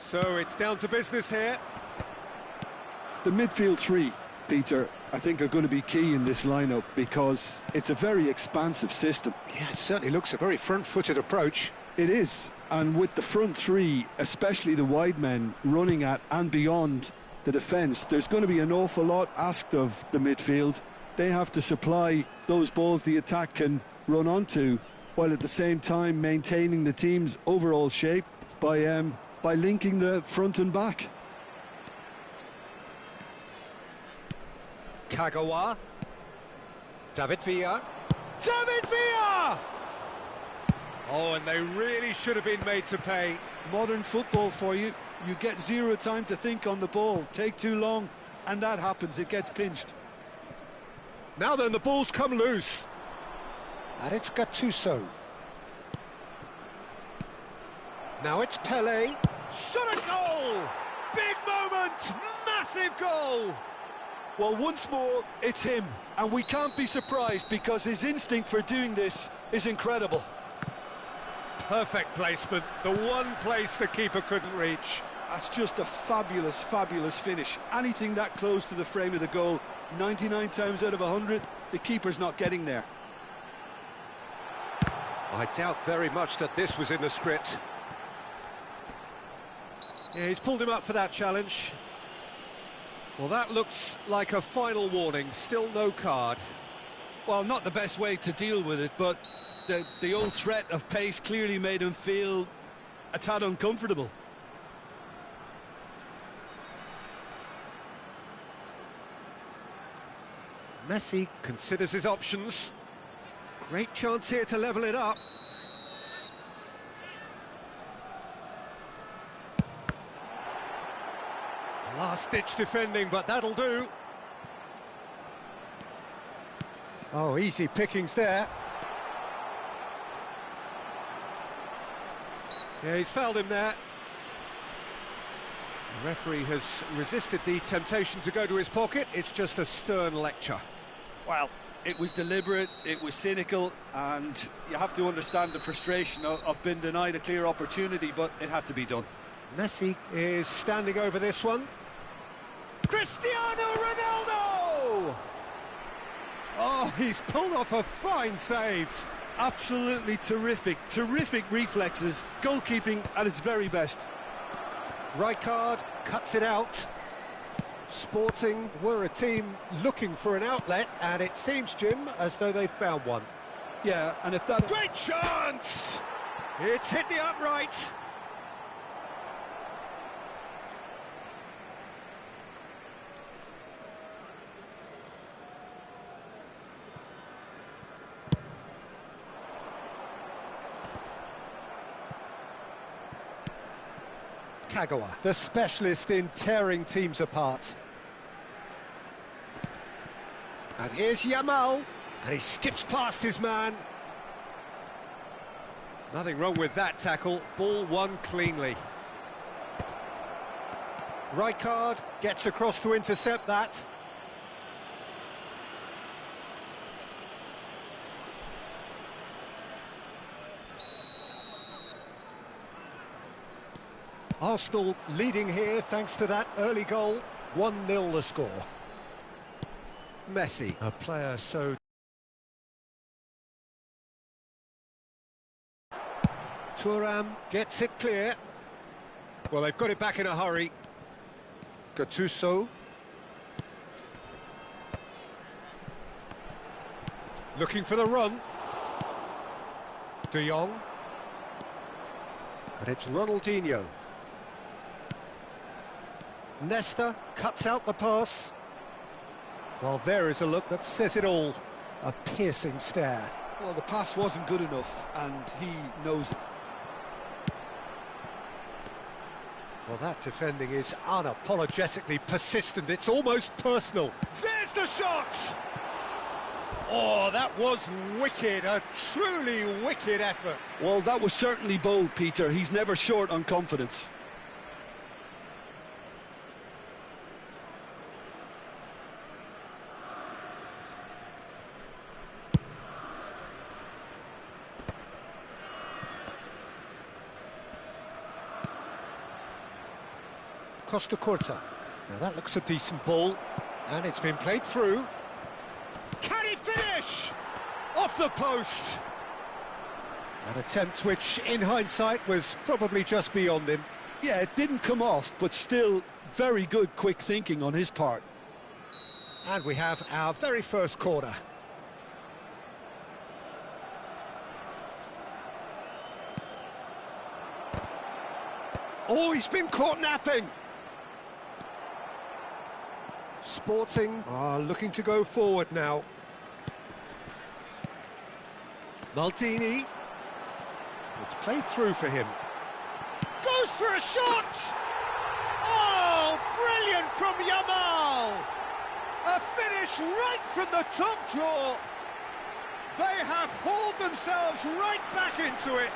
So it's down to business here. The midfield three, Peter, I think are going to be key in this lineup because it's a very expansive system. Yeah, it certainly looks a very front-footed approach. It is, and with the front three, especially the wide men, running at and beyond the defence, there's going to be an awful lot asked of the midfield. They have to supply those balls the attack can run onto, while at the same time maintaining the team's overall shape by linking the front and back. Kagawa. David Villa. David Villa! Oh, and they really should have been made to pay. Modern football for you. You get zero time to think on the ball. Take too long, and that happens. It gets pinched. Now then, the ball's come loose. And it's Gattuso. Now it's Pele. Shot a goal! Big moment! Massive goal! Well, once more, it's him. And we can't be surprised because his instinct for doing this is incredible. Perfect placement. The one place the keeper couldn't reach. That's just a fabulous, fabulous finish. Anything that close to the frame of the goal, 99 times out of 100, the keeper's not getting there. I doubt very much that this was in the script. Yeah, he's pulled him up for that challenge. Well, that looks like a final warning. Still no card. Well, not the best way to deal with it, but the old threat of pace clearly made him feel a tad uncomfortable. Messi considers his options. Great chance here to level it up. Last-ditch defending, but that'll do. Oh, easy pickings there. Yeah, he's fouled him there. The referee has resisted the temptation to go to his pocket. It's just a stern lecture. Well, it was deliberate, it was cynical, and you have to understand the frustration of being denied a clear opportunity, but it had to be done. Messi is standing over this one. Cristiano Ronaldo! Oh, he's pulled off a fine save. Absolutely terrific, terrific reflexes, goalkeeping at its very best. Rijkaard cuts it out. Sporting were a team looking for an outlet, and it seems, Jim, as though they've found one. Yeah, and if that... Great chance! It's hit the upright. Kagawa, the specialist in tearing teams apart. And here's Yamal, and he skips past his man. Nothing wrong with that tackle, ball won cleanly. Rijkaard gets across to intercept that. Arsenal leading here thanks to that early goal. 1-0 the score. Messi, a player so... Thuram gets it clear. Well, they've got it back in a hurry. Gattuso. Looking for the run. De Jong. And it's Ronaldinho. Nesta cuts out the pass. Well, there is a look that says it all. A piercing stare. Well, the pass wasn't good enough, and he knows it. Well, that defending is unapologetically persistent. It's almost personal. There's the shot! Oh, that was wicked. A truly wicked effort. Well, that was certainly bold, Peter. He's never short on confidence. Costa Curta. Now that looks a decent ball, and it's been played through. Can he finish? Off the post! An attempt which, in hindsight, was probably just beyond him. Yeah, it didn't come off, but still very good quick thinking on his part. And we have our very first corner. Oh, he's been caught napping! Sporting are looking to go forward now. Maldini. It's played through for him. Goes for a shot! Oh, brilliant from Yamal! A finish right from the top draw. They have hauled themselves right back into it.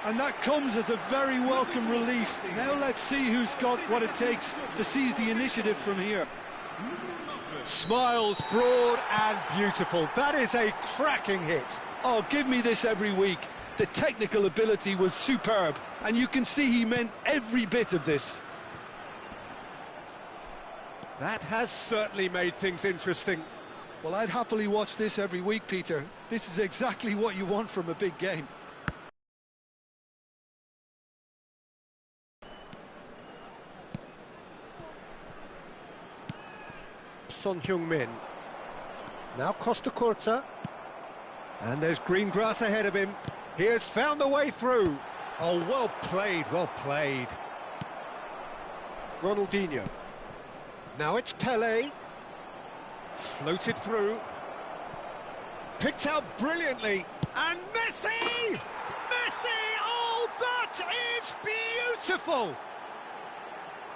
And that comes as a very welcome relief. Now let's see who's got what it takes to seize the initiative from here. Smiles broad and beautiful. That is a cracking hit. Oh, give me this every week. The technical ability was superb, and you can see he meant every bit of this. That has certainly made things interesting. Well, I'd happily watch this every week, Peter. This is exactly what you want from a big game. Son Heung-min. Now Costa Curta. And there's green grass ahead of him. He has found the way through. Oh, well played, well played. Ronaldinho. Now it's Pelé. Floated through. Picked out brilliantly. And Messi! Messi! Oh, that is beautiful!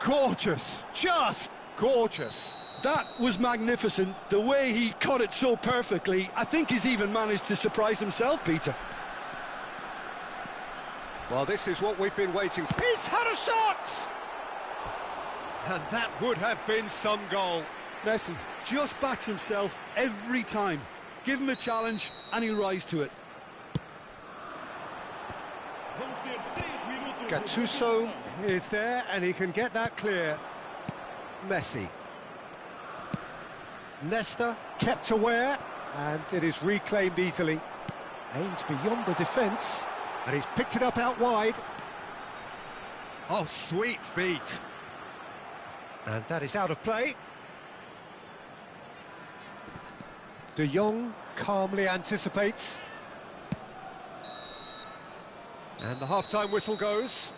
Gorgeous. Just gorgeous. That was magnificent. The way he caught it so perfectly. I think he's even managed to surprise himself, Peter. Well, this is what we've been waiting for. He's had a shot! And that would have been some goal. Messi just backs himself every time. Give him a challenge and he'll rise to it. Gattuso is there and he can get that clear. Messi. Nesta kept aware and it is reclaimed easily. Aimed beyond the defence and he's picked it up out wide. Oh, sweet feet. And that is out of play. De Jong calmly anticipates. And the half-time whistle goes.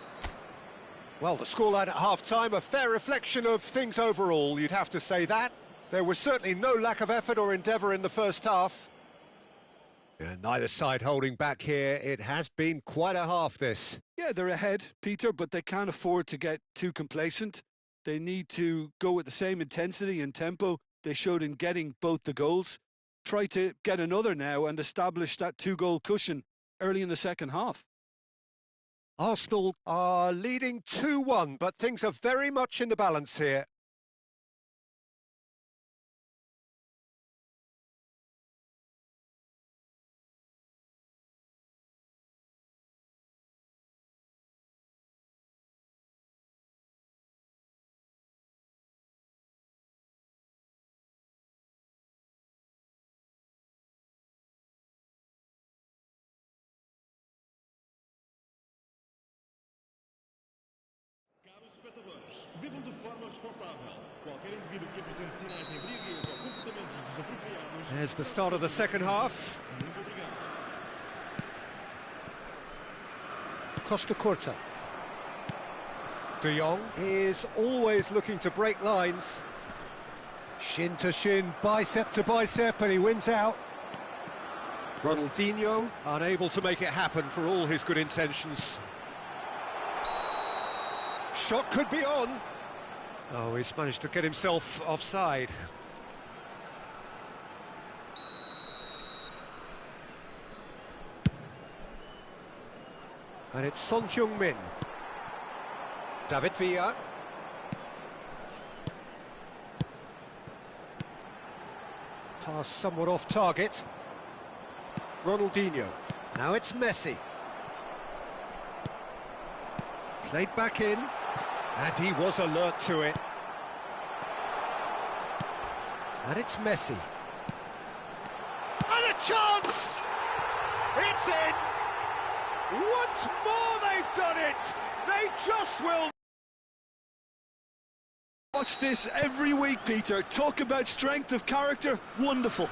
Well, the scoreline at half-time, a fair reflection of things overall, you'd have to say that. There was certainly no lack of effort or endeavour in the first half. And neither side holding back here. It has been quite a half, this. Yeah, they're ahead, Peter, but they can't afford to get too complacent. They need to go with the same intensity and tempo they showed in getting both the goals. Try to get another now and establish that two-goal cushion early in the second half. Arsenal are leading 2-1, but things are very much in the balance here. Espectadores, vivam de forma responsável. Qualquer indivíduo que apresente sinais de embriaguez ou comportamentos desapropriados. There's the start of the second half. Muito obrigado. Costa Curta. De Jong is always looking to break lines. Shin to shin, bicep to bicep, and he wins out. Ronaldinho unable to make it happen for all his good intentions. Shot could be on. Oh, he's managed to get himself offside. And it's Son Heung-min. David Villa. Pass somewhat off target. Ronaldinho. Now it's Messi. Played back in. And he was alert to it. And it's Messi. And a chance! It's in! Once more they've done it! They just will... Watch this every week, Peter. Talk about strength of character. Wonderful.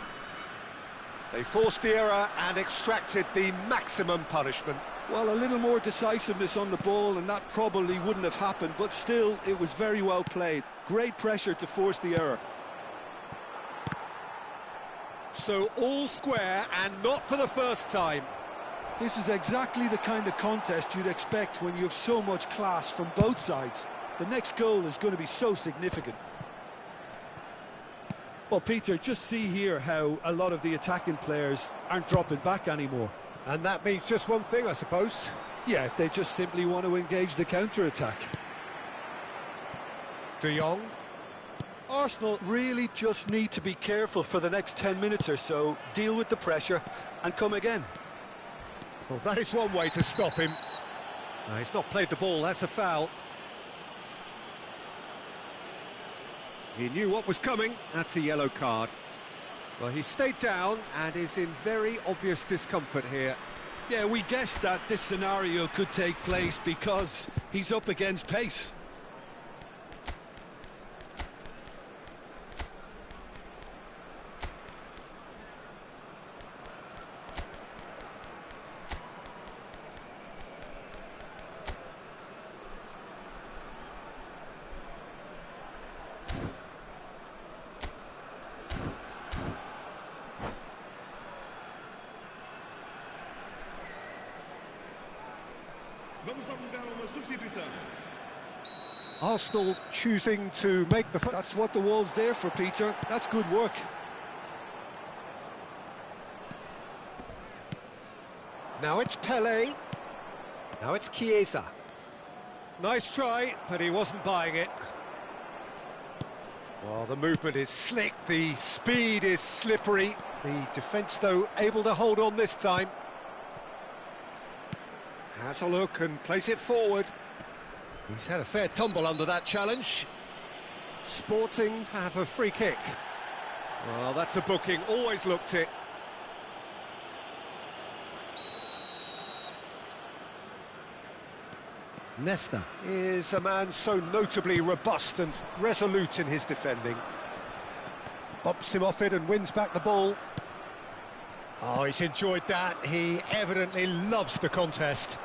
They forced the error and extracted the maximum punishment. Well, a little more decisiveness on the ball and that probably wouldn't have happened, but still, it was very well played. Great pressure to force the error. So all square, and not for the first time. This is exactly the kind of contest you'd expect when you have so much class from both sides. The next goal is going to be so significant. Well, Peter, just see here how a lot of the attacking players aren't dropping back anymore. And that means just one thing, I suppose. Yeah, they just simply want to engage the counter-attack. De Jong. Arsenal really just need to be careful for the next 10 minutes or so, deal with the pressure and come again. Well, that is one way to stop him. No, he's not played the ball, that's a foul. He knew what was coming, that's a yellow card. Well, he stayed down and is in very obvious discomfort here. Yeah, we guessed that this scenario could take place because he's up against pace. Vamos dar lugar a uma substituição. Arsenal choosing to make the... That's what the wall's there for, Peter. That's good work. Now it's Pelé. Now it's Chiesa. Nice try, but he wasn't buying it. Well, the movement is slick, the speed is slippery. The defence, though, able to hold on this time. Has a look and plays it forward. He's had a fair tumble under that challenge. Sporting have a free kick. Well, that's a booking, always looked it. Nesta is a man so notably robust and resolute in his defending. Bumps him off it and wins back the ball. Oh, he's enjoyed that. He evidently loves the contest.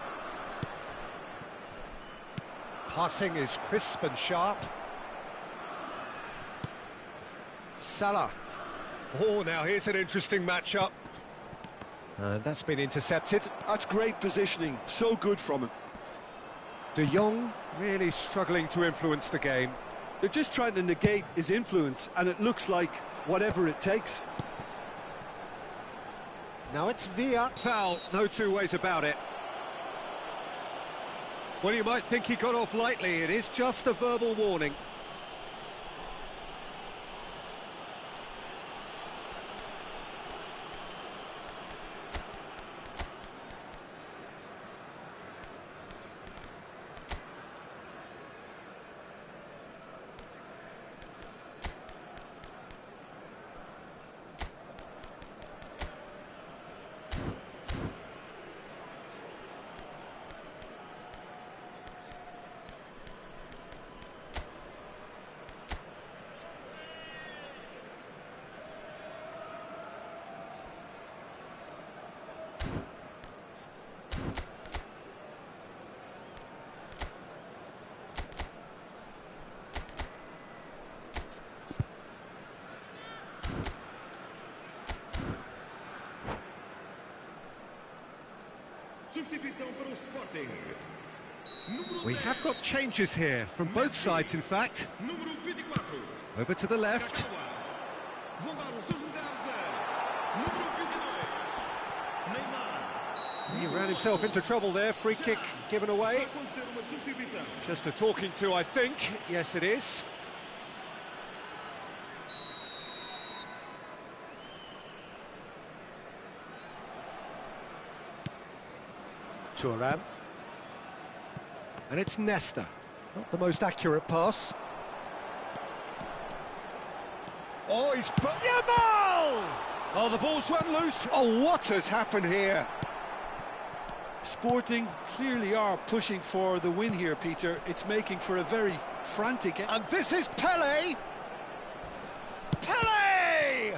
Passing is crisp and sharp. Salah. Oh, now here's an interesting matchup. And that's been intercepted. That's great positioning, so good from him. De Jong really struggling to influence the game. They're just trying to negate his influence, and it looks like whatever it takes. Now it's Villa. Foul, no two ways about it. Well, you might think he got off lightly. It is just a verbal warning. Substituição para o Sporting. We have got changes here, from both sides in fact. Número 24. Over to the left. Vão dar os seus lugares a número 22. Neymar. He ran himself into trouble there, free kick given away. Vai acontecer uma substituição. Just a talking to, I think. Yes, it is. Thuram. And it's Nesta. Not the most accurate pass. Oh, he's... Yamal! Oh, the ball's run loose. Oh, what has happened here? Sporting clearly are pushing for the win here, Peter. It's making for a very frantic... And this is Pele! Pele!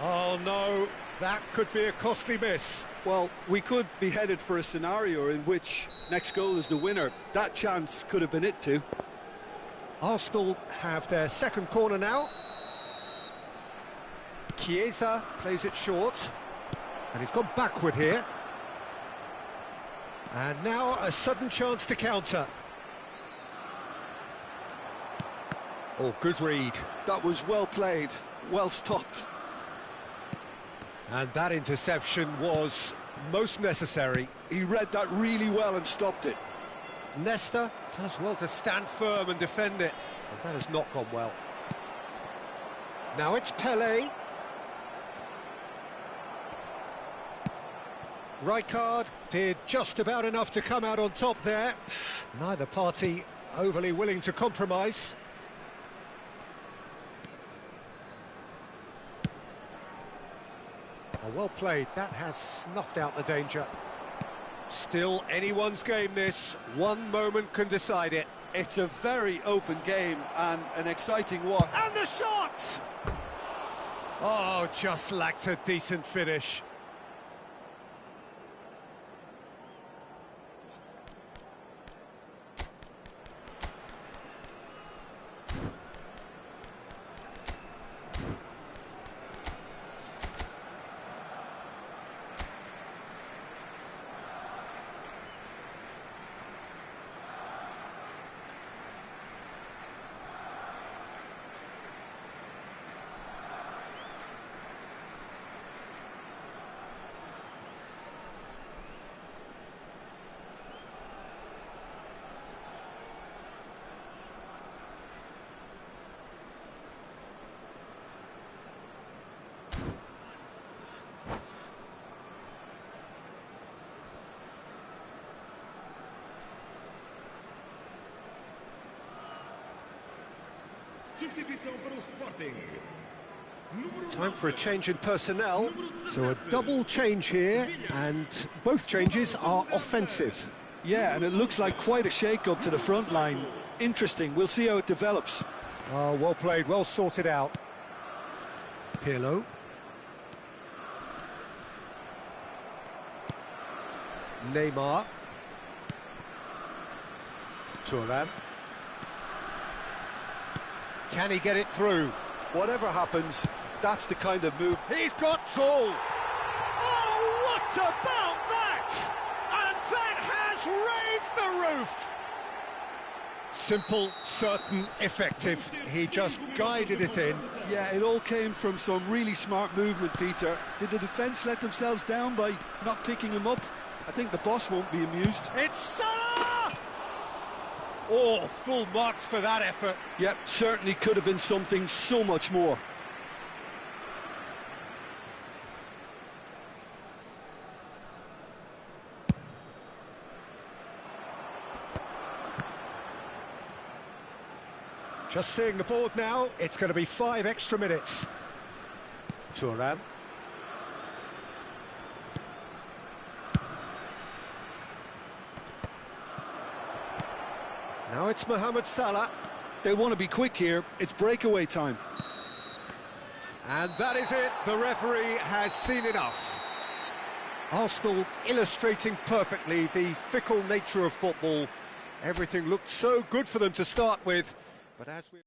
Oh, no, that could be a costly miss. Well, we could be headed for a scenario in which next goal is the winner. That chance could have been it too. Arsenal have their second corner now. Chiesa plays it short. And he's gone backward here. And now a sudden chance to counter. Oh, good read. That was well played, well stopped. And that interception was most necessary. He read that really well and stopped it. Nesta does well to stand firm and defend it. But that has not gone well. Now it's Pele. Rijkaard did just about enough to come out on top there. Neither party overly willing to compromise. Oh, well played. That has snuffed out the danger. Still anyone's game this. One moment can decide it. It's a very open game and an exciting one. And the shot! Oh, just lacked a decent finish. Substituição para o Sporting. Time for a change in personnel, so a double change here, and both changes are offensive. Yeah, and it looks like quite a shake-up to the front line. Interesting, we'll see how it develops. Oh, well played, well sorted out. Pirlo. Neymar. Thuram. Can he get it through? Whatever happens, that's the kind of move. He's got Saul. Oh, what about that? And that has raised the roof. Simple, certain, effective. He just guided it in. Yeah, it all came from some really smart movement, Peter. Did the defence let themselves down by not picking him up? I think the boss won't be amused. It's Salah! Oh, full marks for that effort. Yep, certainly could have been something so much more. Just seeing the board now, it's going to be 5 extra minutes. Thuram. Now it's Mohamed Salah. They want to be quick here, it's breakaway time. And that is it, the referee has seen enough. Arsenal illustrating perfectly the fickle nature of football. Everything looked so good for them to start with, but as we...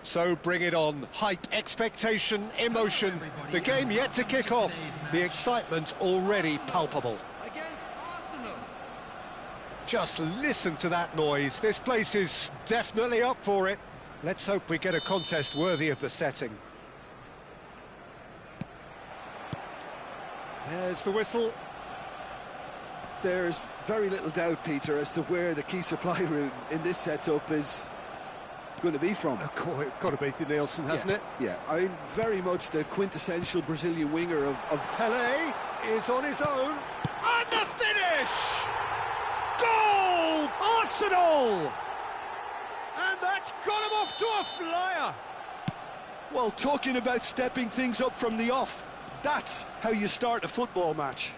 So bring it on. Hype, expectation, emotion. The game yet to kick off. The excitement already palpable. Against Arsenal. Just listen to that noise. This place is definitely up for it. Let's hope we get a contest worthy of the setting. There's the whistle. There's very little doubt, Peter, as to where the key supply route in this setup is going to be from. Of course, it's got to be the Nielsen, hasn't it? Yeah, I mean, very much the quintessential Brazilian winger of Pelé is on his own. And the finish! Goal! Arsenal! And that's got him off to a flyer. Well, talking about stepping things up from the off, that's how you start a football match.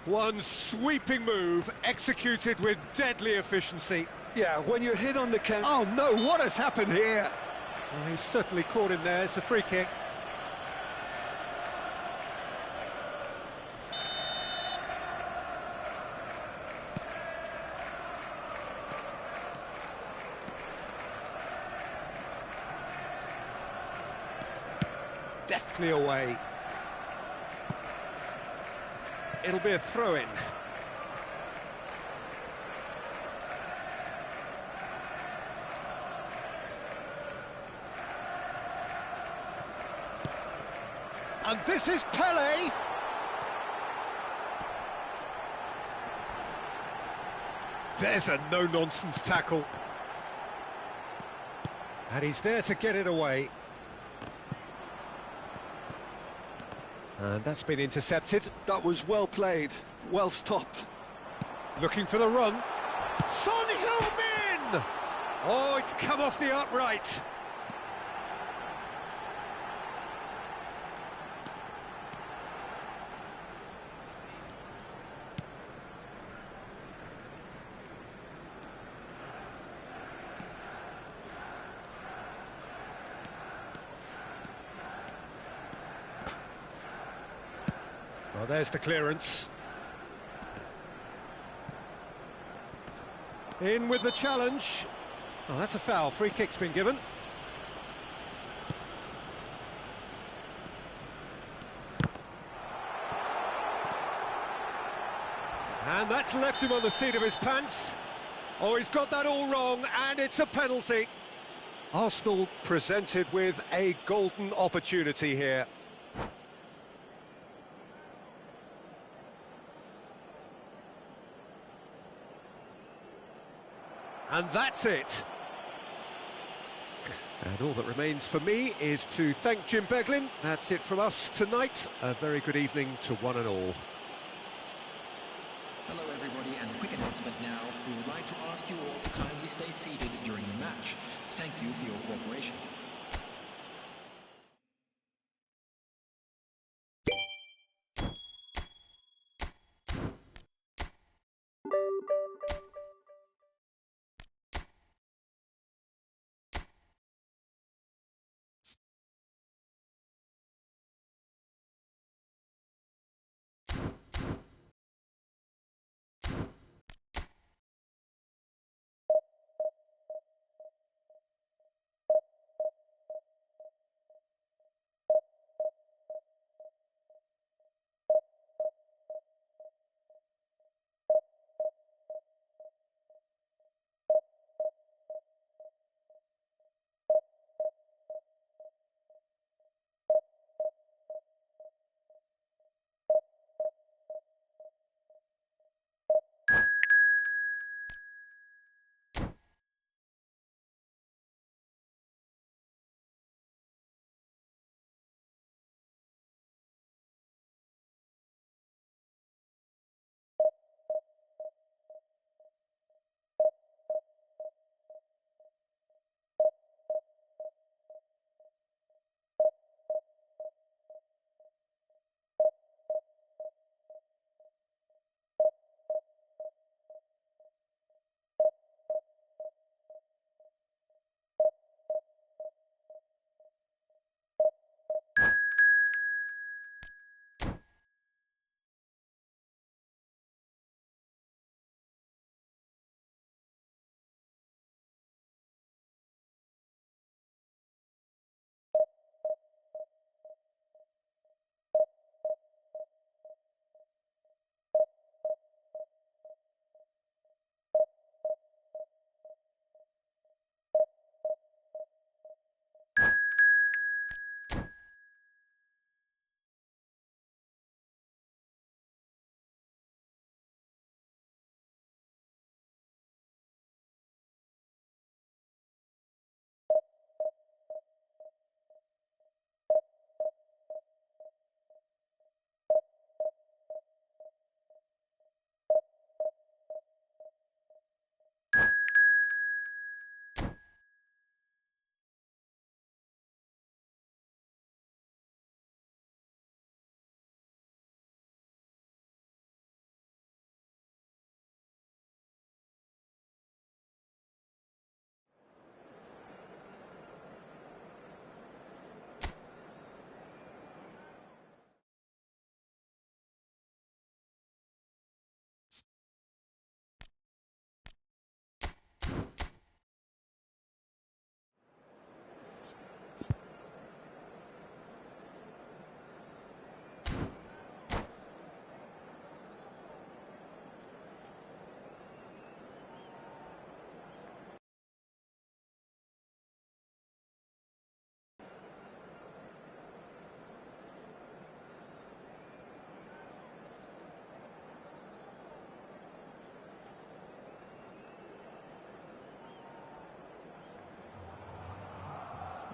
One sweeping move, executed with deadly efficiency. Yeah, when you're hit on the count... Oh no, what has happened here? Oh, he's certainly caught him there, it's a free kick. Deftly away. It'll be a throw-in. And this is Pelé. There's a no-nonsense tackle. And he's there to get it away. And that's been intercepted. That was well played, well stopped. Looking for the run. Son Heung-min! Oh, it's come off the upright. Well, there's the clearance. In with the challenge. Oh, that's a foul. Free kick's been given. And that's left him on the seat of his pants. Oh, he's got that all wrong, and it's a penalty. Arsenal presented with a golden opportunity here. And that's it. And all that remains for me is to thank Jim Beglin. That's it from us tonight. A very good evening to one and all. Hello everybody, and a quick announcement now. We would like to ask you all to kindly stay seated during the match. Thank you for your cooperation.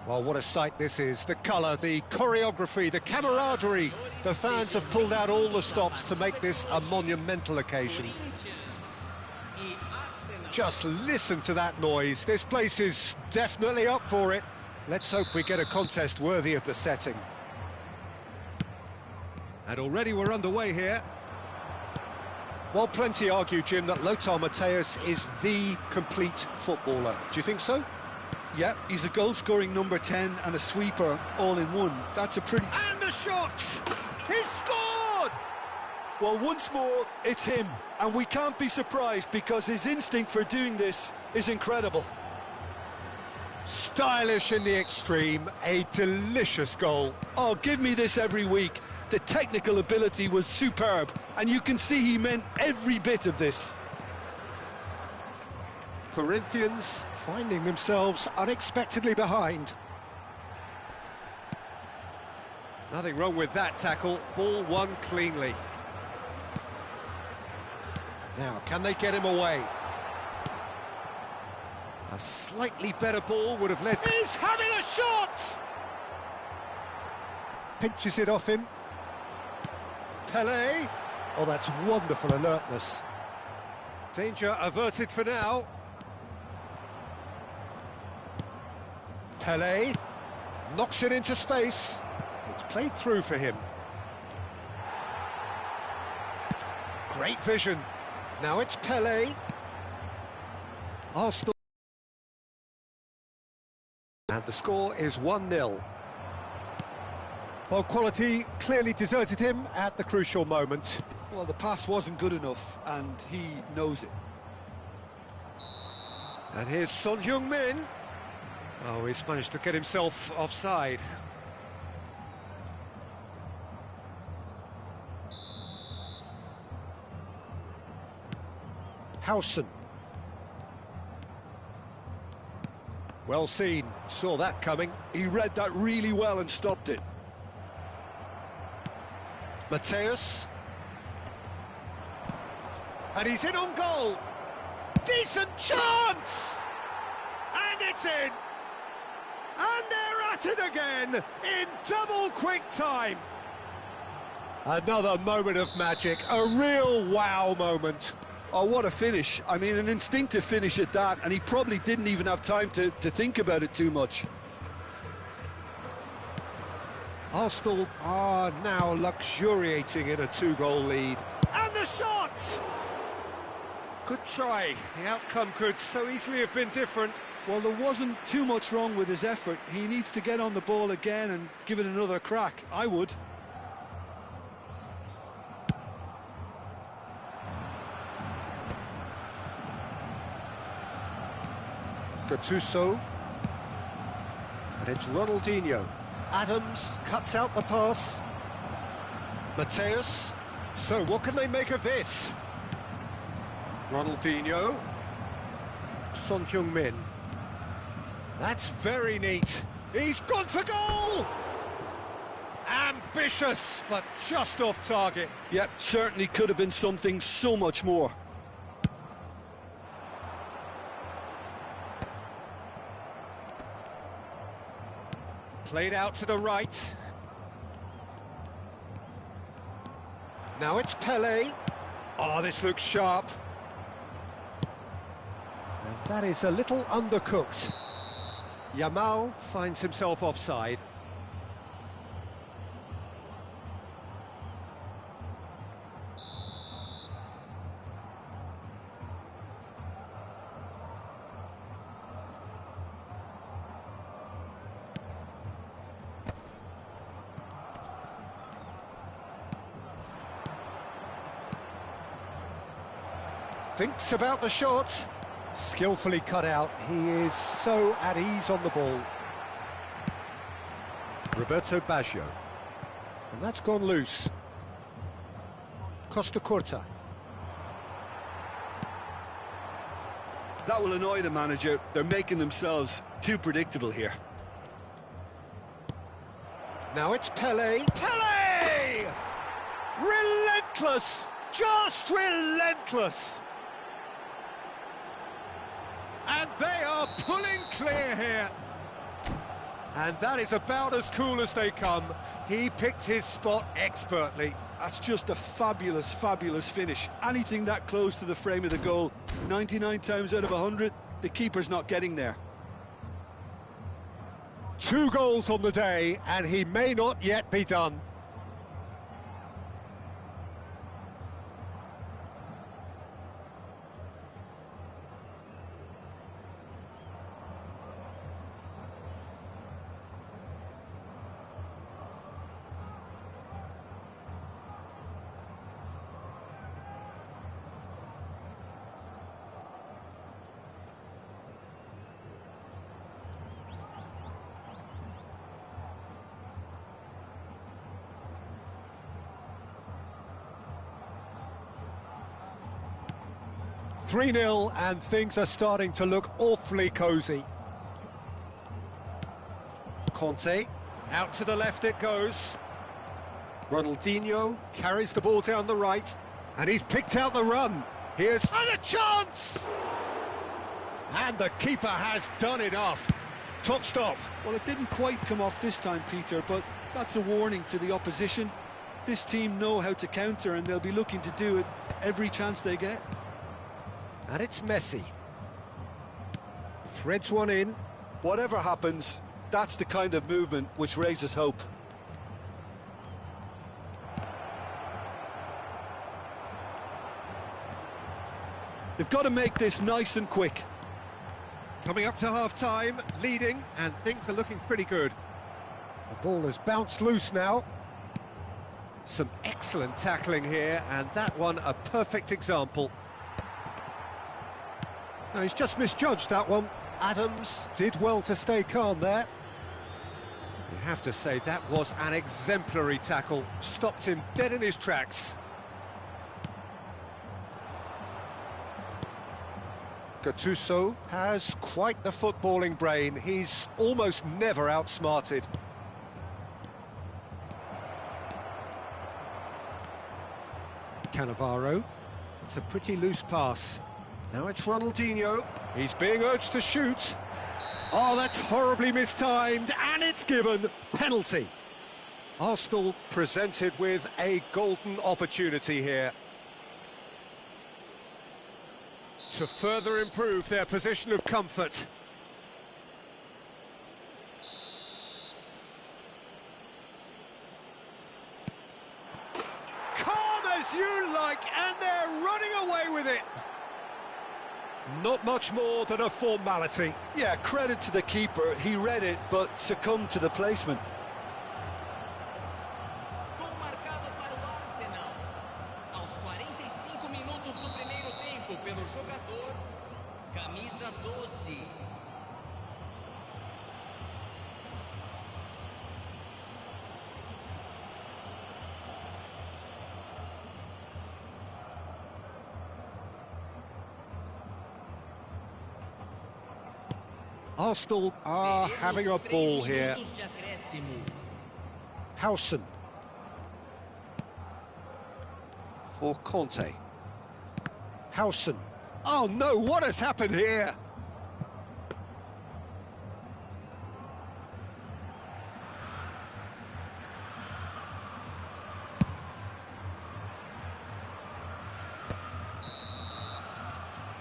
Well, what a sight this is. The colour, the choreography, the camaraderie. The fans have pulled out all the stops to make this a monumental occasion. Just listen to that noise. This place is definitely up for it. Let's hope we get a contest worthy of the setting. And already we're underway here. Well, plenty argue, Jim, that Lothar Matthäus is the complete footballer. Do you think so? Yeah, he's a goal-scoring number 10 and a sweeper all in one. That's a pretty... And the shot! He's scored! Well, once more, it's him. And we can't be surprised because his instinct for doing this is incredible. Stylish in the extreme, a delicious goal. Oh, give me this every week. The technical ability was superb, and you can see he meant every bit of this. Corinthians finding themselves unexpectedly behind. Nothing wrong with that tackle, ball won cleanly. Now, can they get him away? A slightly better ball would have led... He's having a shot! Pinches it off him. Pelé. Oh, that's wonderful alertness. Danger averted for now. Pelé knocks it into space. It's played through for him. Great vision. Now it's Pelé. Arsenal. And the score is 1-0. Well, quality clearly deserted him at the crucial moment. Well, the pass wasn't good enough, and he knows it. And here's Son Heung-min. Oh, he's managed to get himself offside. Howson. Well seen, saw that coming. He read that really well and stopped it. Matthäus. And he's in on goal. Decent chance! And it's in! And they're at it again in double quick time. Another moment of magic, a real wow moment. Oh, what a finish. I mean, an instinctive finish at that, and he probably didn't even have time to think about it too much. Arsenal are now luxuriating in a 2-goal lead. And the shot! Good try. The outcome could so easily have been different. Well, there wasn't too much wrong with his effort. He needs to get on the ball again and give it another crack. I would. Gattuso. And it's Ronaldinho. Adams cuts out the pass. Matthäus. So what can they make of this? Ronaldinho. Son Heung-min. That's very neat. He's gone for goal! Ambitious, but just off target. Yep, certainly could have been something so much more. Played out to the right. Now it's Pelé. Oh, this looks sharp. And that is a little undercooked. Yamal finds himself offside. Thinks about the shot. Skillfully cut out. He is so at ease on the ball. Roberto Baggio. And that's gone loose. Costa Curta. That will annoy the manager. They're making themselves too predictable here. Now it's Pelé. Pelé! Relentless! Just relentless! And they are pulling clear here. And that is about as cool as they come. He picked his spot expertly. That's just a fabulous, fabulous finish. Anything that close to the frame of the goal, 99 times out of 100, the keeper's not getting there. 2 goals on the day, and he may not yet be done. (3-0) and things are starting to look awfully cosy. Conte, out to the left it goes. Ronaldinho carries the ball down the right, and he's picked out the run. Here's and a chance! And the keeper has done enough. Top stop. Well, it didn't quite come off this time, Peter, but that's a warning to the opposition. This team know how to counter, and they'll be looking to do it every chance they get. And it's Messi. Threads one in. Whatever happens, that's the kind of movement which raises hope. They've got to make this nice and quick. Coming up to half-time, leading, and things are looking pretty good. The ball has bounced loose now. Some excellent tackling here, and that one a perfect example. No, he's just misjudged that one. Adams did well to stay calm there. You have to say that was an exemplary tackle. Stopped him dead in his tracks. Gattuso has quite the footballing brain. He's almost never outsmarted. Cannavaro. It's a pretty loose pass. Now it's Ronaldinho. He's being urged to shoot. Oh, that's horribly mistimed, and it's given. Penalty. Arsenal presented with a golden opportunity here to further improve their position of comfort. Calm as you like, and they're running away with it. Not much more than a formality. Yeah, credit to the keeper. He read it, but succumbed to the placement. Gol marcado para o Arsenal. Aos 45 minutos do primeiro tempo pelo jogador, camisa 12. Arsenal are having a ball here. Howson. For Conte. Howson. Oh no, what has happened here?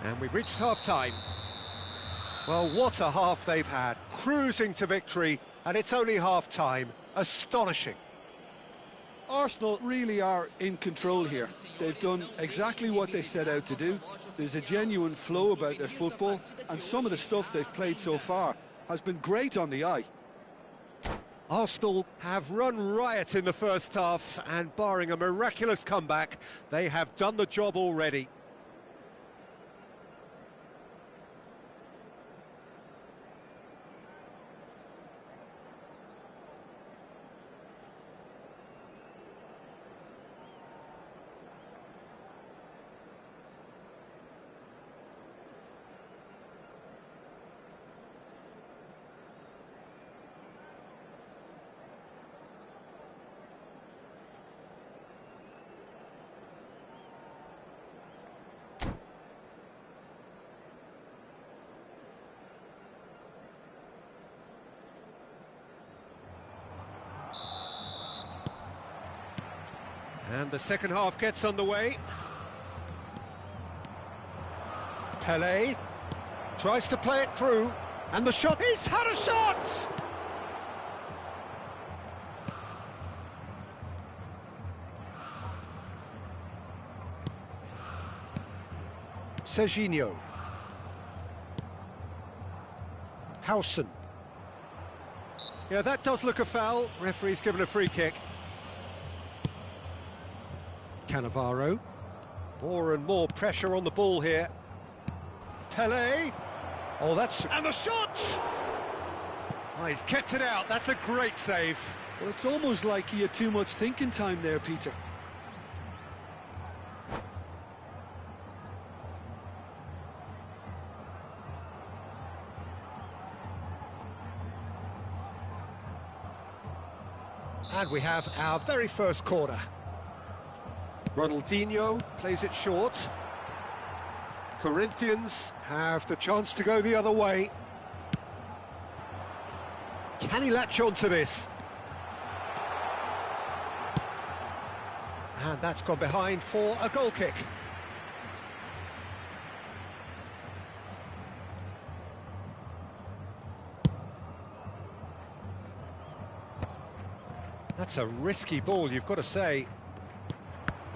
And we've reached half-time. Well, what a half they've had, cruising to victory, and it's only half-time. Astonishing. Arsenal really are in control here. They've done exactly what they set out to do. There's a genuine flow about their football, and some of the stuff they've played so far has been great on the eye. Arsenal have run riot in the first half, and barring a miraculous comeback, they have done the job already. And the second half gets underway. Pelé tries to play it through, and the shot, he's had a shot! Serginho. Howson. Yeah, that does look a foul. Referee's given a free kick. Cannavaro. More and more pressure on the ball here. Pelé. Oh, that's... And the shot! Oh, he's kept it out. That's a great save. Well, it's almost like he had too much thinking time there, Peter. And we have our very first corner. Ronaldinho plays it short. Corinthians have the chance to go the other way. Can he latch on to this? And that's gone behind for a goal kick. That's a risky ball, you've got to say.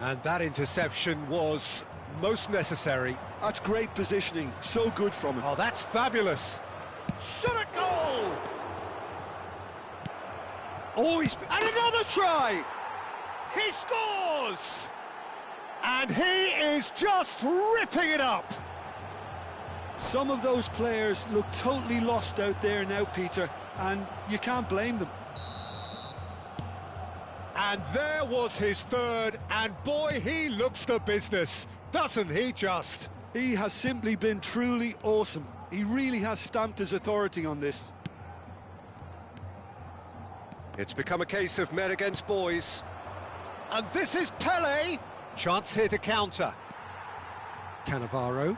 And that interception was most necessary. That's great positioning, so good from him. Oh, that's fabulous. Shot a goal! Oh, and another try! He scores! And he is just ripping it up! Some of those players look totally lost out there now, Peter, and you can't blame them. And there was his third, and boy, he looks the business, doesn't he just? He has simply been truly awesome. He really has stamped his authority on this. It's become a case of men against boys. And this is Pelé. Chance here to counter. Cannavaro.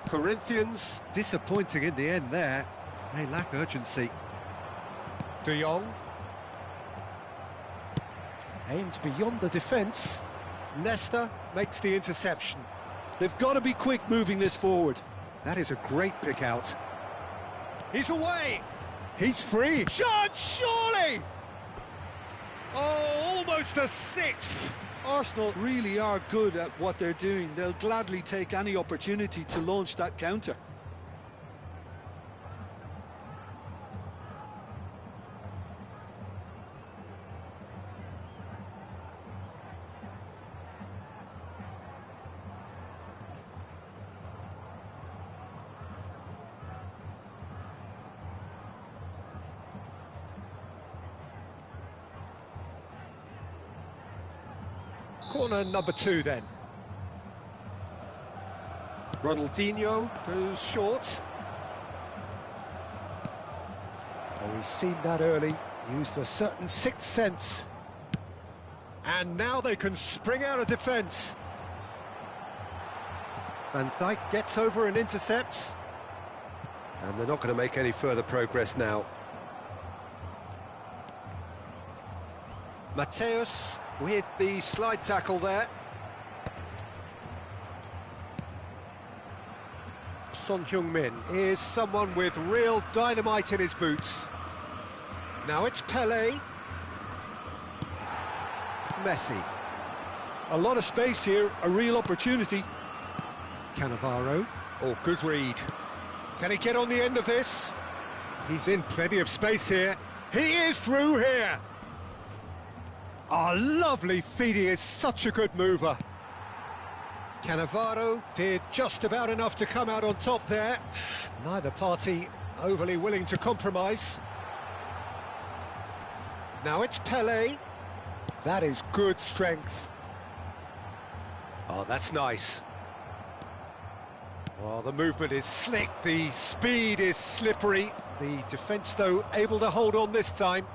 Corinthians, disappointing in the end there. They lack urgency. De Jong. Aimed beyond the defence. Nesta makes the interception. They've got to be quick moving this forward. That is a great pick out. He's away! He's free! Shot, surely! Oh, almost a sixth! Arsenal really are good at what they're doing. They'll gladly take any opportunity to launch that counter. Corner number 2 then. Ronaldinho goes short. Oh, he's seen that early, used a certain sixth sense. And now they can spring out of defence. Van Dijk gets over and intercepts. And they're not going to make any further progress now. Mateus with the slide tackle there. Son Heung-min is someone with real dynamite in his boots. Now it's Pelé. Messi. A lot of space here, a real opportunity. Cannavaro. Oh, good read. Can he get on the end of this? He's in plenty of space here. He is through here. Oh, lovely feed, he is such a good mover. Cannavaro did just about enough to come out on top there. Neither party overly willing to compromise. Now it's Pelé. That is good strength. Oh, that's nice. Well, the movement is slick, the speed is slippery. The defence, though, able to hold on this time.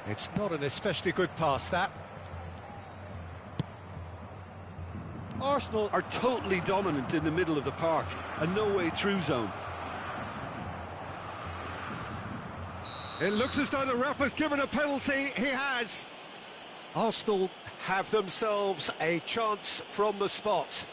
It's not an especially good pass, that. Arsenal Arsenal are totally dominant in the middle of the park, a no-way-through zone. It looks as though the ref has given a penalty. He has. Arsenal have themselves a chance from the spot.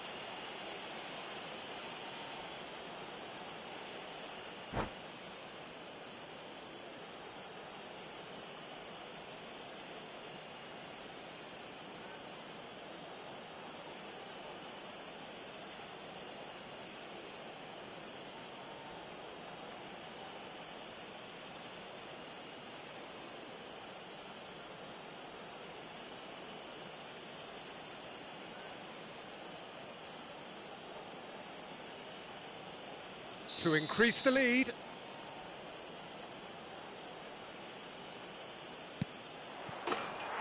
To increase the lead.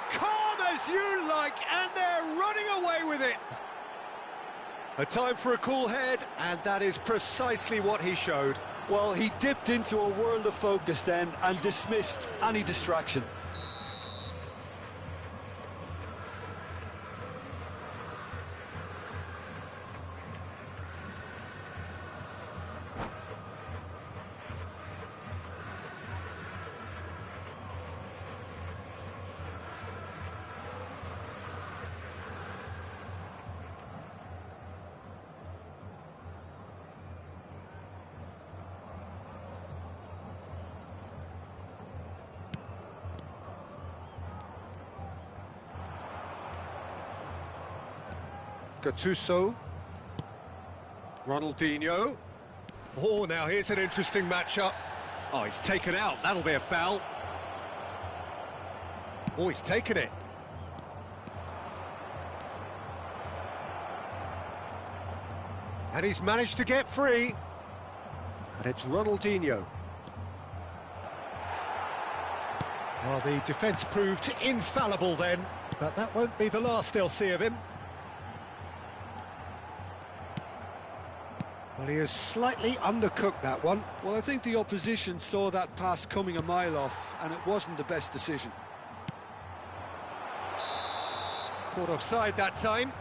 Calm as you like, and they're running away with it. A time for a cool head, and that is precisely what he showed. Well, he dipped into a world of focus then and dismissed any distraction. Gattuso. Ronaldinho. Oh, now here's an interesting matchup. Oh, he's taken out. That'll be a foul. Oh, he's taken it. And he's managed to get free. And it's Ronaldinho. Well, the defence proved infallible then, but that won't be the last they'll see of him. Well, he has slightly undercooked that one. Well, I think the opposition saw that pass coming a mile off, and it wasn't the best decision. Caught offside that time.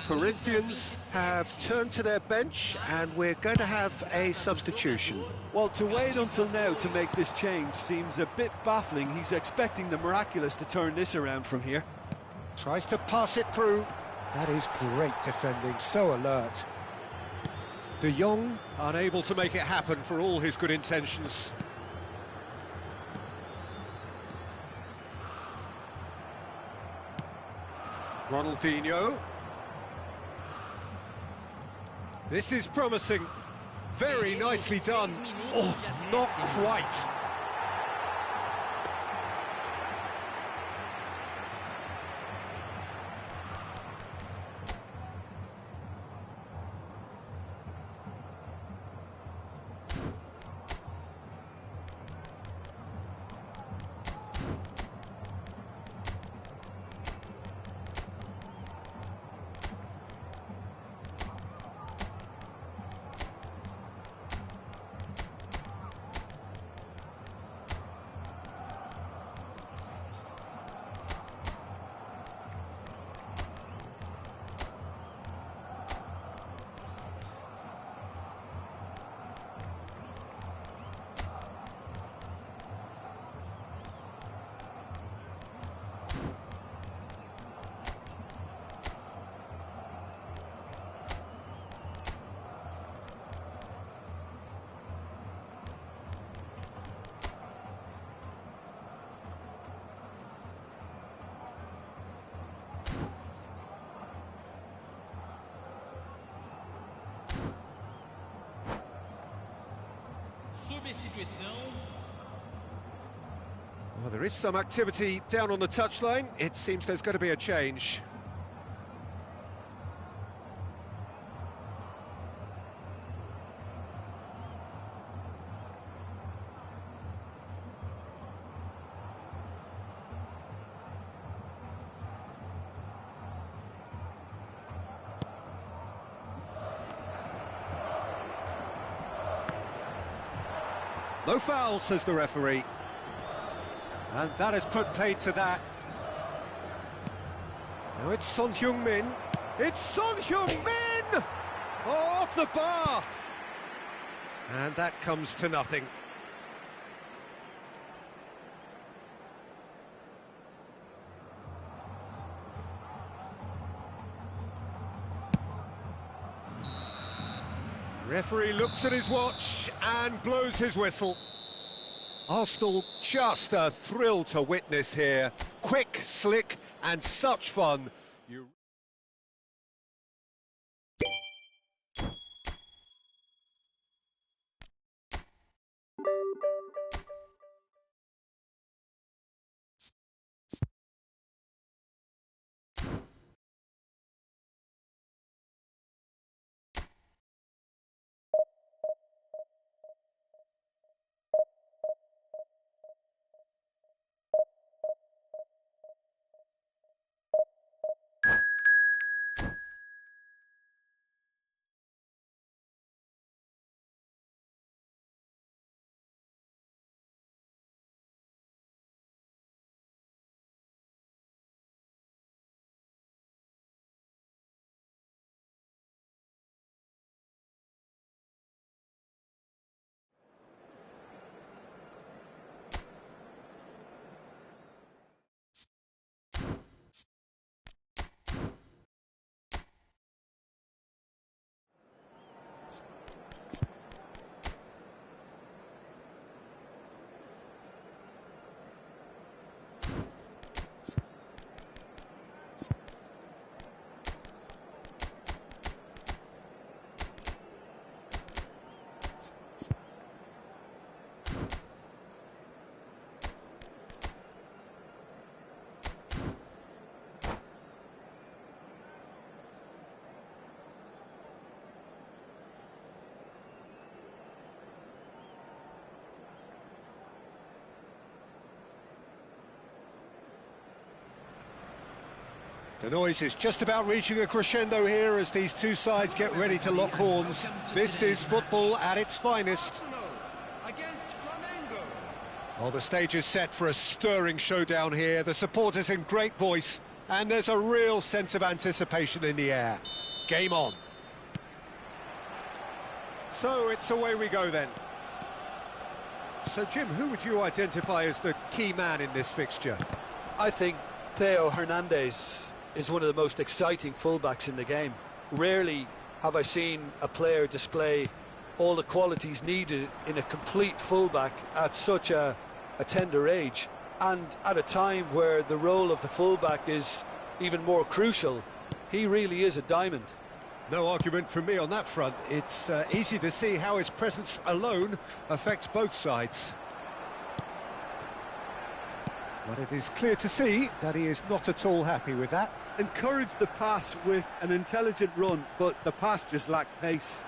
Corinthians have turned to their bench, and we're going to have a substitution. Well, to wait until now to make this change seems a bit baffling. He's expecting the miraculous to turn this around from here. Tries to pass it through. That is great defending, so alert. De Jong unable to make it happen for all his good intentions. Ronaldinho. This is promising. Very nicely done. Oh, not quite. Well, there is some activity down on the touchline. It seems there's going to be a change. No foul, says the referee. And that has put paid to that. Now it's Son Heung-min. It's Son Heung-min! Oh, off the bar! And that comes to nothing. Referee looks at his watch and blows his whistle. Arsenal, just a thrill to witness here. Quick, slick, and such fun. The noise is just about reaching a crescendo here as these two sides get ready to lock horns. This is football at its finest. Well, the stage is set for a stirring showdown here. The supporters in great voice, and there's a real sense of anticipation in the air. Game on. So it's away we go then. So Jim, who would you identify as the key man in this fixture? I think Theo Hernandez is one of the most exciting fullbacks in the game. Rarely have I seen a player display all the qualities needed in a complete fullback at such a tender age, and at a time where the role of the fullback is even more crucial. He really is a diamond. No argument from me on that front. It's easy to see how his presence alone affects both sides. But it is clear to see that he is not at all happy with that. Encouraged the pass with an intelligent run, but the pass just lacked pace.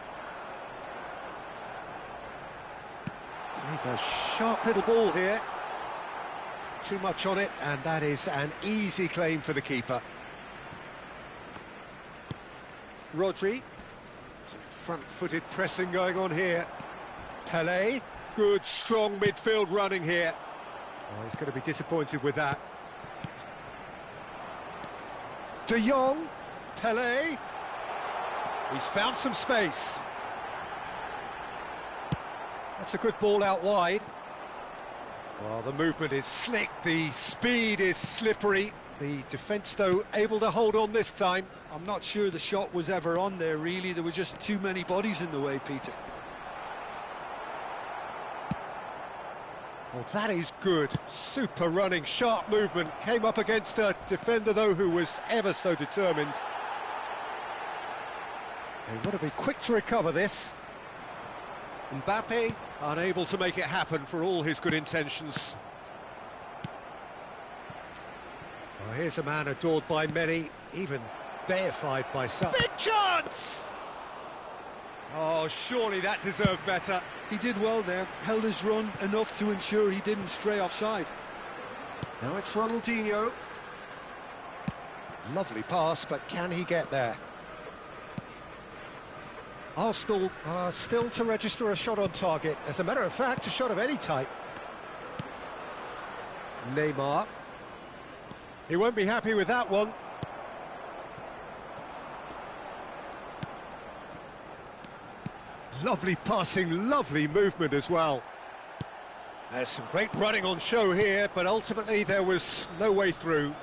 He's a sharp little ball here. Too much on it, and that is an easy claim for the keeper. Rodri. Some front-footed pressing going on here. Pelé. Good, strong midfield running here. Oh, he's going to be disappointed with that. De Jong. Pelé. He's found some space. That's a good ball out wide. Well, the movement is slick, the speed is slippery. The defence, though, able to hold on this time. I'm not sure the shot was ever on there, really. There were just too many bodies in the way, Peter. Well, that is good. Super running, sharp movement. Came up against a defender, though, who was ever so determined. They want to be quick to recover this. Mbappe unable to make it happen for all his good intentions. Well, here's a man adored by many, even deified by some. Big chance! Oh, surely that deserved better. He did well there, held his run enough to ensure he didn't stray offside. Now it's Ronaldinho. Lovely pass, but can he get there? Arsenal are still to register a shot on target. As a matter of fact, a shot of any type. Neymar. He won't be happy with that one. Lovely passing, lovely movement as well. There's some great running on show here, but ultimately there was no way through.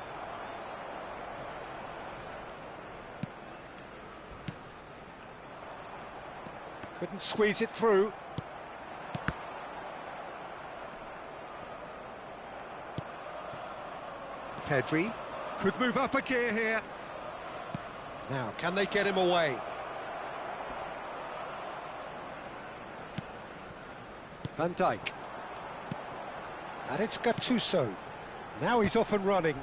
Couldn't squeeze it through. Pedri could move up a gear here. Now, can they get him away? Van Dijk. And it's Gattuso. Now he's off and running.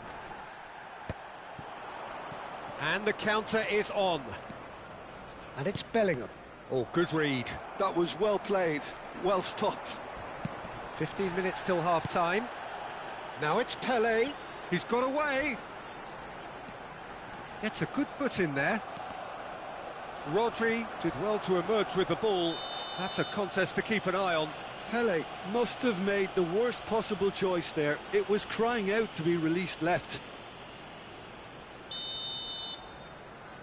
And the counter is on. And it's Bellingham. Oh, good read. That was well played, well stopped. 15 minutes till half-time. Now it's Pelé. He's got away. Gets a good foot in there. Rodri did well to emerge with the ball. That's a contest to keep an eye on. Pelé must have made the worst possible choice there. It was crying out to be released left.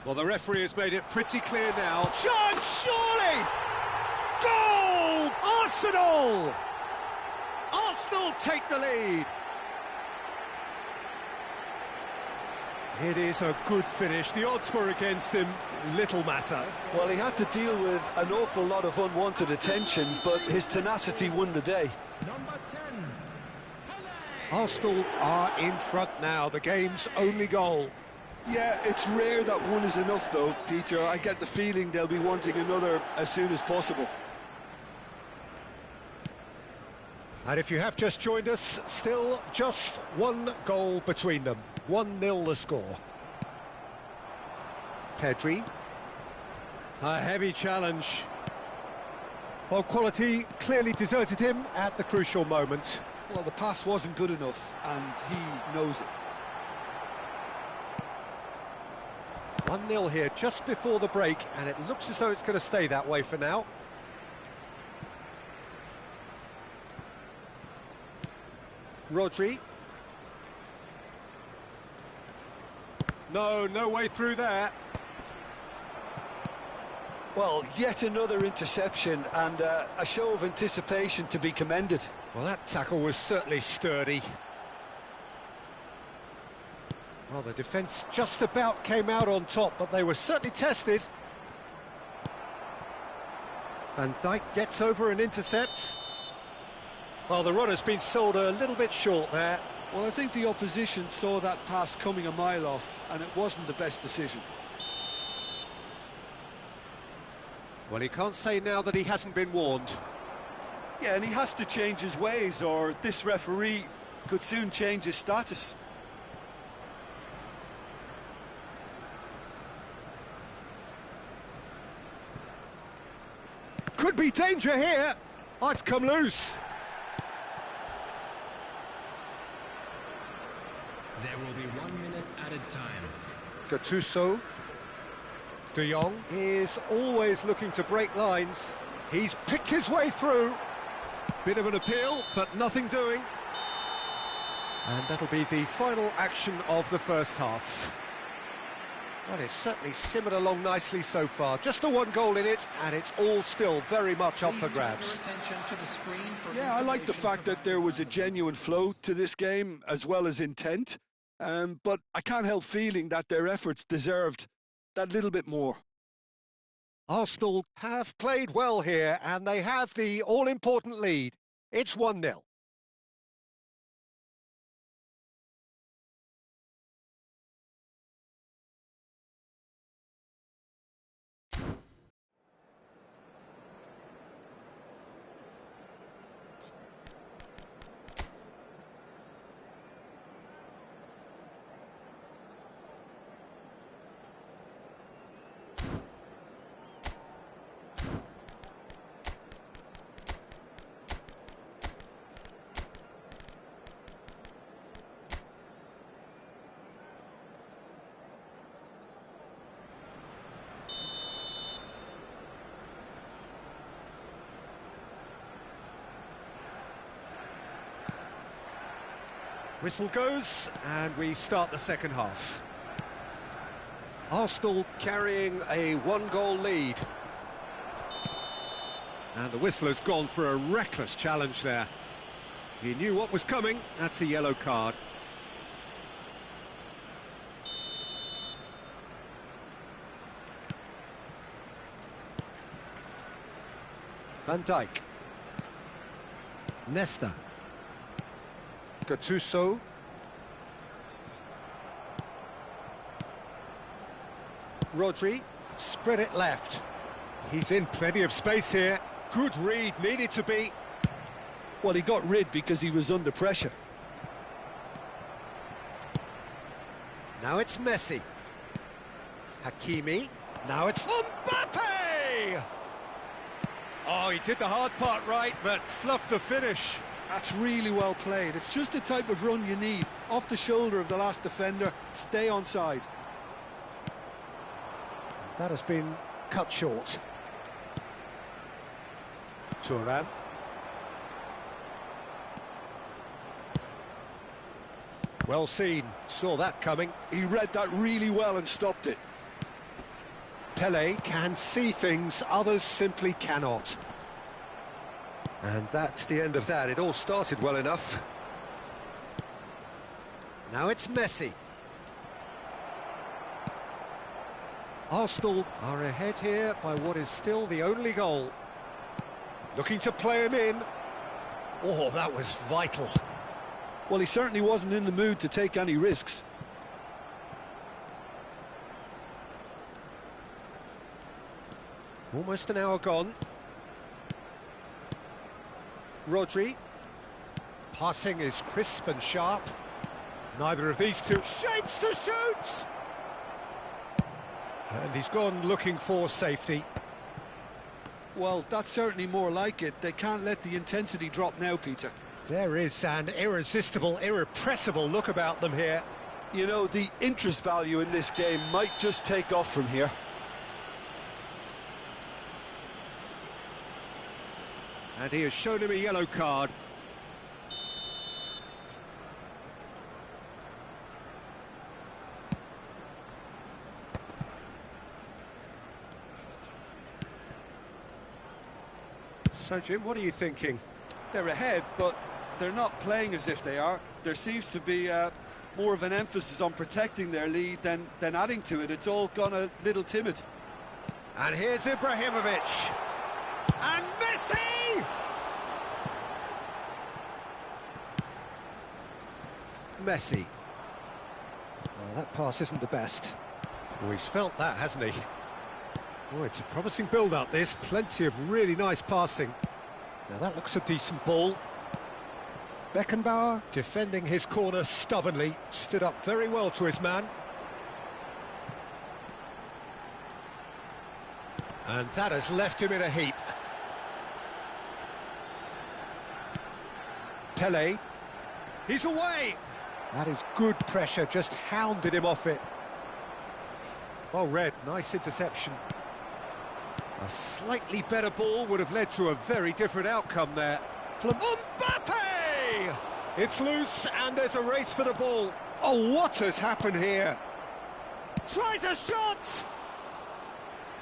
Well, the referee has made it pretty clear now. Chance, surely! Goal! Arsenal! Arsenal take the lead. It is a good finish. The odds were against him. Little matter. Well, he had to deal with an awful lot of unwanted attention, but his tenacity won the day. Number 10, Pelé. Arsenal are in front now. The game's only goal. Yeah, it's rare that one is enough, though, Peter. I get the feeling they'll be wanting another as soon as possible. And if you have just joined us, still just one goal between them. 1-0 the score. Pedri. A heavy challenge. Well, quality clearly deserted him at the crucial moment. Well, the pass wasn't good enough, and he knows it. 1-0 here just before the break, and it looks as though it's going to stay that way for now. Rodri. No way through there. Well, yet another interception and a show of anticipation to be commended. Well, that tackle was certainly sturdy. Well, the defence just about came out on top, but they were certainly tested. Van Dijk gets over and intercepts. Well, the runner's been sold a little bit short there. Well, I think the opposition saw that pass coming a mile off, and it wasn't the best decision. Well, he can't say now that he hasn't been warned. Yeah, and he has to change his ways, or this referee could soon change his status. Could be danger here. Oh, it's come loose. There will be 1 minute added time. Gattuso. De Jong is always looking to break lines. He's picked his way through. Bit of an appeal, but nothing doing. And that'll be the final action of the first half. Well, it's certainly simmered along nicely so far. Just the one goal in it, and it's all still very much up for grabs. Yeah, I like the fact that there was a genuine flow to this game, as well as intent. But I can't help feeling that their efforts deserved that little bit more. Arsenal have played well here, and they have the all-important lead. It's 1-0. Whistle goes, and we start the second half. Arsenal carrying a one-goal lead. And the whistle has gone for a reckless challenge there. He knew what was coming. That's a yellow card. Van Dijk. Nesta. Gattuso. Rodri. Spread it left. He's in plenty of space here. Good read, needed to be. Well, he got rid because he was under pressure. Now it's Messi. Hakimi. Now it's Mbappe! Oh, he did the hard part right, but fluffed the finish. That's really well played. It's just the type of run you need. Off the shoulder of the last defender, stay onside. That has been cut short. Thuram. Well seen, saw that coming. He read that really well and stopped it. Pele can see things others simply cannot. And that's the end of that. It all started well enough. Now it's Messi. Arsenal are ahead here by what is still the only goal. Looking to play him in. Oh, that was vital. Well, he certainly wasn't in the mood to take any risks. Almost an hour gone. Rodri. Passing is crisp and sharp. Neither of these two shapes to shoot! And he's gone looking for safety. Well, that's certainly more like it. They can't let the intensity drop now, Peter. There is an irresistible, irrepressible look about them here. You know, the interest value in this game might just take off from here. And he has shown him a yellow card. So, Jim, what are you thinking? They're ahead, but they're not playing as if they are. There seems to be more of an emphasis on protecting their lead than adding to it. It's all gone a little timid. And here's Ibrahimovic. And Messi! Messi. Well, that pass isn't the best. Oh, he's felt that, hasn't he? Oh, it's a promising build-up, this. Plenty of really nice passing. Now, that looks a decent ball. Beckenbauer, defending his corner stubbornly, stood up very well to his man. And that has left him in a heap. Pele. He's away! That is good pressure, just hounded him off it. Well read, nice interception. A slightly better ball would have led to a very different outcome there. Mbappe! It's loose and there's a race for the ball. Oh, what has happened here? Tries a shot!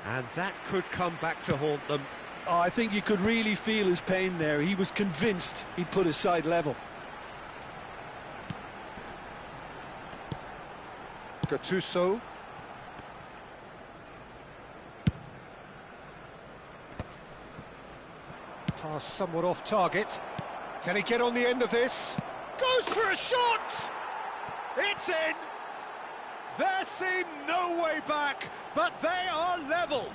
And that could come back to haunt them. Oh, I think you could really feel his pain there. He was convinced he'd put his side level. Gattuso. Pass somewhat off target. Can he get on the end of this? Goes for a shot! It's in! There seemed no way back, but they are level.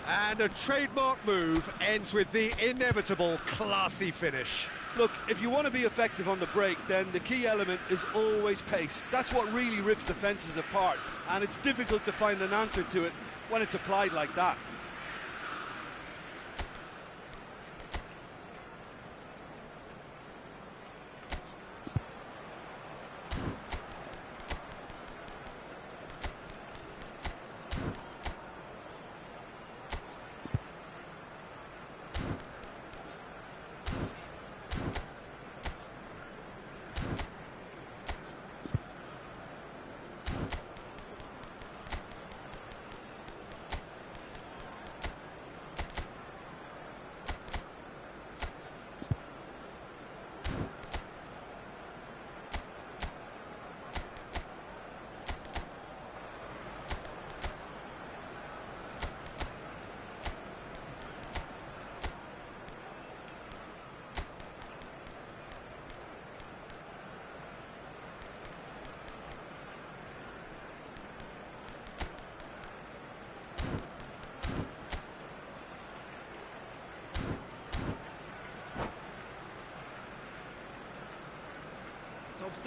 And a trademark move ends with the inevitable classy finish. Look, if you want to be effective on the break, then the key element is always pace. That's what really rips defences apart, and it's difficult to find an answer to it when it's applied like that.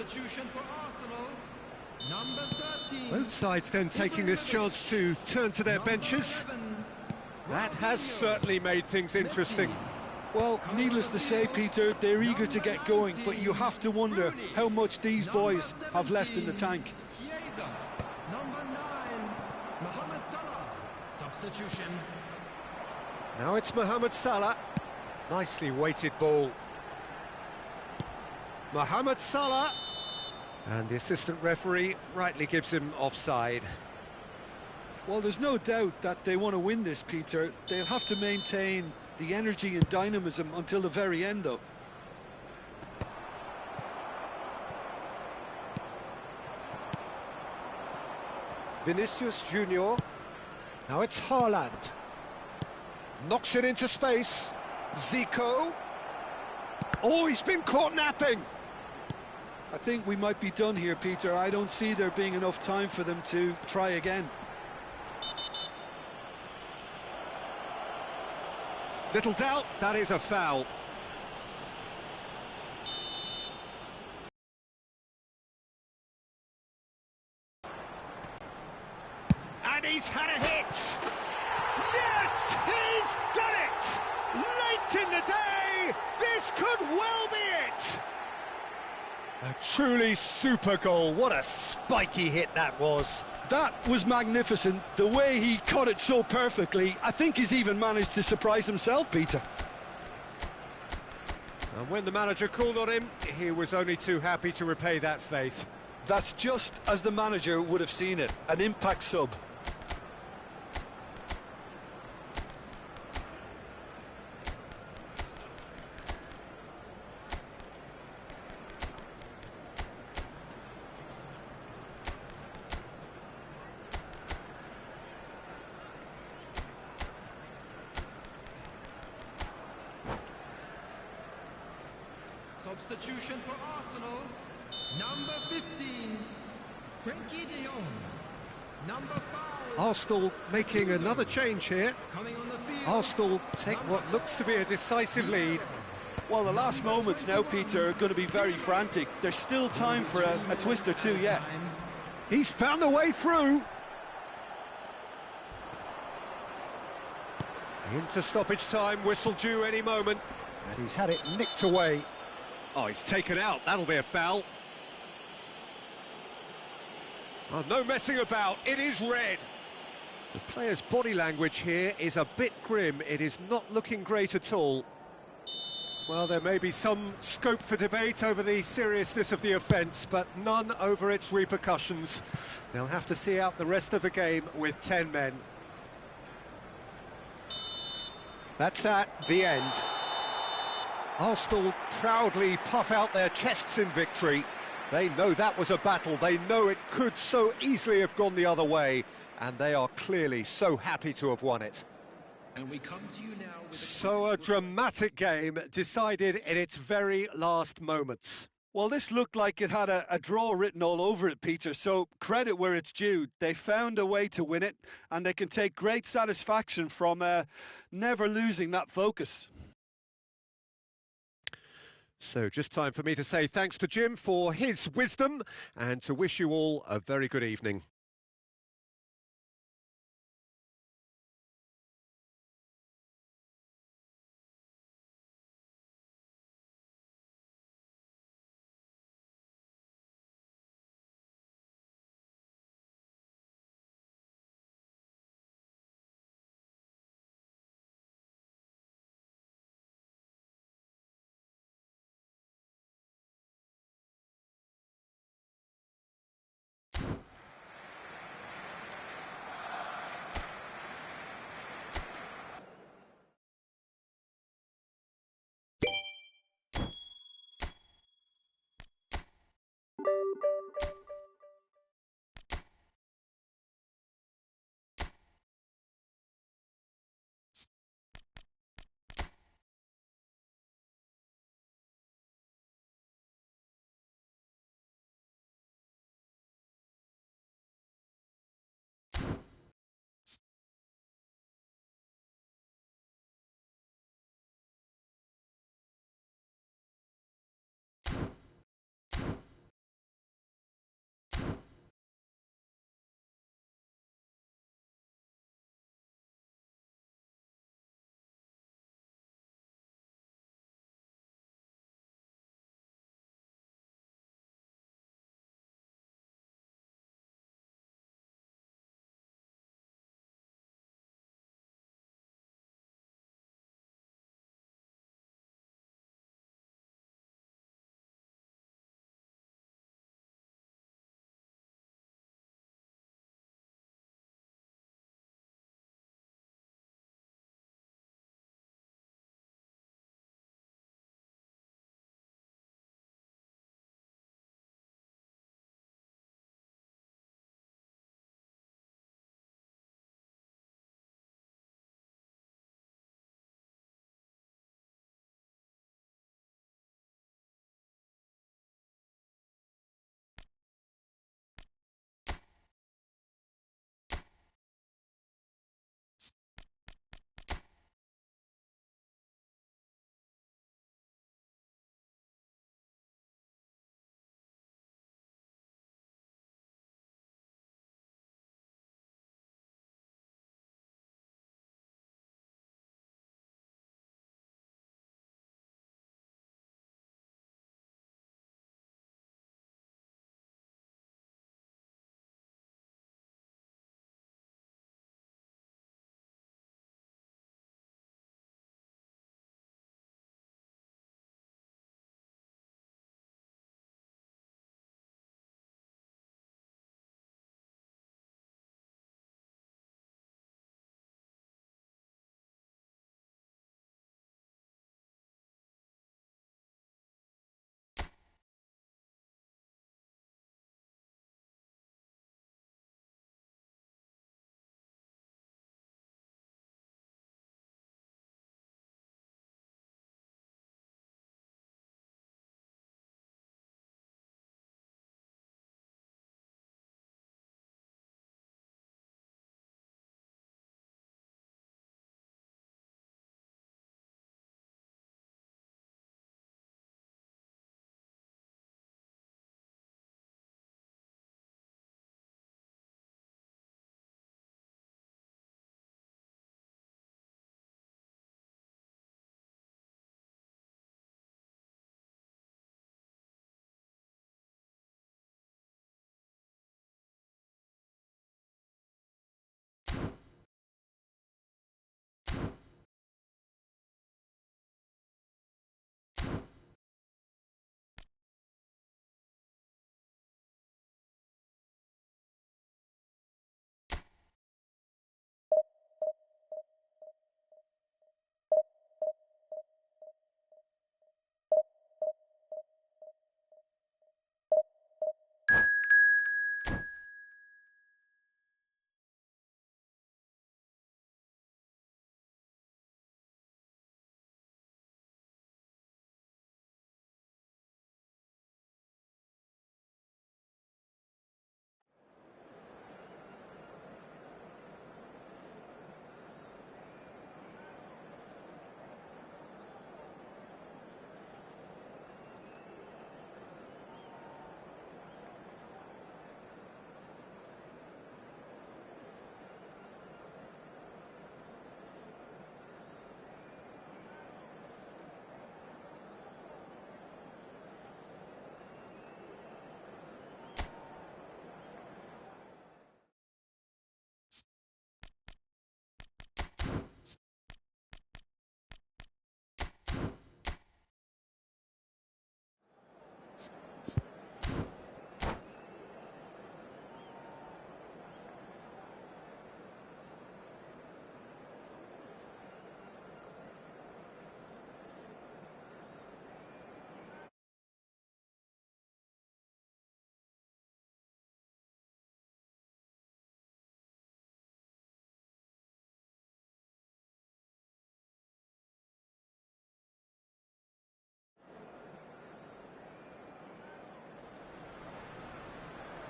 Substitution for Arsenal. Number 13. Both sides then taking this chance to turn to their benches. That has certainly made things interesting. Well, needless to say, Peter, they're eager to get going, but you have to wonder how much these boys have left in the tank. Chiesa. Number 9. Mohamed Salah. Substitution. Now it's Mohamed Salah. Nicely weighted ball. Mohamed Salah. And the assistant referee rightly gives him offside. Well, there's no doubt that they want to win this, Peter. They'll have to maintain the energy and dynamism until the very end, though. Vinicius Junior. Now it's Haaland. Knocks it into space. Zico. Oh, he's been caught napping. I think we might be done here, Peter. I don't see there being enough time for them to try again. Little doubt, that is a foul. And he's had a hit! Yes, he's done it! Late in the day, this could well be it! A truly super goal. What a spiky hit that was. That was magnificent. The way he caught it so perfectly, I think he's even managed to surprise himself, Peter. And when the manager called on him, he was only too happy to repay that faith. That's just as the manager would have seen it, an impact sub. Substitution for Arsenal. Number 15. Frenkie de Jong. Number 5. Arsenal making another change here. Coming on the field. Arsenal take what looks to be a decisive lead. Well, the last moments now, Peter, are going to be very frantic. There's still time for a twist or two yet. He's found a way through. Into stoppage time, whistle due any moment. And he's had it nicked away. Oh, he's taken out. That'll be a foul. Oh, no messing about. It is red. The player's body language here is a bit grim. It is not looking great at all. Well, there may be some scope for debate over the seriousness of the offence, but none over its repercussions. They'll have to see out the rest of the game with 10 men. That's that, the end. Arsenal proudly puff out their chests in victory. They know that was a battle. They know it could so easily have gone the other way. And they are clearly so happy to have won it. And we come to you now with So a dramatic game decided in its very last moments. Well, this looked like it had a draw written all over it, Peter, so credit where it's due. They found a way to win it, and they can take great satisfaction from never losing that focus. So just time for me to say thanks to Jim for his wisdom and to wish you all a very good evening.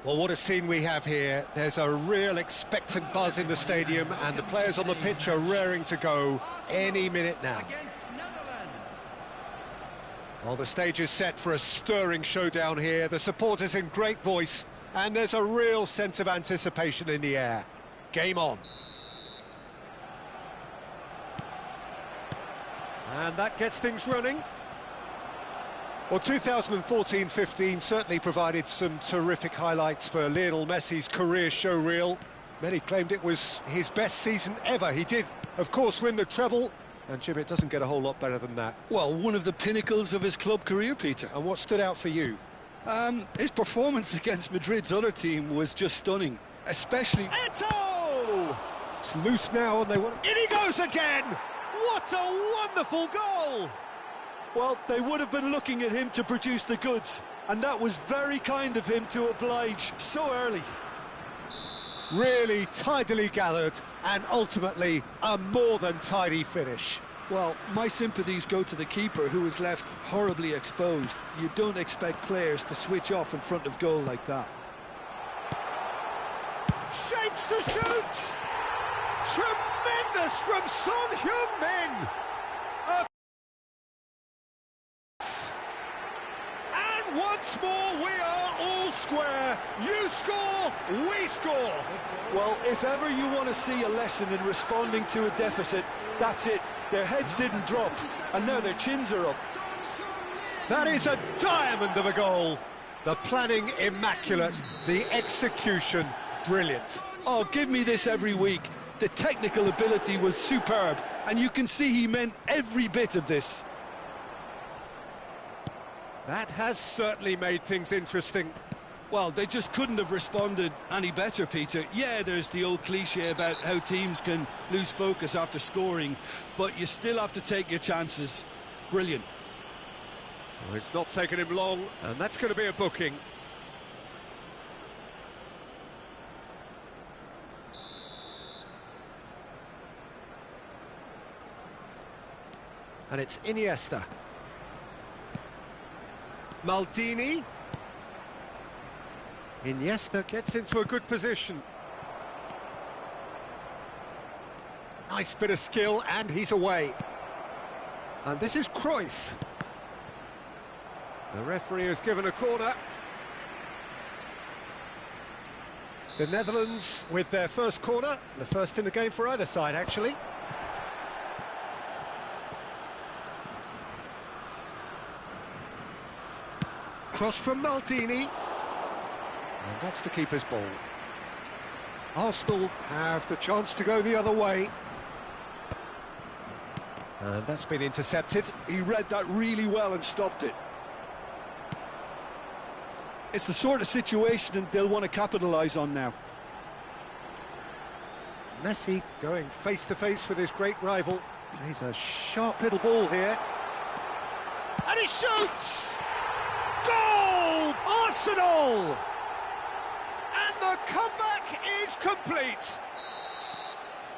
Well, what a scene we have here. There's a real expectant buzz in the stadium, and the players on the pitch are raring to go any minute now. Well, the stage is set for a stirring showdown here. The supporters in great voice, and there's a real sense of anticipation in the air. Game on. And that gets things running. Well, 2014-15 certainly provided some terrific highlights for Lionel Messi's career showreel. Many claimed it was his best season ever. He did, of course, win the treble, and Jim, it doesn't get a whole lot better than that. Well, one of the pinnacles of his club career, Peter. And what stood out for you? His performance against Madrid's other team was just stunning, especially... Eto! It's loose now, and they want... In he goes again! What a wonderful goal! Well, they would have been looking at him to produce the goods, and that was very kind of him to oblige so early. Really tidily gathered, and ultimately a more than tidy finish. Well, my sympathies go to the keeper, who was left horribly exposed. You don't expect players to switch off in front of goal like that. Shapes to shoot! Tremendous from Son Heung-min! And once more we are all square. You score, we score. Well, if ever you want to see a lesson in responding to a deficit, that's it. Their heads didn't drop, and now their chins are up. That is a diamond of a goal. The planning immaculate, the execution brilliant. Oh, give me this every week. The technical ability was superb, and you can see he meant every bit of this. That has certainly made things interesting. Well, they just couldn't have responded any better, Peter. Yeah, there's the old cliche about how teams can lose focus after scoring, but you still have to take your chances. Brilliant. Well, it's not taken him long, and that's going to be a booking. And it's Iniesta. Maldini. Iniesta gets into a good position. Nice bit of skill, and he's away. And this is Cruyff. The referee has given a corner. The Netherlands with their first corner, the first in the game for either side, actually. Cross from Maldini. And that's the keeper's ball. Arsenal have the chance to go the other way. And that's been intercepted. He read that really well and stopped it. It's the sort of situation they'll want to capitalise on now. Messi going face-to-face with his great rival. He's a sharp little ball here. And he shoots! Goal! Arsenal! And the comeback is complete.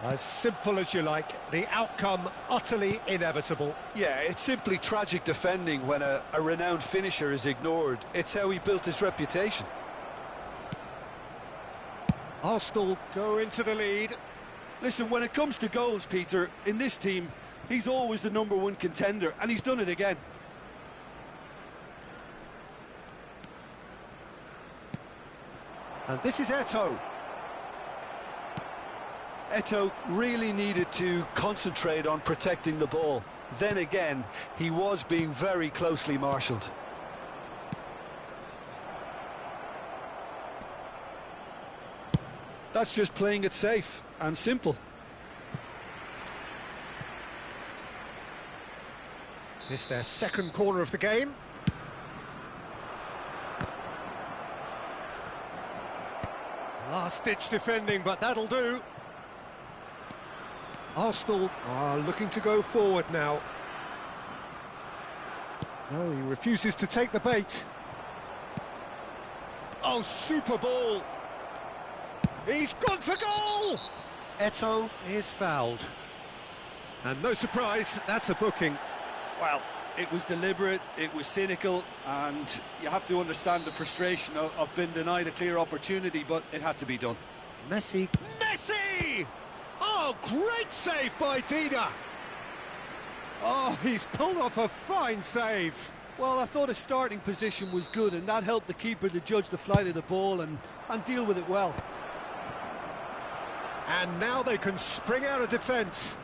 As simple as you like, the outcome utterly inevitable. Yeah, it's simply tragic defending when a renowned finisher is ignored. It's how he built his reputation. Arsenal go into the lead. Listen, when it comes to goals, Peter, in this team, he's always the #1 contender, and he's done it again. And this is Eto. Eto really needed to concentrate on protecting the ball. Then again, he was being very closely marshalled. That's just playing it safe and simple. It's their second corner of the game. Last-ditch defending, but that'll do. Arsenal are looking to go forward now. No, he refuses to take the bait. Oh, super ball! He's gone for goal! Eto is fouled. And no surprise, that's a booking. Well, It was deliberate, it was cynical, and you have to understand the frustration of being denied a clear opportunity, but it had to be done. Messi! Messi! Oh, great save by Dida! Oh, he's pulled off a fine save. Well, I thought his starting position was good, and that helped the keeper to judge the flight of the ball and deal with it well. And now they can spring out of defence.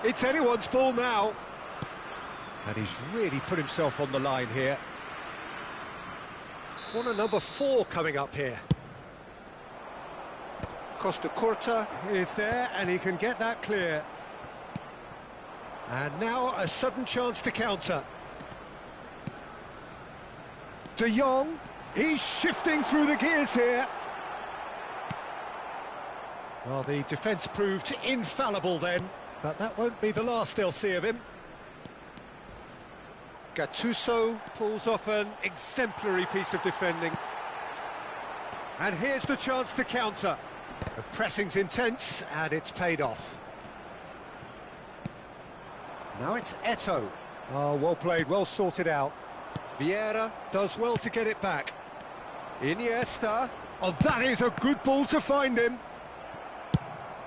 It's anyone's ball now. And he's really put himself on the line here. Corner number 4 coming up here. Costa Curta is there, and he can get that clear. And now a sudden chance to counter. De Jong, he's shifting through the gears here. Well, the defence proved infallible then, but that won't be the last they'll see of him. Gattuso pulls off an exemplary piece of defending. And here's the chance to counter. The pressing's intense, and it's paid off. Now it's Eto'o. Oh, well played, well sorted out. Vieira does well to get it back. Iniesta. Oh, that is a good ball to find him.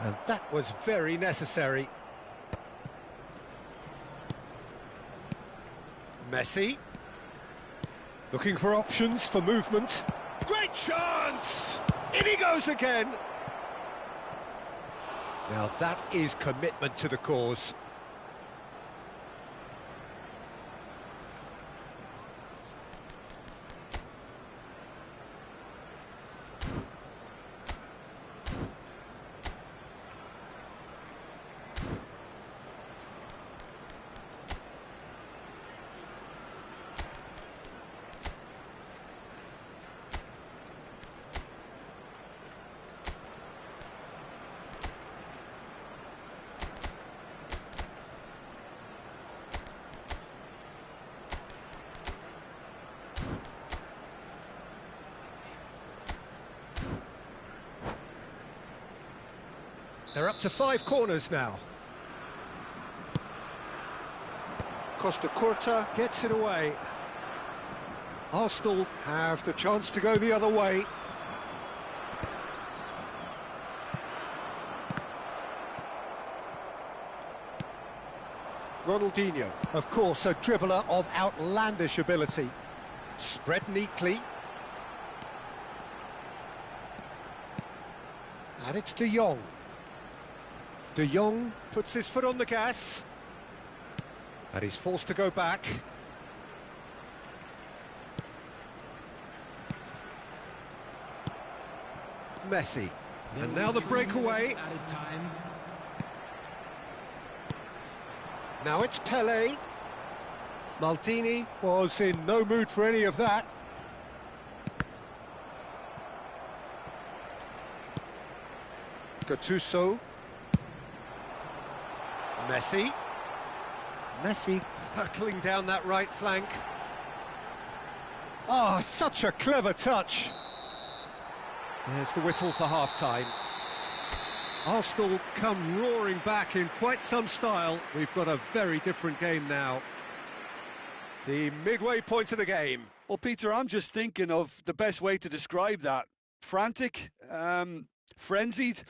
And that was very necessary. Messi. Looking for options for movement. Great chance! In he goes again. Now that is commitment to the cause. They're up to 5 corners now. Costa Curta gets it away. Arsenal have the chance to go the other way. Ronaldinho, of course, a dribbler of outlandish ability. Spread neatly. And it's De Jong. De Jong puts his foot on the gas. And he's forced to go back. Messi. And now the breakaway. Now it's Pelé. Maldini was in no mood for any of that. Gattuso. Messi. Messi hurtling down that right flank. Oh, such a clever touch. There's the whistle for half-time. Arsenal come roaring back in quite some style. We've got a very different game now. The midway point of the game. Well, Peter, I'm just thinking of the best way to describe that. Frantic, frenzied.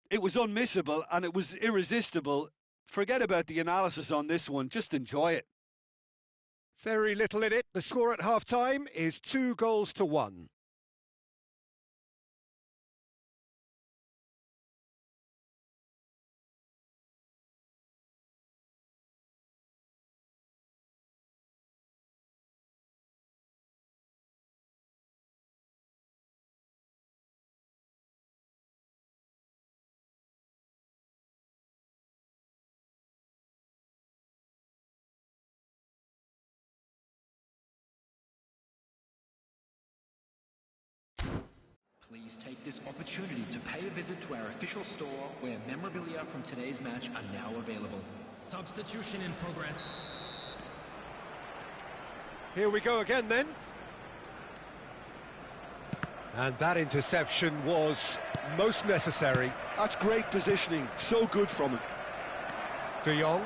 It was unmissable and it was irresistible. Forget about the analysis on this one, just enjoy it. Very little in it. The score at half-time is 2-1. Please take this opportunity to pay a visit to our official store where memorabilia from today's match are now available. Substitution in progress. Here we go again then. And that interception was most necessary. That's great positioning, so good from him. De Jong.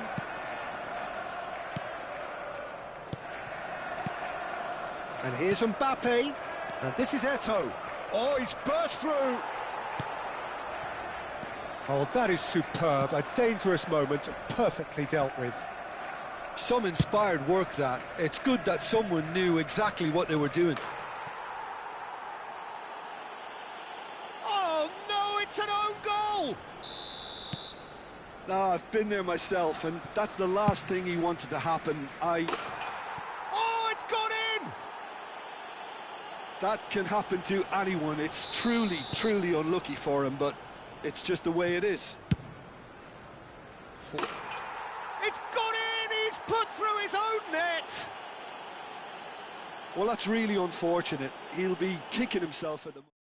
And here's Mbappe. And this is Eto'o. Oh, he's burst through. Oh, that is superb. A dangerous moment, perfectly dealt with. Some inspired work, that. It's good that someone knew exactly what they were doing. Oh, no, it's an own goal! No, I've been there myself, and that's the last thing he wanted to happen. Oh, it's gone in! That can happen to anyone. It's truly, truly unlucky for him, but it's just the way it is. It's gone in! He's put through his own net! Well, that's really unfortunate. He'll be kicking himself at the moment.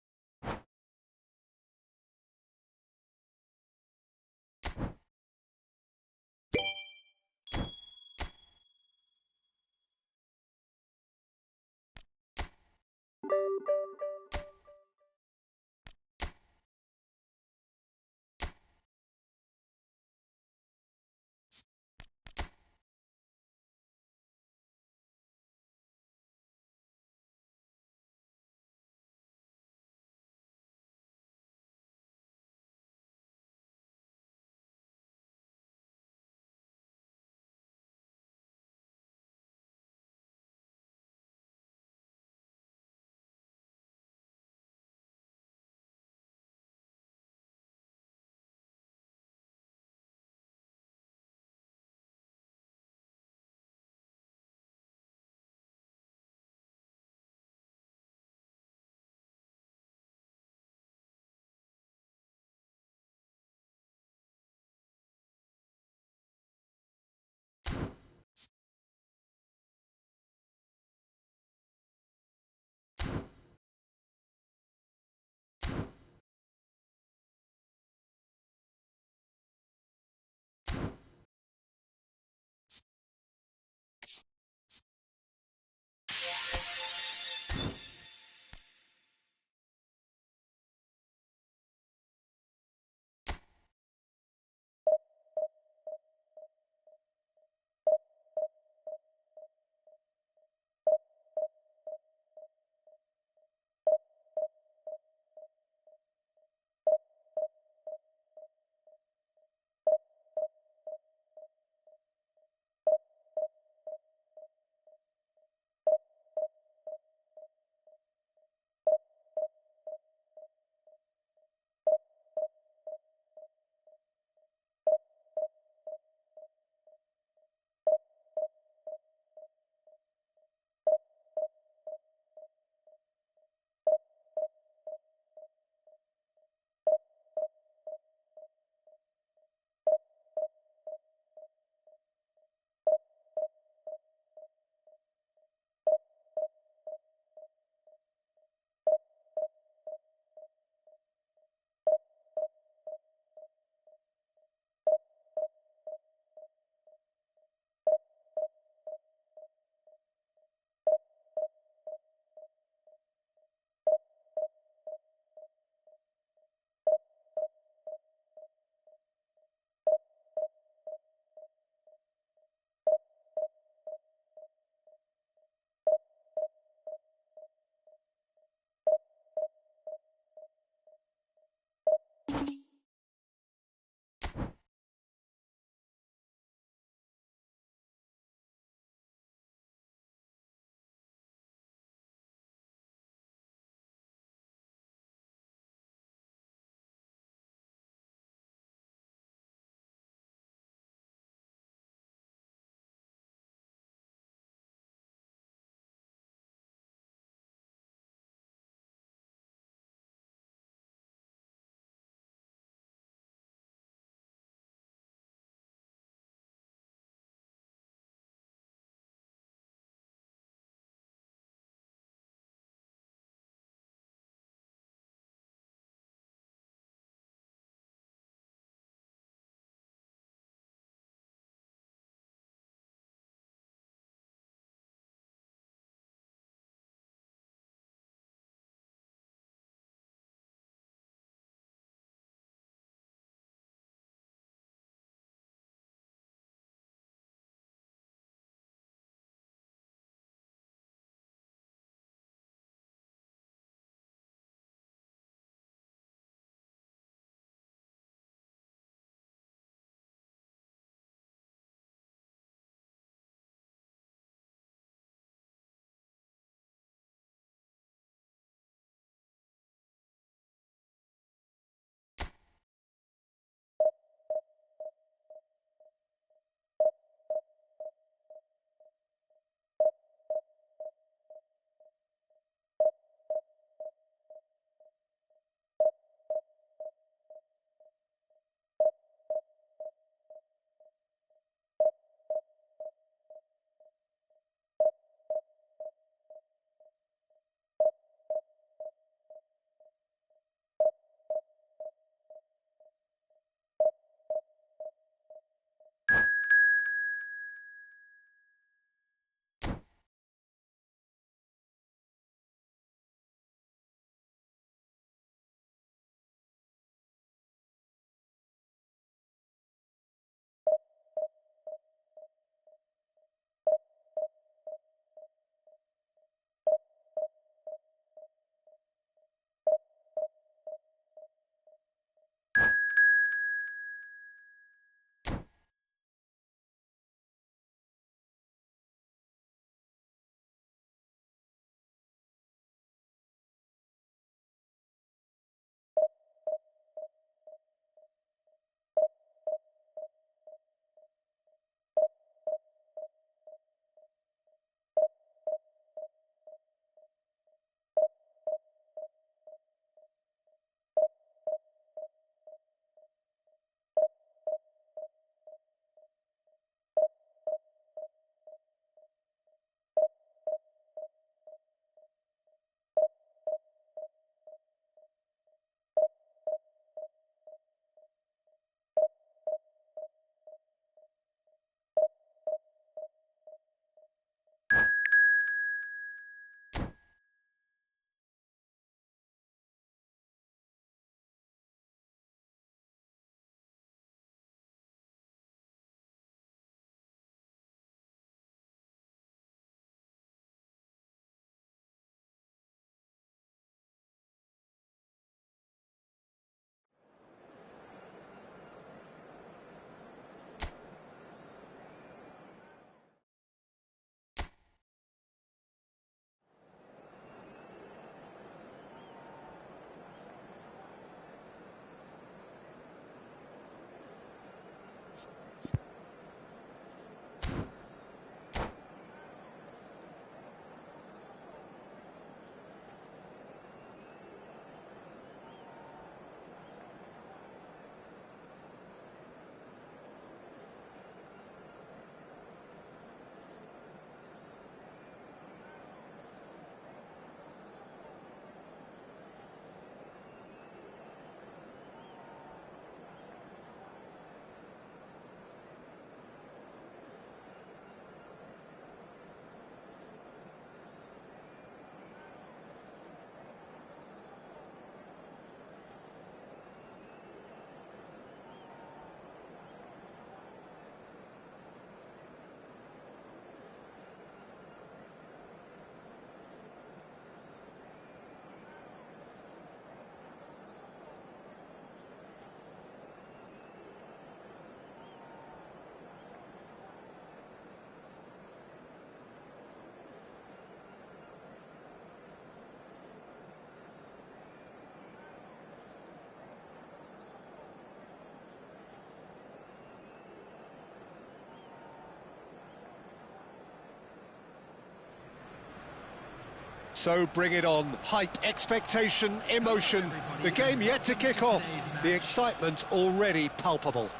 So bring it on. Hype, expectation, emotion. The game yet to kick off. The excitement already palpable.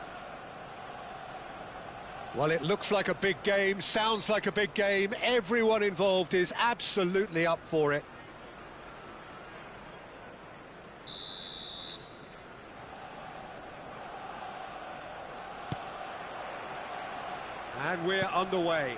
Well, it looks like a big game, sounds like a big game. Everyone involved is absolutely up for it. And we're underway.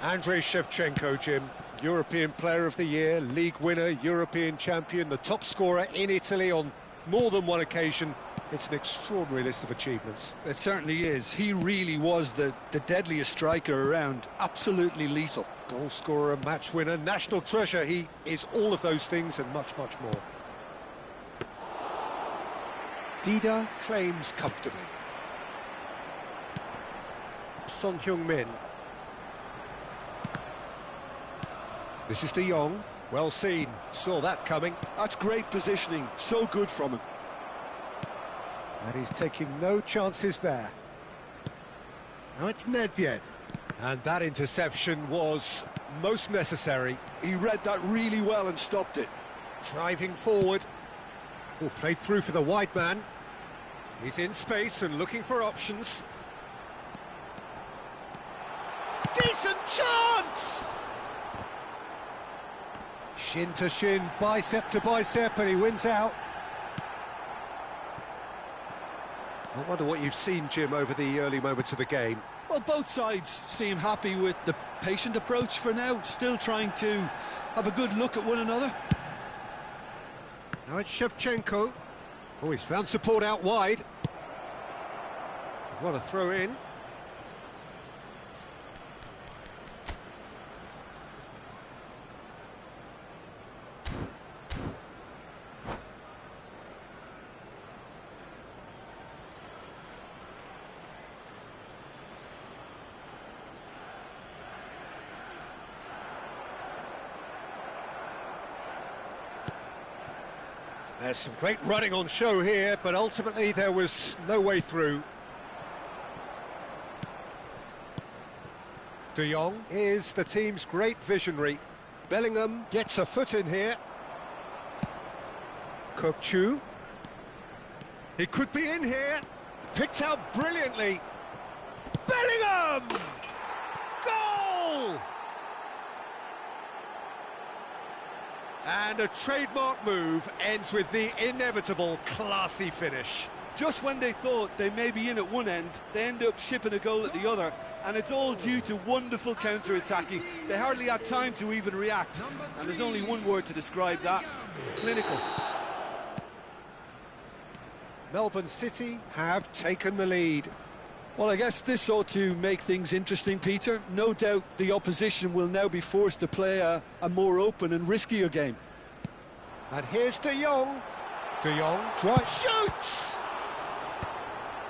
Andrei Shevchenko, Jim, European Player of the Year, League winner, European champion, the top scorer in Italy on more than one occasion. It's an extraordinary list of achievements. It certainly is. He really was the deadliest striker around, absolutely lethal. Goal scorer, match winner, national treasure. He is all of those things and much, much more. Dida claims comfortably. Son Heung-min. This is De Jong. Well seen. Saw that coming. That's great positioning. So good from him. And he's taking no chances there. Now it's Nedved. And that interception was most necessary. He read that really well and stopped it. Driving forward. Oh, played through for the wide man. He's in space and looking for options. Decent chance! Shin to shin, bicep to bicep, and he wins out. I wonder what you've seen, Jim, over the early moments of the game. Well, both sides seem happy with the patient approach for now, still trying to have a good look at one another. Now it's Shevchenko. Oh, he's found support out wide. What a throw in. There's some great running on show here, but ultimately there was no way through. De Jong is the team's great visionary. Bellingham gets a foot in here. Kokchu. He could be in here. Picked out brilliantly. Bellingham! Goal! And a trademark move ends with the inevitable classy finish. Just when they thought they may be in at one end, they end up shipping a goal at the other, and it's all due to wonderful counter-attacking. They hardly had time to even react, and there's only one word to describe that: clinical. Melbourne City have taken the lead. Well, I guess this ought to make things interesting, Peter. No doubt the opposition will now be forced to play a more open and riskier game. And here's De Jong. De Jong tries, shoots!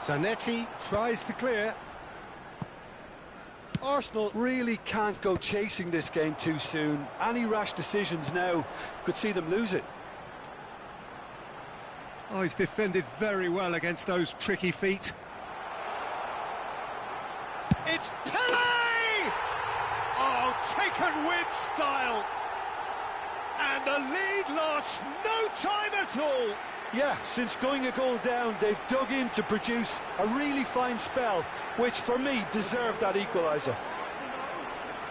Zanetti tries to clear. Arsenal really can't go chasing this game too soon. Any rash decisions now could see them lose it. Oh, he's defended very well against those tricky feet. It's Pele! Oh, taken with style. And the lead lost no time at all. Yeah, since going a goal down, they've dug in to produce a really fine spell, which for me deserved that equaliser.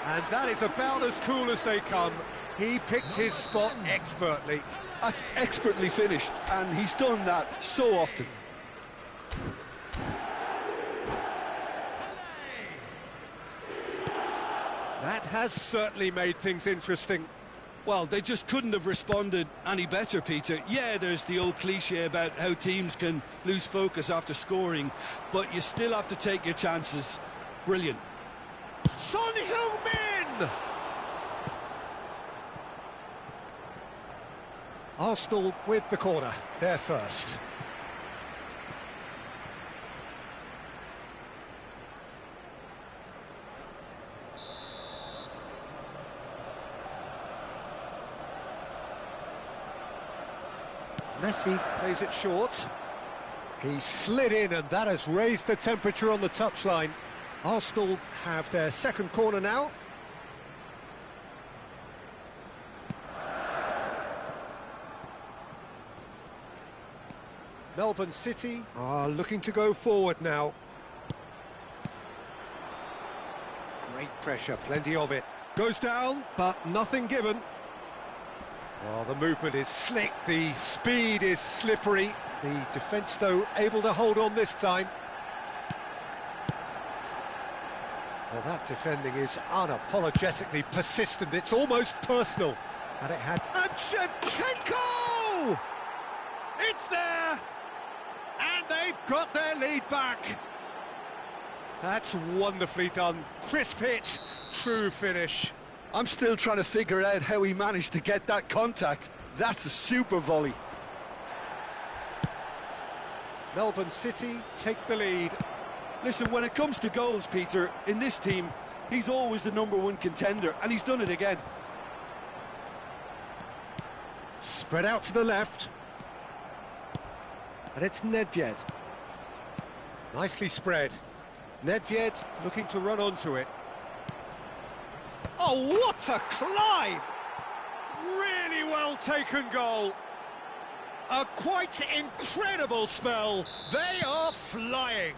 And that is about as cool as they come. He picked his spot expertly. That's expertly finished, and he's done that so often. That has certainly made things interesting. Well, they just couldn't have responded any better, Peter. Yeah, there's the old cliche about how teams can lose focus after scoring, but you still have to take your chances. Brilliant. Son Heung-min! Arsenal with the corner, they're first. Messi plays it short. He slid in, and that has raised the temperature on the touchline. Arsenal have their second corner now. Melbourne City are looking to go forward now. Great pressure, plenty of it. Goes down, but nothing given. Well, the movement is slick, the speed is slippery. The defence, though, able to hold on this time. Well, that defending is unapologetically persistent. It's almost personal. And it had... And Shevchenko! It's there! And they've got their lead back. That's wonderfully done. Crisp hit, true finish. I'm still trying to figure out how he managed to get that contact. That's a super volley. Melbourne City take the lead. Listen, when it comes to goals, Peter, in this team, he's always the #1 contender, and he's done it again. Spread out to the left. And it's Nedved. Nicely spread. Nedved looking to run onto it. Oh, what a climb! Really well taken goal. A quite incredible spell. They are flying.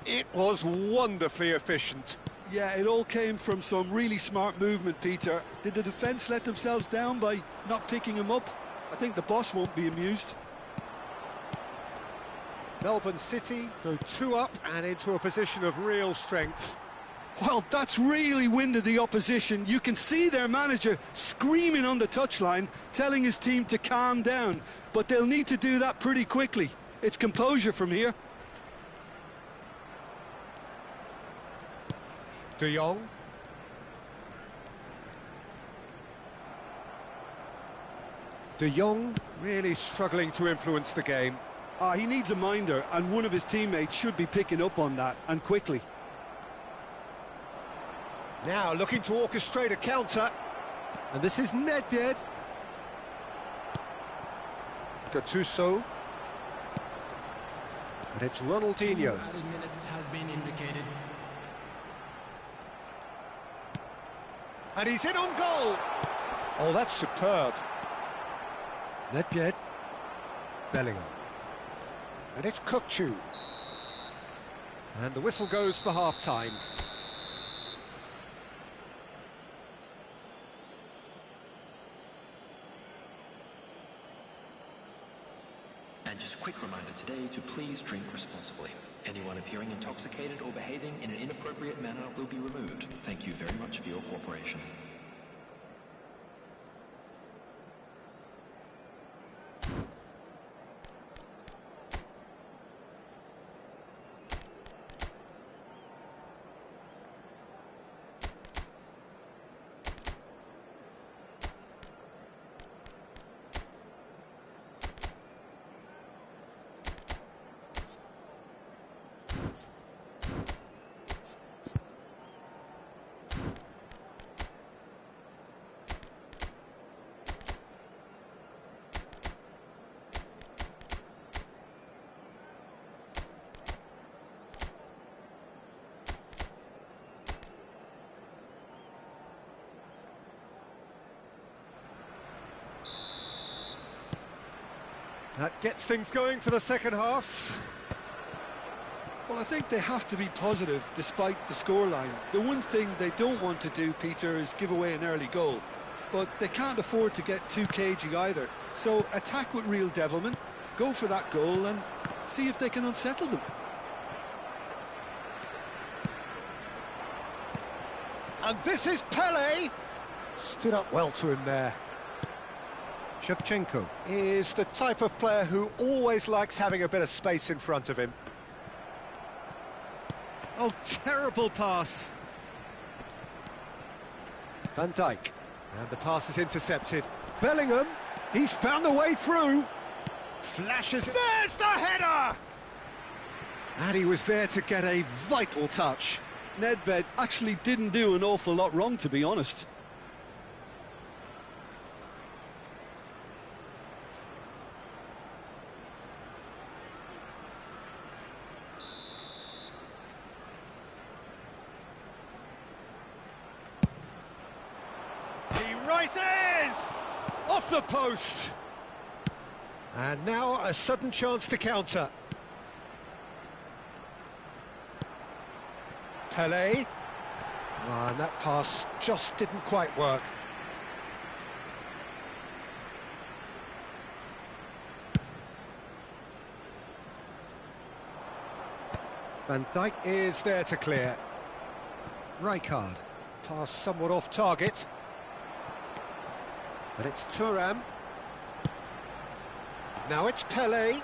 It was wonderfully efficient. Yeah, it all came from some really smart movement, Peter. Did the defence let themselves down by not picking him up? I think the boss won't be amused. Melbourne City go 2 up and into a position of real strength. Well, that's really winded the opposition. You can see their manager screaming on the touchline, telling his team to calm down. But they'll need to do that pretty quickly. It's composure from here. De Jong. De Jong really struggling to influence the game. He needs a minder, and one of his teammates should be picking up on that, and quickly. Now looking to orchestrate a counter. And this is Nedved. Gattuso. And it's Ronaldinho. Added minutes has been indicated. And he's in on goal. Oh, that's superb. Nedved. Bellingham. And it's Kukçu. And the whistle goes for half-time. And just a quick reminder today to please drink responsibly. Anyone appearing intoxicated or behaving in an inappropriate manner will be removed. Thank you very much for your cooperation. That gets things going for the second half. Well, I think they have to be positive despite the scoreline. The one thing they don't want to do, Peter, is give away an early goal. But they can't afford to get too cagey either. So attack with real devilment, go for that goal and see if they can unsettle them. And this is Pele. Stood up well to him there. Shevchenko is the type of player who always likes having a bit of space in front of him. Oh, terrible pass. Van Dijk. And the pass is intercepted. Bellingham, he's found a way through. Flashes. There's the header! And he was there to get a vital touch. Nedved actually didn't do an awful lot wrong, to be honest. He rises! Off the post! And now a sudden chance to counter. Pelé. And that pass just didn't quite work. Van Dijk is there to clear. Rijkaard. Pass somewhat off target. But it's Thuram. Now it's Pelé.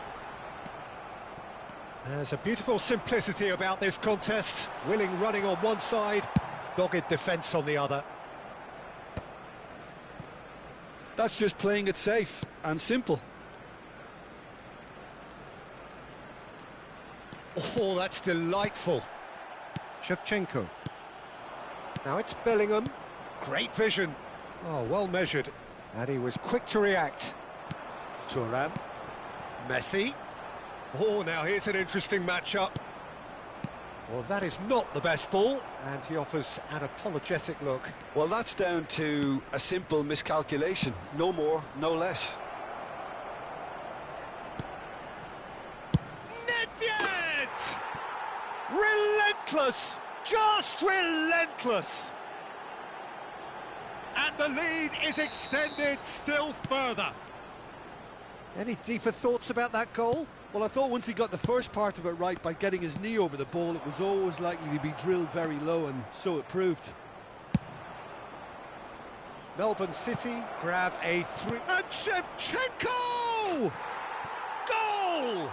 There's a beautiful simplicity about this contest. Willing running on one side, dogged defence on the other. That's just playing it safe and simple. Oh, that's delightful. Shevchenko. Now it's Bellingham. Great vision. Oh, well measured. And he was quick to react. Thuram. Messi. Oh, now here's an interesting matchup. Well, that is not the best ball, and he offers an apologetic look. Well, that's down to a simple miscalculation. No more, no less. Nedved! Relentless! Just relentless! And the lead is extended still further. Any deeper thoughts about that goal? Well, I thought once he got the first part of it right by getting his knee over the ball, it was always likely to be drilled very low, and so it proved. Melbourne City grab a 3... And Shevchenko! Goal!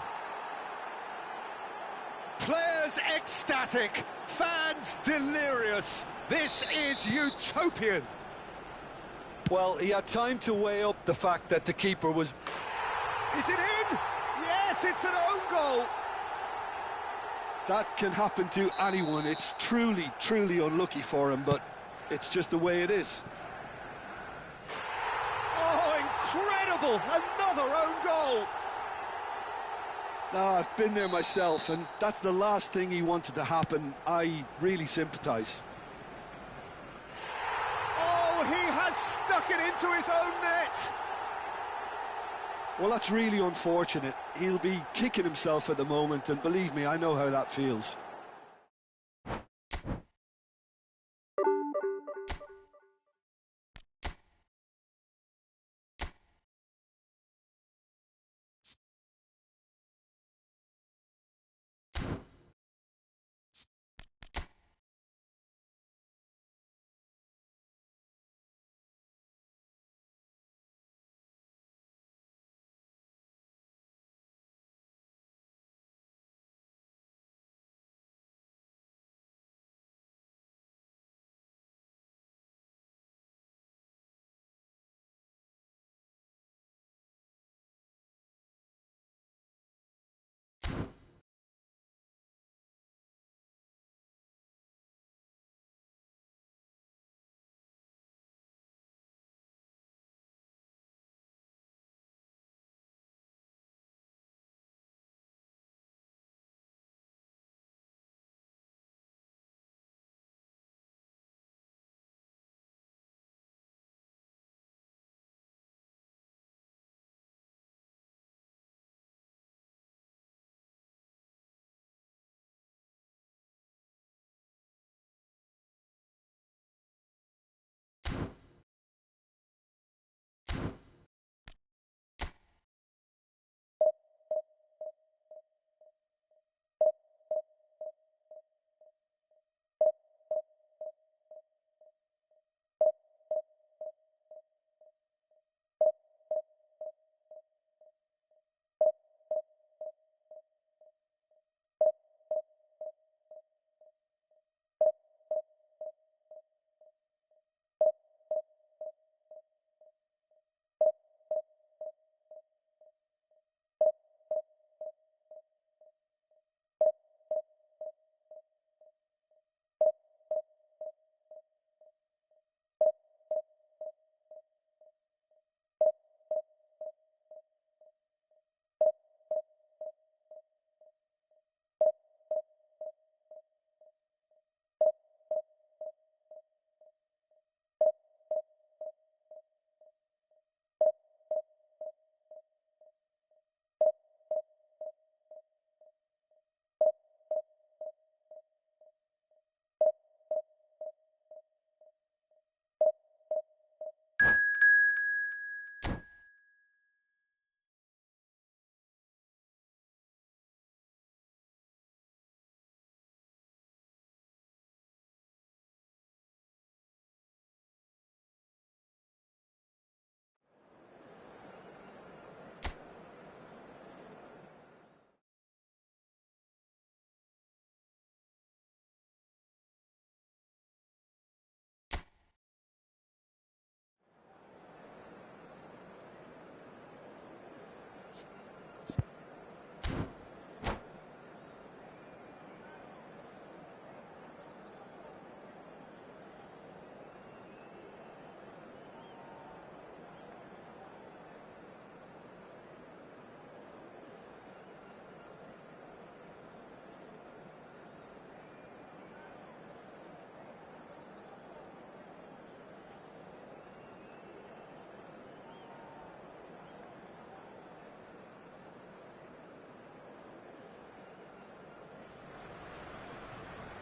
Players ecstatic, fans delirious. This is utopian. Well, he had time to weigh up the fact that the keeper was... Is it in? Yes, it's an own goal. That can happen to anyone. It's truly, truly unlucky for him, but it's just the way it is. Oh, incredible! Another own goal! I've been there myself, and that's the last thing he wanted to happen. I really sympathise. Oh, he has stuck it into his own net! Well, that's really unfortunate. He'll be kicking himself at the moment, and believe me, I know how that feels.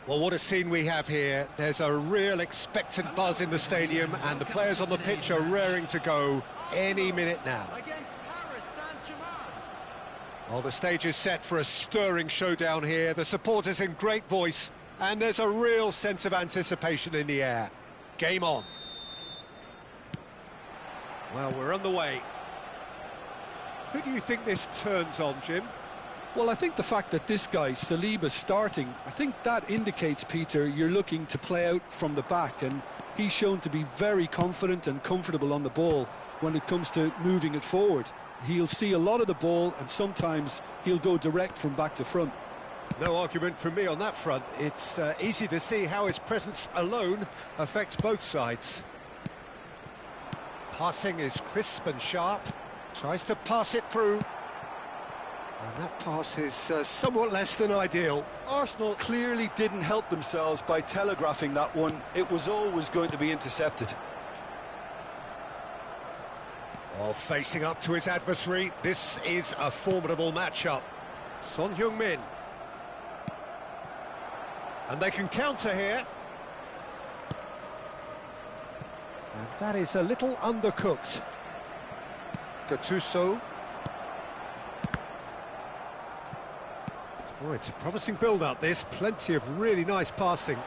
Well, what a scene we have here. There's a real expectant buzz in the stadium, and the players on the pitch are raring to go any minute now. Well, the stage is set for a stirring showdown here. The supporters in great voice, and there's a real sense of anticipation in the air. Game on. Well, we're on the way. Who do you think this turns on, Jim? Well, I think the fact that this guy, Saliba's starting, I think that indicates, Peter, you're looking to play out from the back, and he's shown to be very confident and comfortable on the ball when it comes to moving it forward. He'll see a lot of the ball, and sometimes he'll go direct from back to front. No argument from me on that front. It's easy to see how his presence alone affects both sides. Passing is crisp and sharp. Tries to pass it through. And that pass is somewhat less than ideal. Arsenal clearly didn't help themselves by telegraphing that one. It was always going to be intercepted. Oh, facing up to his adversary, this is a formidable matchup. Son Heung-min. And they can counter here. And that is a little undercooked. Gattuso. Oh, it's a promising build-up, this. Plenty of really nice passing.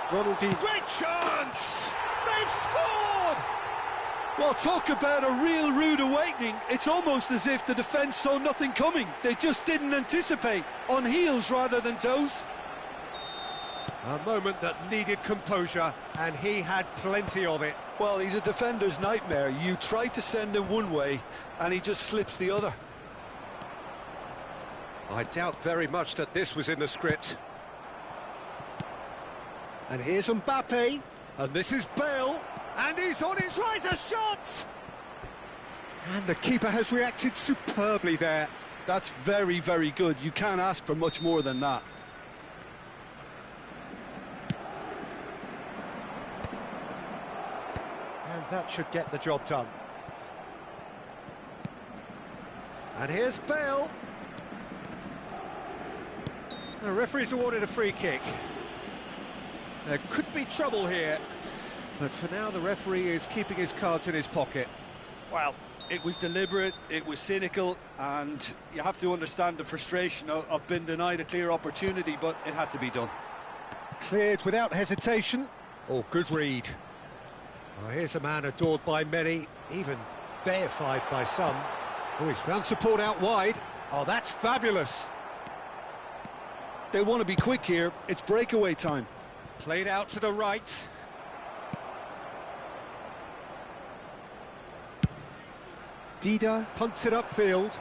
Ronaldinho. Great chance! They've scored! Well, talk about a real rude awakening. It's almost as if the defence saw nothing coming. They just didn't anticipate. On heels rather than toes. A moment that needed composure, and he had plenty of it. Well, he's a defender's nightmare. You try to send him one way, and he just slips the other. I doubt very much that this was in the script. And here's Mbappe, and this is Bale, and he's on his rise of shots! And the keeper has reacted superbly there. That's very, very good. You can't ask for much more than that. And that should get the job done. And here's Bale. The referee's awarded a free kick. There could be trouble here, but for now the referee is keeping his cards in his pocket. Well, it was deliberate, it was cynical, and you have to understand the frustration of being denied a clear opportunity, but it had to be done. Cleared without hesitation. Oh, good read. Oh, here's a man adored by many, even deified by some. Oh, he's found support out wide. Oh, that's fabulous. They want to be quick here. It's breakaway time. Played out to the right. Dida punts it upfield.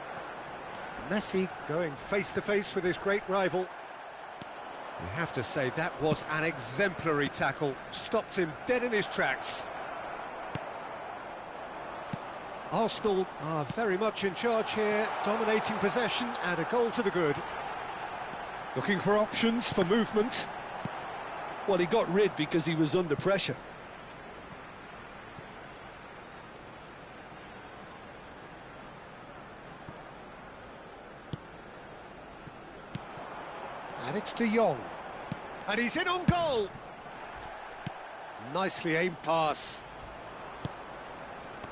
Messi going face-to-face with his great rival. You have to say that was an exemplary tackle. Stopped him dead in his tracks. Arsenal are very much in charge here, dominating possession and a goal to the good. Looking for options for movement. Well, he got rid because he was under pressure. And it's De Jong. And he's in on goal. Nicely aimed pass.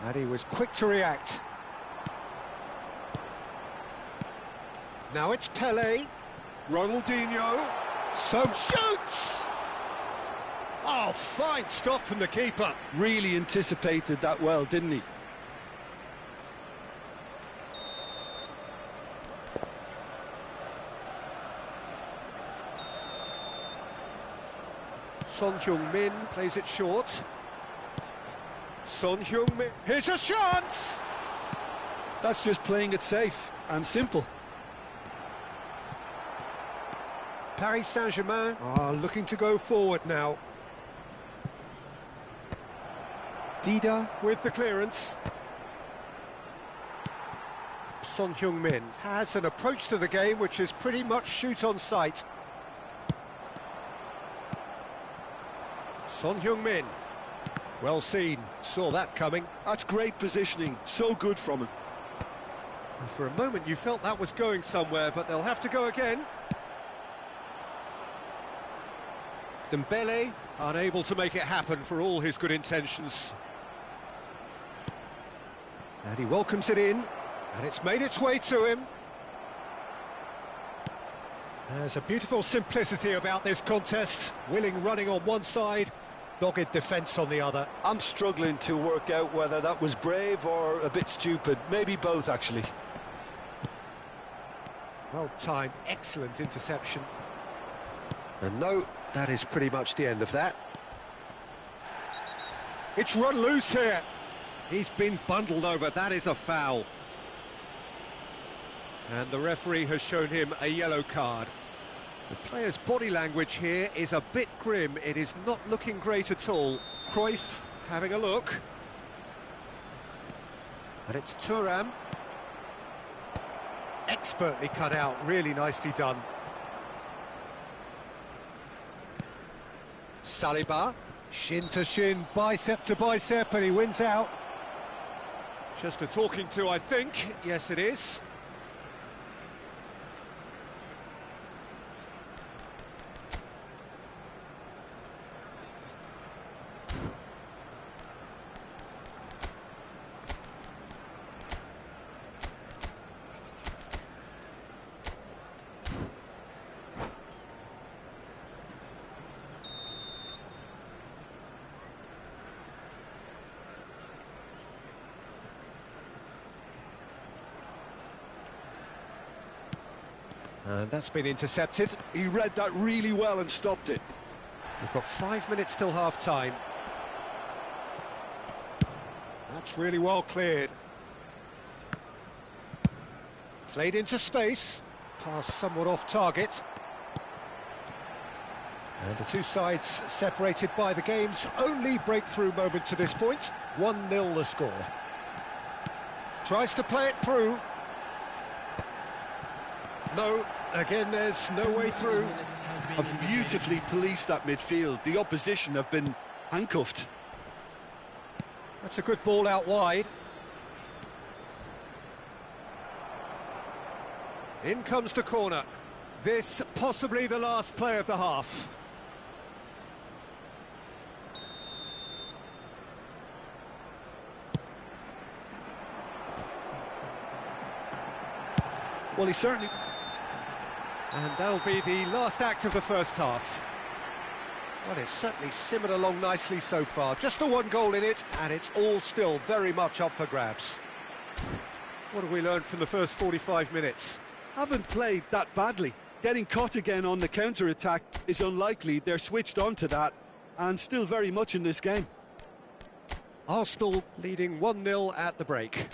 And he was quick to react. Now it's Pele. Ronaldinho. Some shoots! Oh, fine stop from the keeper. Really anticipated that well, didn't he? Son Heung-min plays it short. Son Heung-min, here's a chance! That's just playing it safe and simple. Paris Saint-Germain are looking to go forward now. Dida with the clearance. Son Heung-min has an approach to the game which is pretty much shoot on sight. Son Heung-min. Well seen, saw that coming. That's great positioning, so good from him. And for a moment you felt that was going somewhere, but they'll have to go again. Dembele, unable to make it happen for all his good intentions. And he welcomes it in, and it's made its way to him. There's a beautiful simplicity about this contest. Willing running on one side, dogged defence on the other. I'm struggling to work out whether that was brave or a bit stupid. Maybe both, actually. Well-timed, excellent interception. And no, that is pretty much the end of that. It's run loose here. He's been bundled over, that is a foul. And the referee has shown him a yellow card. The player's body language here is a bit grim. It is not looking great at all. Cruyff having a look. And it's Thuram. Expertly cut out, really nicely done. Saliba, shin to shin, bicep to bicep, and he wins out. Just a talking to, I think. Yes, it is. And that's been intercepted. He read that really well and stopped it. We've got 5 minutes till half-time. That's really well cleared. Played into space. Pass somewhat off target. And the two sides separated by the game's only breakthrough moment to this point. 1-0 the score. Tries to play it through. No, again there's no way through. Have beautifully policed that midfield. The opposition have been handcuffed. That's a good ball out wide. In comes the corner. This possibly the last play of the half. Well, he certainly... And that'll be the last act of the first half. Well, it's certainly simmered along nicely so far. Just the one goal in it, and it's all still very much up for grabs. What have we learned from the first 45 minutes? Haven't played that badly. Getting caught again on the counter-attack is unlikely. They're switched on to that, and still very much in this game. Arsenal leading 1-0 at the break.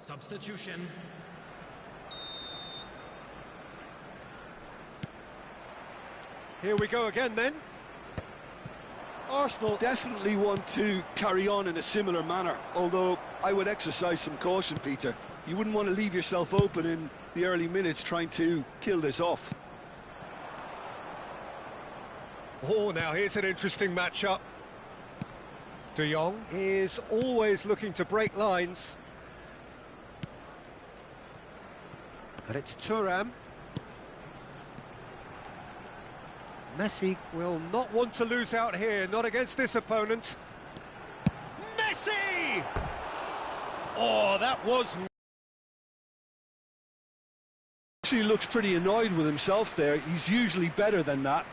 Substitution. Here we go again then. Arsenal definitely want to carry on in a similar manner, although I would exercise some caution, Peter. You wouldn't want to leave yourself open in the early minutes trying to kill this off. Oh, now here's an interesting matchup. De Jong is always looking to break lines. And it's Thuram. Messi will not want to lose out here, not against this opponent. Messi! Oh, that was... Actually looks pretty annoyed with himself there. He's usually better than that.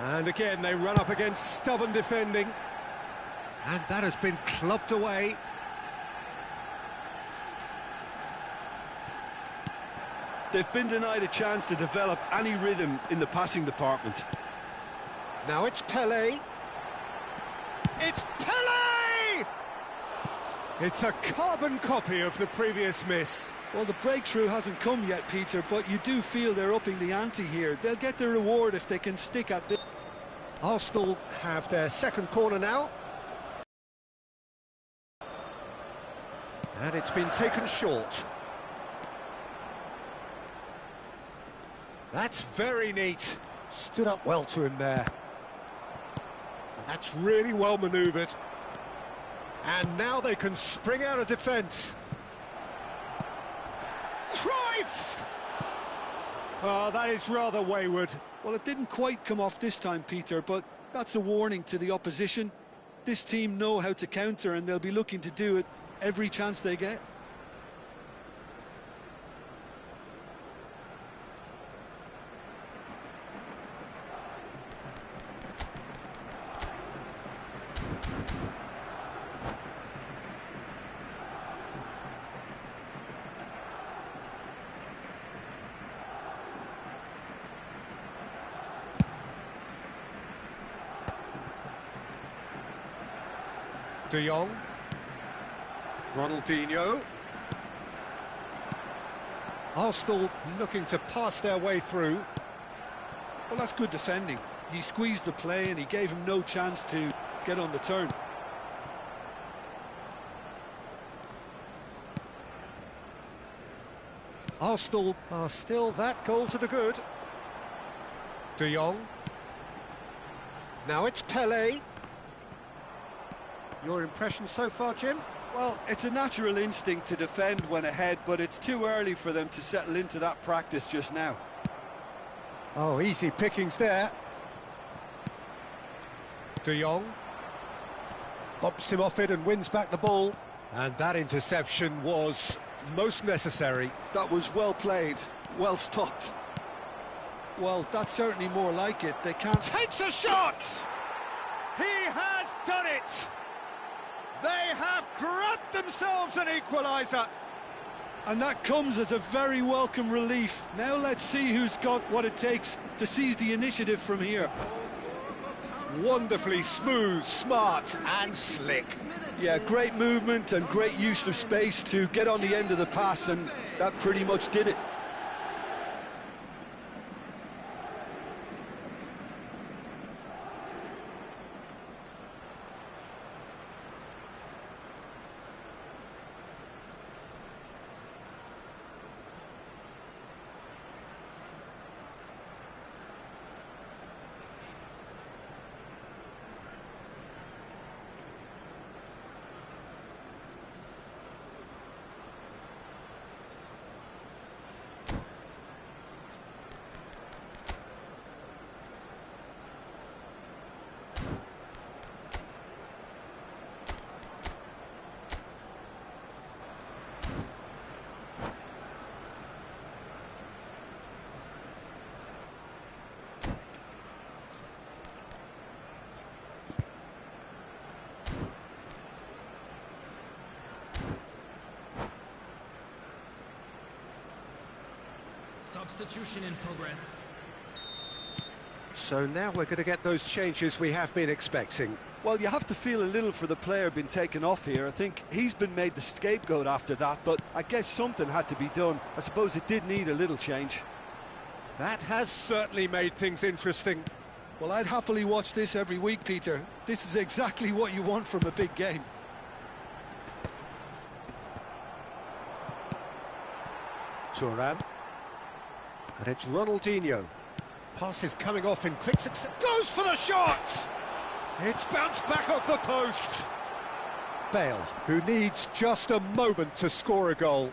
And again, they run up against stubborn defending. And that has been clubbed away. They've been denied a chance to develop any rhythm in the passing department. Now it's Pelé. It's Pelé! It's a carbon copy of the previous miss. Well, the breakthrough hasn't come yet, Peter, but you do feel they're upping the ante here. They'll get the reward if they can stick at this. Arsenal have their second corner now. And it's been taken short. That's very neat. Stood up well to him there. And that's really well manoeuvred. And now they can spring out of defence. Cruyff! Oh, that is rather wayward. Well, it didn't quite come off this time, Peter, but that's a warning to the opposition. This team know how to counter, and they'll be looking to do it every chance they get. De Jong. Ronaldinho. Arsenal looking to pass their way through. Well, that's good defending. He squeezed the play and he gave him no chance to get on the turn. Arsenal are still that goal to the good. De Jong. Now it's Pelé. Your impression so far, Jim? Well, it's a natural instinct to defend when ahead, but it's too early for them to settle into that practice just now. Oh, easy pickings there. De Jong bumps him off it and wins back the ball. And that interception was most necessary. That was well played, well stopped. Well, that's certainly more like it. They can't... Takes a shot! He has done it! They have grabbed themselves an equaliser. And that comes as a very welcome relief. Now let's see who's got what it takes to seize the initiative from here. Wonderfully smooth, smart and slick. Yeah, great movement and great use of space to get on the end of the pass, and that pretty much did it. Substitution in progress. So now we're going to get those changes we have been expecting. Well, you have to feel a little for the player being taken off here. I think he's been made the scapegoat after that, but I guess something had to be done. I suppose it did need a little change. That has certainly made things interesting. Well, I'd happily watch this every week, Peter. This is exactly what you want from a big game. Thuram. And it's Ronaldinho. Pass is coming off in quick succession. Goes for the shot! It's bounced back off the post. Bale, who needs just a moment to score a goal.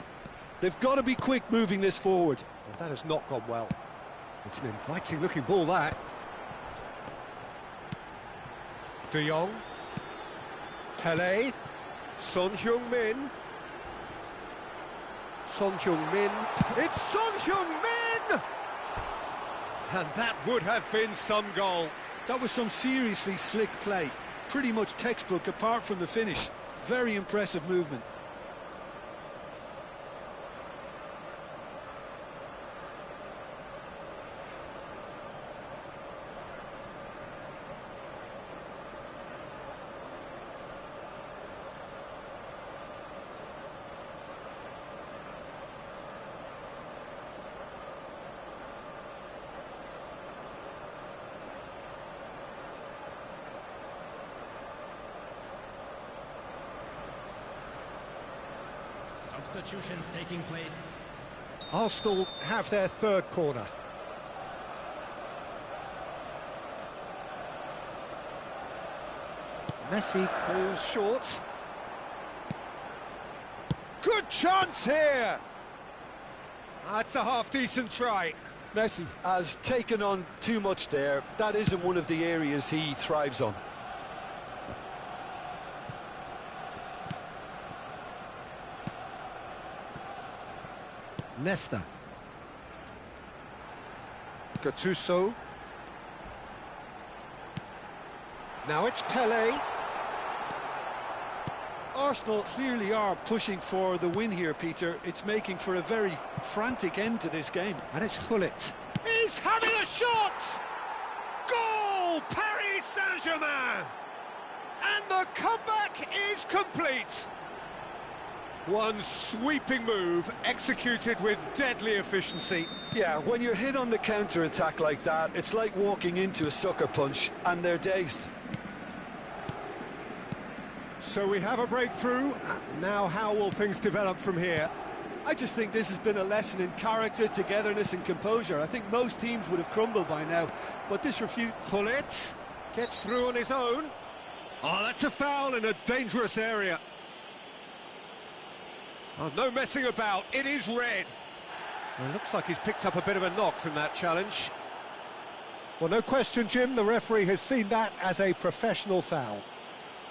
They've got to be quick moving this forward. Well, that has not gone well. It's an inviting-looking ball, that. De Jong. Pelé. Son Heung-min. Son Heung-min. It's Son Heung-min! And that would have been some goal. That was some seriously slick play. Pretty much textbook apart from the finish. Very impressive movement. Substitutions taking place. Arsenal have their third corner. Messi pulls short. Good chance here! That's a half-decent try. Messi has taken on too much there. That isn't one of the areas he thrives on. Nesta. Gattuso. Now it's Pele. Arsenal clearly are pushing for the win here, Peter. It's making for a very frantic end to this game. And it's Hullet. He's having a shot! Goal! Paris Saint-Germain! And the comeback is complete. One sweeping move, executed with deadly efficiency. Yeah, when you're hit on the counter-attack like that, it's like walking into a sucker punch, and they're dazed. So we have a breakthrough. Now how will things develop from here? I just think this has been a lesson in character, togetherness and composure. I think most teams would have crumbled by now, but this refute... Hullet gets through on his own. Oh, that's a foul in a dangerous area. Oh, no messing about, it is red. Well, it looks like he's picked up a bit of a knock from that challenge. Well, no question, Jim, the referee has seen that as a professional foul.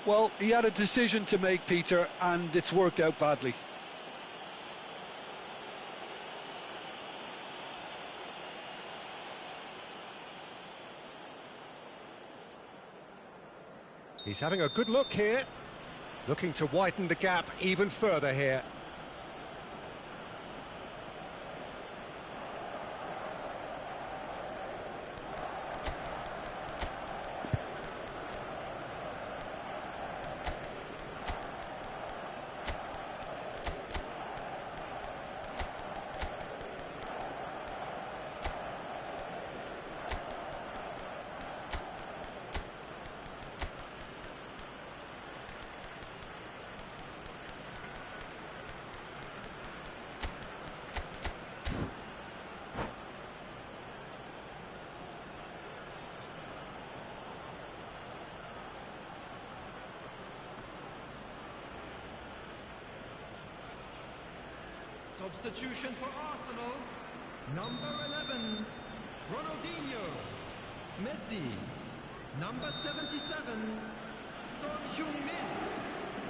Well, he had a decision to make, Peter, and it's worked out badly. He's having a good look here, looking to widen the gap even further here. Substitution for Arsenal. Number 11, Ronaldinho. Messi. Number 77, Son Heung-min.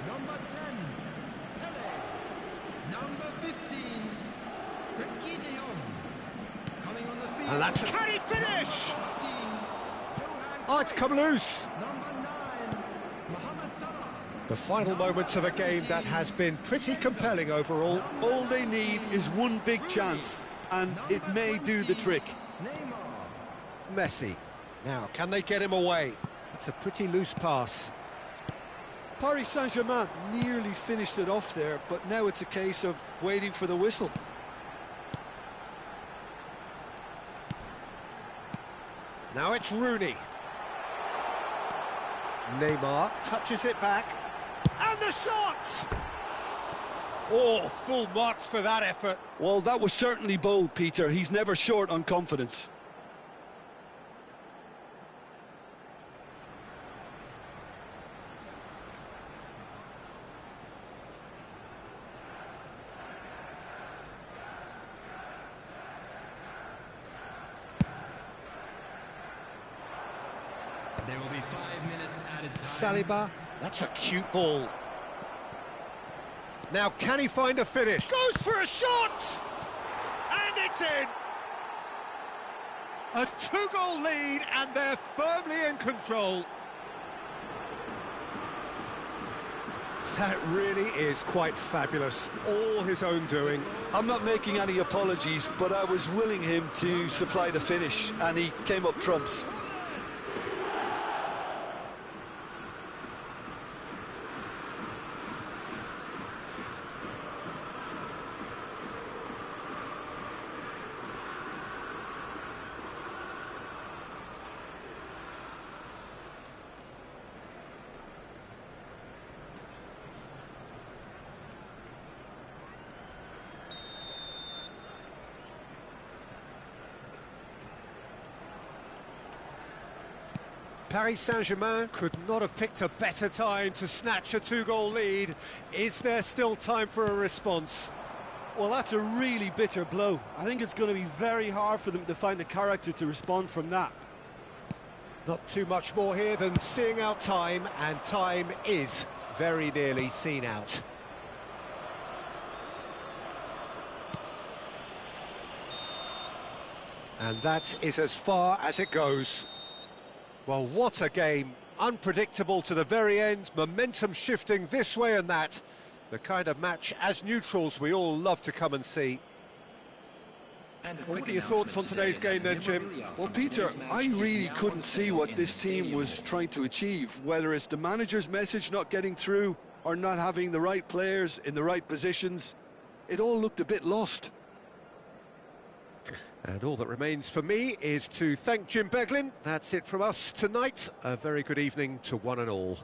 Number 10, Pele. Number 15, Ricky de Jong. Coming on the field. And that's... Can he finish? Oh, it's come loose. Number 9, Mohamed Salah. The final moments of a game that has been pretty compelling overall. All they need is one big chance, and it may do the trick. Messi. Now, can they get him away? It's a pretty loose pass. Paris Saint-Germain nearly finished it off there, but now it's a case of waiting for the whistle. Now it's Rooney. Neymar touches it back. And the shot! Oh, full marks for that effort. Well, that was certainly bold, Peter. He's never short on confidence. There will be 5 minutes added time. Saliba, that's a cute ball. Now, can he find a finish? Goes for a shot! And it's in! A 2-goal lead, and they're firmly in control. That really is quite fabulous. All his own doing. I'm not making any apologies, but I was willing him to supply the finish, and he came up trumps. Paris Saint-Germain could not have picked a better time to snatch a two-goal lead. Is there still time for a response? Well, that's a really bitter blow. I think it's going to be very hard for them to find the character to respond from that. Not too much more here than seeing out time, and time is very nearly seen out. And that is as far as it goes. Well, what a game. Unpredictable to the very end, momentum shifting this way and that. The kind of match, as neutrals, we all love to come and see. What are your thoughts on today's game then, Jim? Well, Peter, I really couldn't see what this team was trying to achieve, whether it's the manager's message not getting through or not having the right players in the right positions. It all looked a bit lost. And all that remains for me is to thank Jim Beglin. That's it from us tonight. A very good evening to one and all.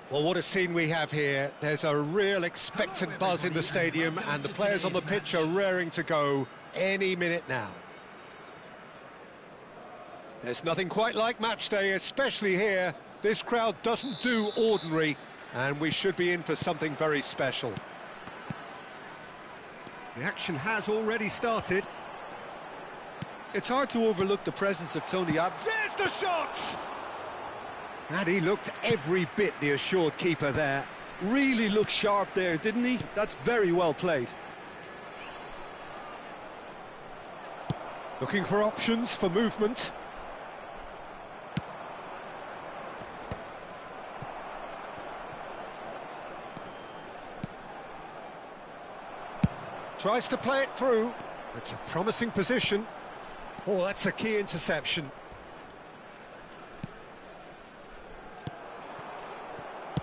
Well, what a scene we have here. There's a real expectant buzz in the stadium, and the players on the pitch are raring to go any minute now. There's nothing quite like match day, especially here. This crowd doesn't do ordinary, and we should be in for something very special. The action has already started. It's hard to overlook the presence of Tony Adams. There's the shot! And he looked every bit the assured keeper there. Really looked sharp there, didn't he? That's very well played. Looking for options for movement. Tries to play it through. It's a promising position. Oh, that's a key interception.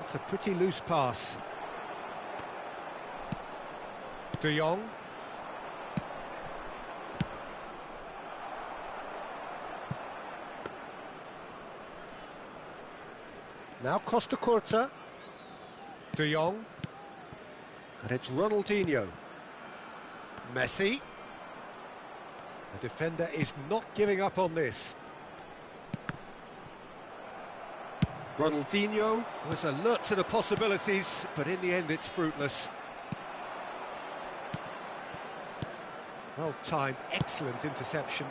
It's a pretty loose pass. De Jong. Now Costa Curta. De Jong. And it's Ronaldinho. Messi. The defender is not giving up on this. Ronaldinho was alert to the possibilities, but in the end it's fruitless. Well-timed, excellent interception.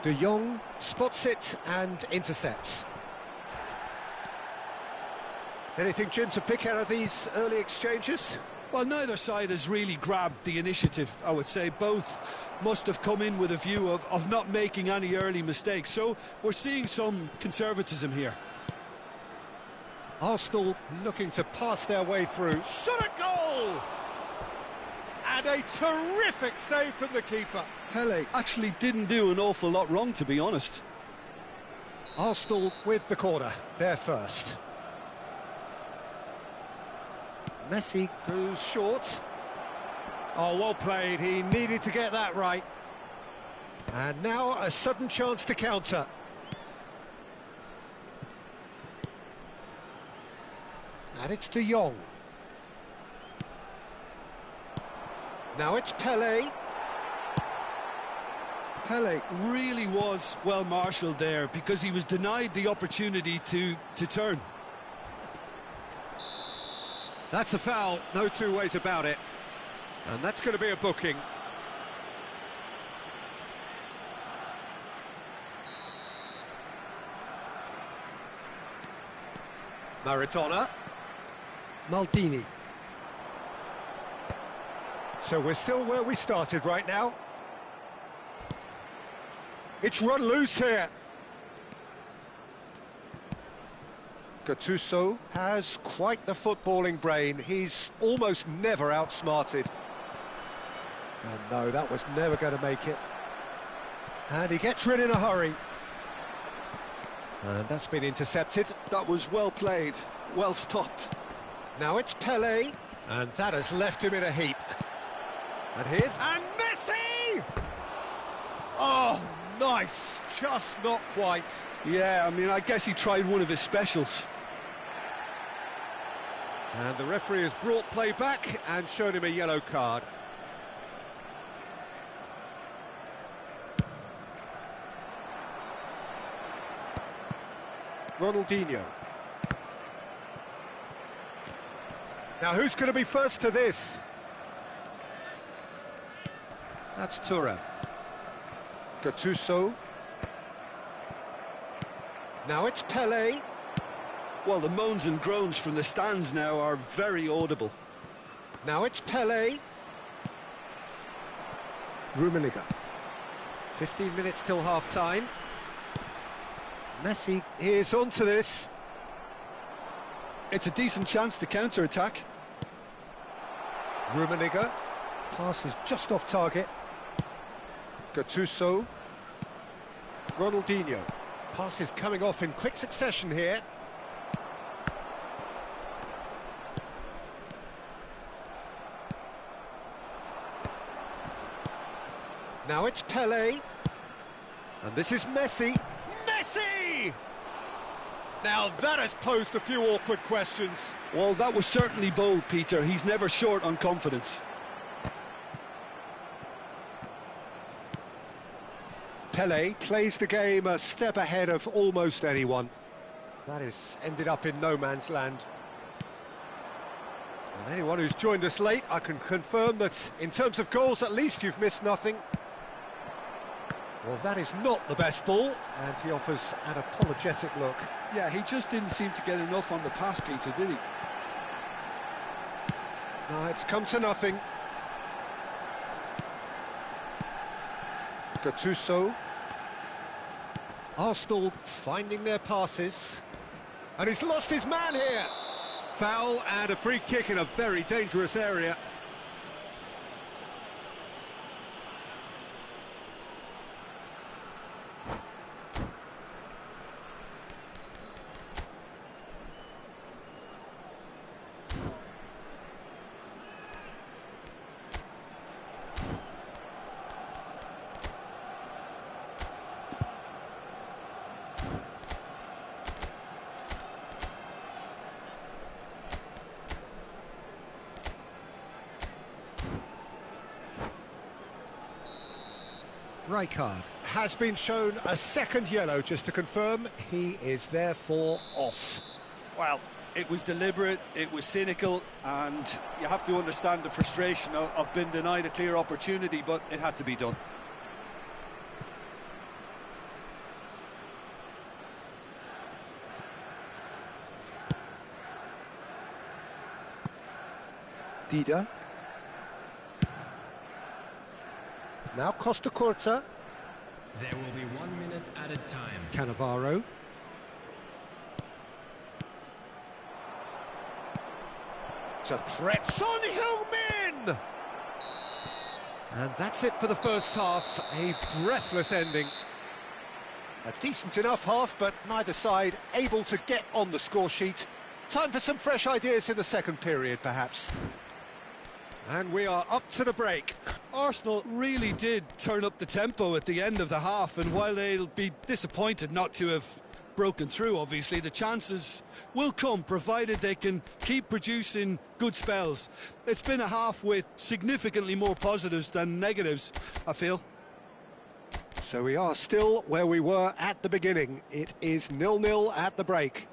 De Jong spots it and intercepts. Anything, Jim, to pick out of these early exchanges? Well, neither side has really grabbed the initiative, I would say. Both must have come in with a view of not making any early mistakes. So we're seeing some conservatism here. Arsenal looking to pass their way through. Shot a goal! And a terrific save from the keeper. Pele actually didn't do an awful lot wrong, to be honest. Arsenal with the corner, they're first. Messi goes short. Oh, well played. He needed to get that right. And now a sudden chance to counter. And it's De Jong. Now it's Pele. Pele really was well marshalled there because he was denied the opportunity to turn. That's a foul, no two ways about it. And that's going to be a booking. Maradona. Maldini. So we're still where we started right now. It's run loose here. Gattuso has quite the footballing brain. He's almost never outsmarted. And no, that was never going to make it. And he gets rid in a hurry. And that's been intercepted. That was well played, well stopped. Now it's Pele, and that has left him in a heap. And here's... And Messi! Oh, nice. Just not quite. Yeah, I mean, I guess he tried one of his specials. And the referee has brought play back and shown him a yellow card. Ronaldinho. Now who's going to be first to this? That's Thuram. Gattuso. Now it's Pele. Well, the moans and groans from the stands now are very audible. Now it's Pele. Rummenigge. 15 minutes till half-time. Messi is onto this. It's a decent chance to counter-attack. Rummenigge. Pass is just off target. Gattuso. Ronaldinho. Pass is coming off in quick succession here. Now it's Pele. And this is Messi. Messi! Now that has posed a few awkward questions. Well, that was certainly bold, Peter. He's never short on confidence. Pele plays the game a step ahead of almost anyone. That has ended up in no man's land. And anyone who's joined us late, I can confirm that in terms of goals, at least you've missed nothing. Well, that is not the best ball, and he offers an apologetic look. Yeah, he just didn't seem to get enough on the pass, Peter, did he? No, it's come to nothing. Gattuso. Arsenal finding their passes. And he's lost his man here. Foul and a free kick in a very dangerous area. Rijkaard has been shown a second yellow, just to confirm. He is therefore off. Well, it was deliberate, it was cynical, and you have to understand the frustration of being denied a clear opportunity, but it had to be done. Dida. Now Costa Curta. There will be 1 minute added time. Cannavaro. It's a threat. Son Heung-min! And that's it for the first half. A breathless ending. A decent enough half, but neither side able to get on the score sheet. Time for some fresh ideas in the second period, perhaps. And we are up to the break. Arsenal really did turn up the tempo at the end of the half, and while they'll be disappointed not to have broken through, obviously, the chances will come, provided they can keep producing good spells. It's been a half with significantly more positives than negatives, I feel. So we are still where we were at the beginning. It is 0-0 at the break.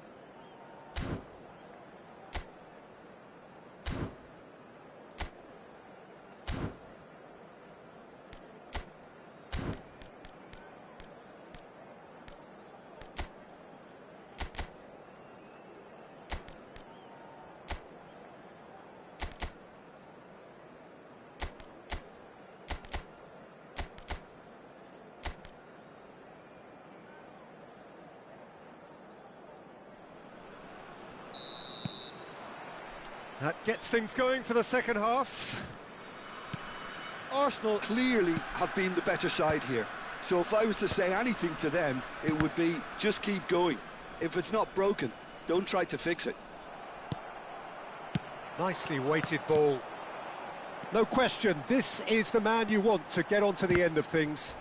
That gets things going for the second half. Arsenal clearly have been the better side here. So if I was to say anything to them, it would be just keep going. If it's not broken, don't try to fix it. Nicely weighted ball. No question, this is the man you want to get onto the end of things.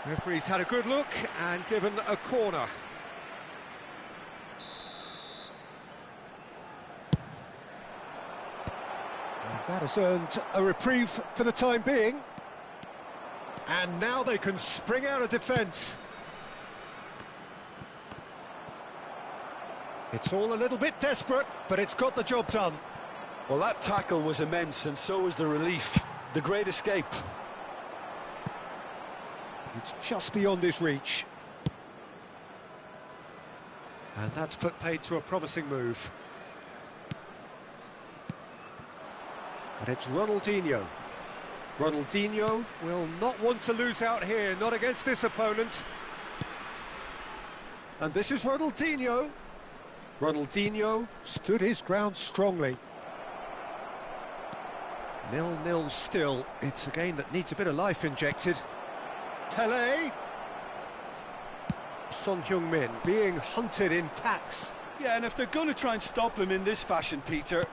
Referee's had a good look and given a corner. That has earned a reprieve for the time being. And now they can spring out of defence. It's all a little bit desperate, but it's got the job done. Well, that tackle was immense, and so was the relief. The great escape. It's just beyond his reach. And that's put paid to a promising move. And it's Ronaldinho. Ronaldinho will not want to lose out here, not against this opponent. And this is Ronaldinho. Ronaldinho stood his ground strongly. 0-0 still. It's a game that needs a bit of life injected. Pele. Son Heung-min being hunted in packs. Yeah, and if they're going to try and stop him in this fashion, Peter,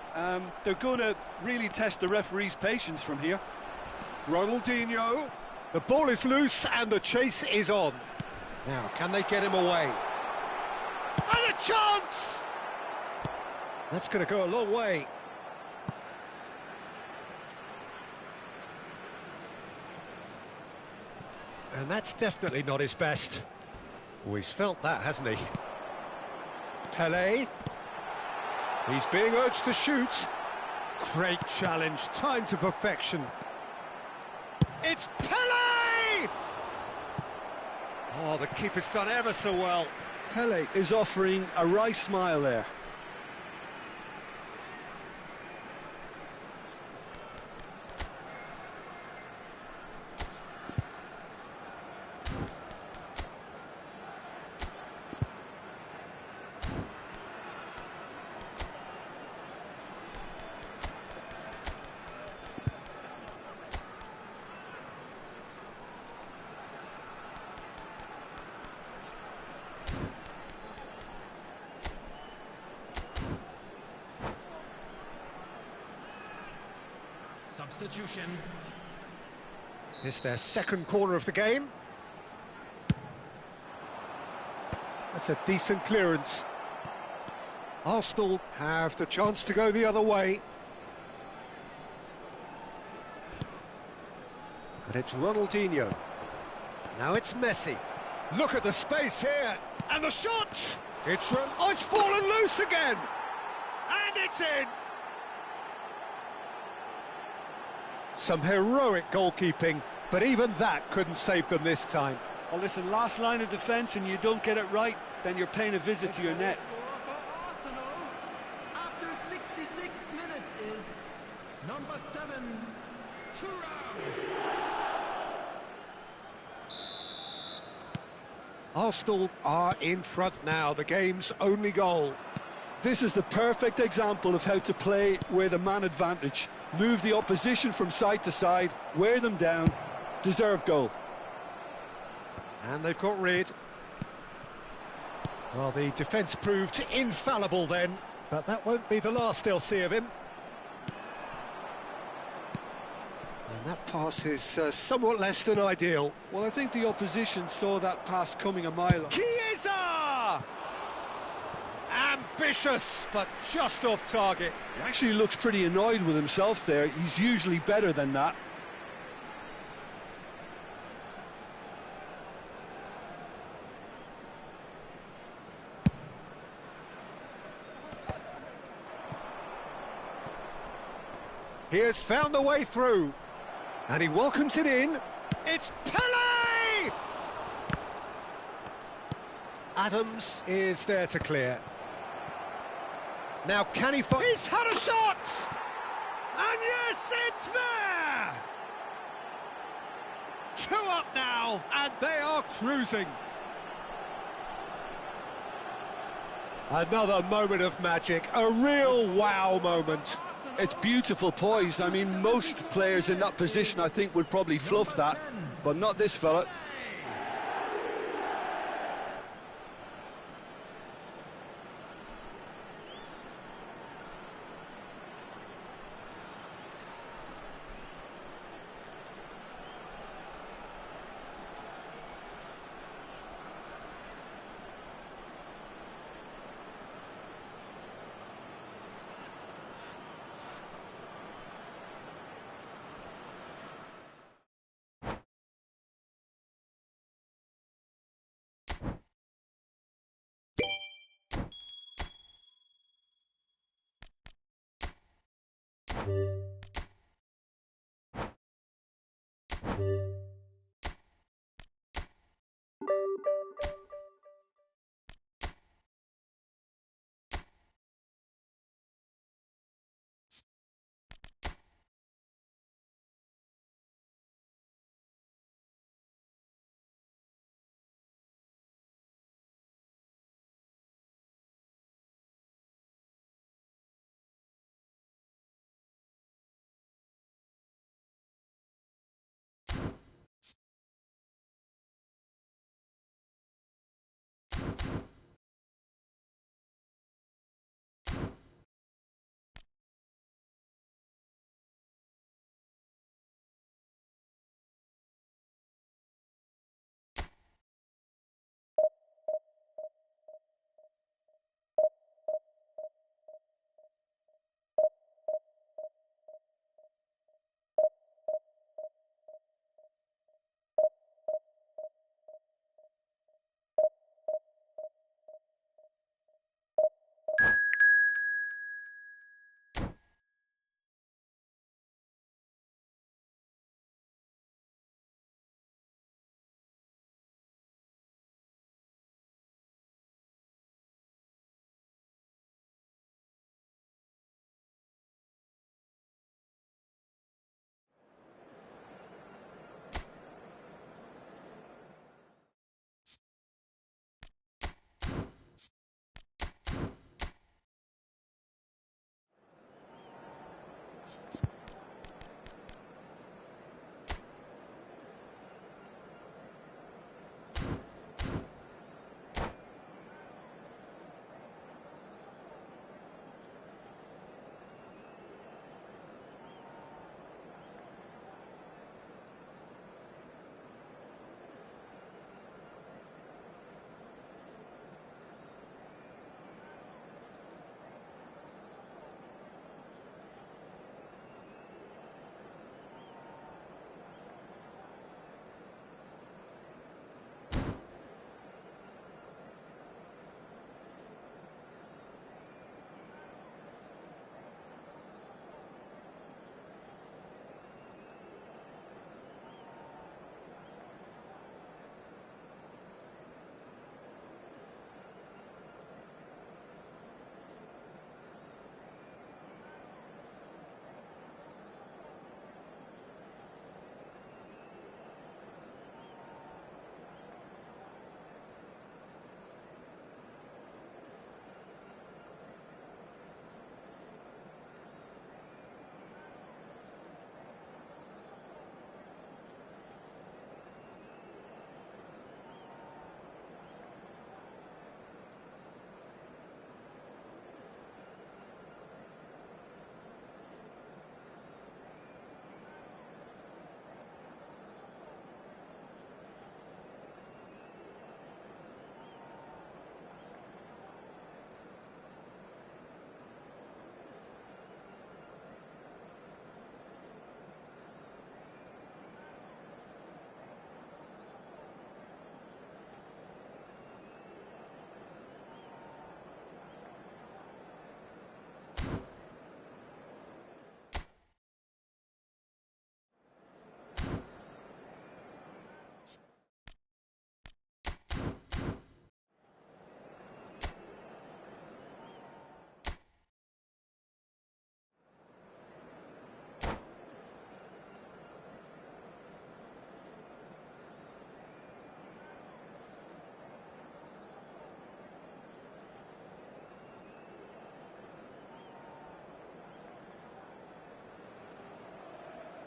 they're going to really test the referee's patience from here. Ronaldinho. The ball is loose and the chase is on. Now, can they get him away? chance! That's going to go a long way. And that's definitely not his best. Oh, he's felt that, hasn't he? Pelé. He's being urged to shoot. Great challenge, timed to perfection. It's Pelé! Oh, the keeper's done ever so well. Pele is offering a right smile there. Substitution. It's their second corner of the game. That's a decent clearance. Arsenal have the chance to go the other way. And it's Ronaldinho. Now it's Messi. Look at the space here. And the shot! Oh, it's fallen loose again! And it's in! Some heroic goalkeeping, but even that couldn't save them this time. Well, listen, last line of defence and you don't get it right, then you're paying a visit to your net. For Arsenal, after 66 minutes is number 7, Jogao. Arsenal are in front now, the game's only goal. This is the perfect example of how to play with a man advantage. Move the opposition from side to side, wear them down, deserve goal. And they've got rid. Well, the defence proved infallible then, but that won't be the last they'll see of him. And that pass is somewhat less than ideal. Well, I think the opposition saw that pass coming a mile. Chiesa! Ambitious, but just off target. He actually looks pretty annoyed with himself there. He's usually better than that. He has found the way through. And he welcomes it in. It's Pelé! Adams is there to clear. Now can he find... He's had a shot! And yes, it's there! 2 up now, and they are cruising. Another moment of magic, a real wow moment. It's beautiful poise. I mean, most players in that position, I think, would probably fluff that, but not this fella.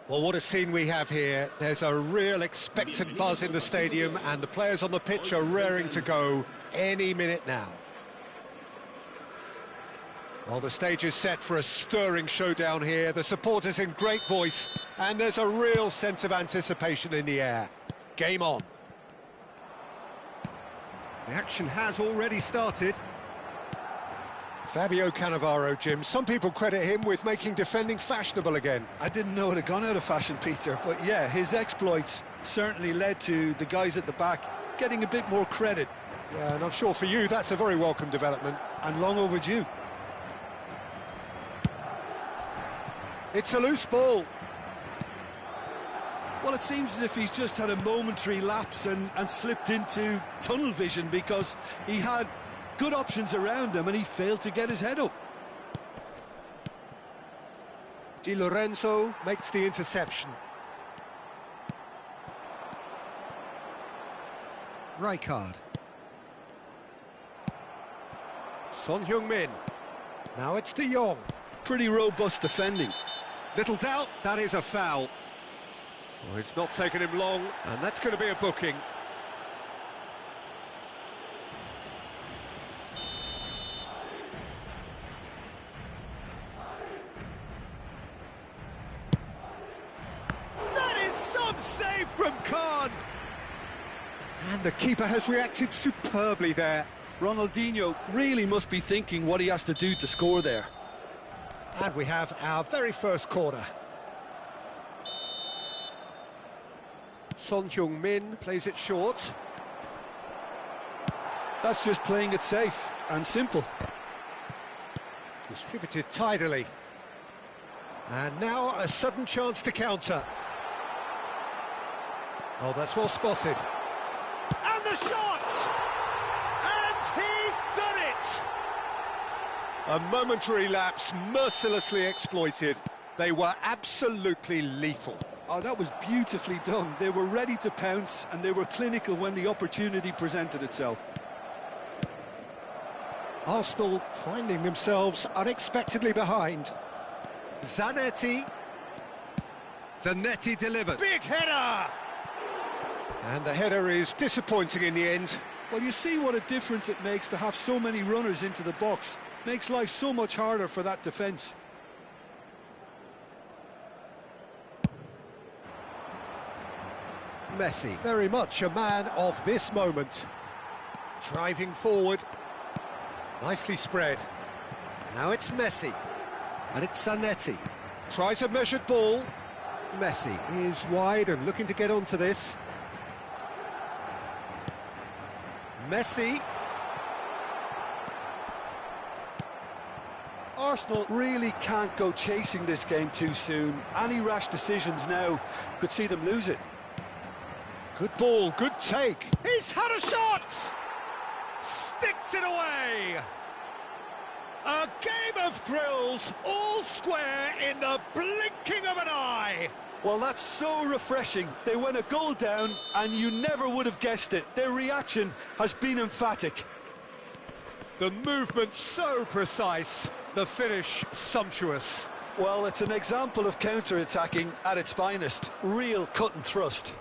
Well, what a scene we have here. There's a real expectant buzz in the stadium, and the players on the pitch are raring to go any minute now. Well, the stage is set for a stirring showdown here. The supporters in great voice, and there's a real sense of anticipation in the air. Game on. The action has already started. Fabio Cannavaro, Jim. Some people credit him with making defending fashionable again. I didn't know it had gone out of fashion, Peter, but yeah, his exploits certainly led to the guys at the back getting a bit more credit. Yeah, and I'm sure for you that's a very welcome development. And long overdue. It's a loose ball. Well, it seems as if he's just had a momentary lapse and slipped into tunnel vision, because he had good options around him and he failed to get his head up. Di Lorenzo makes the interception. Rijkaard. Son Heung-min. Now it's De Jong. Pretty robust defending. Little doubt, that is a foul. Well, it's not taken him long, and that's going to be a booking. That is some save from Khan! And the keeper has reacted superbly there. Ronaldinho really must be thinking what he has to do to score there. And we have our very first corner. Son Heung-min plays it short. That's just playing it safe and simple. Distributed tidily. And now a sudden chance to counter. Oh, that's well spotted. And the shot! And he's done it! A momentary lapse, mercilessly exploited. They were absolutely lethal. Oh, that was beautifully done. They were ready to pounce and they were clinical when the opportunity presented itself. Arsenal finding themselves unexpectedly behind. Zanetti. Zanetti delivered. Big header! And the header is disappointing in the end. Well, you see what a difference it makes to have so many runners into the box. Makes life so much harder for that defence. Messi, very much a man of this moment. Driving forward. Nicely spread. Now it's Messi. And it's Zanetti. Tries a measured ball. Messi is wide and looking to get onto this. Messi. Arsenal really can't go chasing this game too soon. Any rash decisions now could see them lose it. Good ball, good take. He's had a shot! Sticks it away! A game of thrills, all square in the blinking of an eye. Well, that's so refreshing. They went a goal down and you never would have guessed it. Their reaction has been emphatic. The movement so precise, the finish sumptuous. Well, it's an example of counter-attacking at its finest. Real cut and thrust.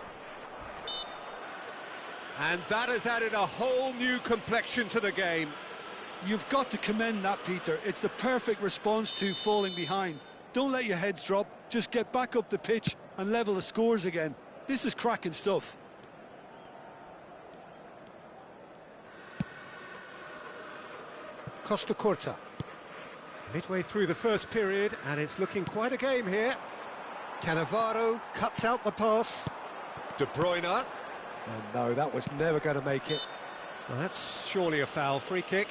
And that has added a whole new complexion to the game. You've got to commend that, Peter. It's the perfect response to falling behind. Don't let your heads drop, just get back up the pitch and level the scores again. This is cracking stuff. Costa Curta. Midway through the first period, and it's looking quite a game here. Cannavaro cuts out the pass. De Bruyne. And no, that was never going to make it. Well, that's surely a foul. Free kick.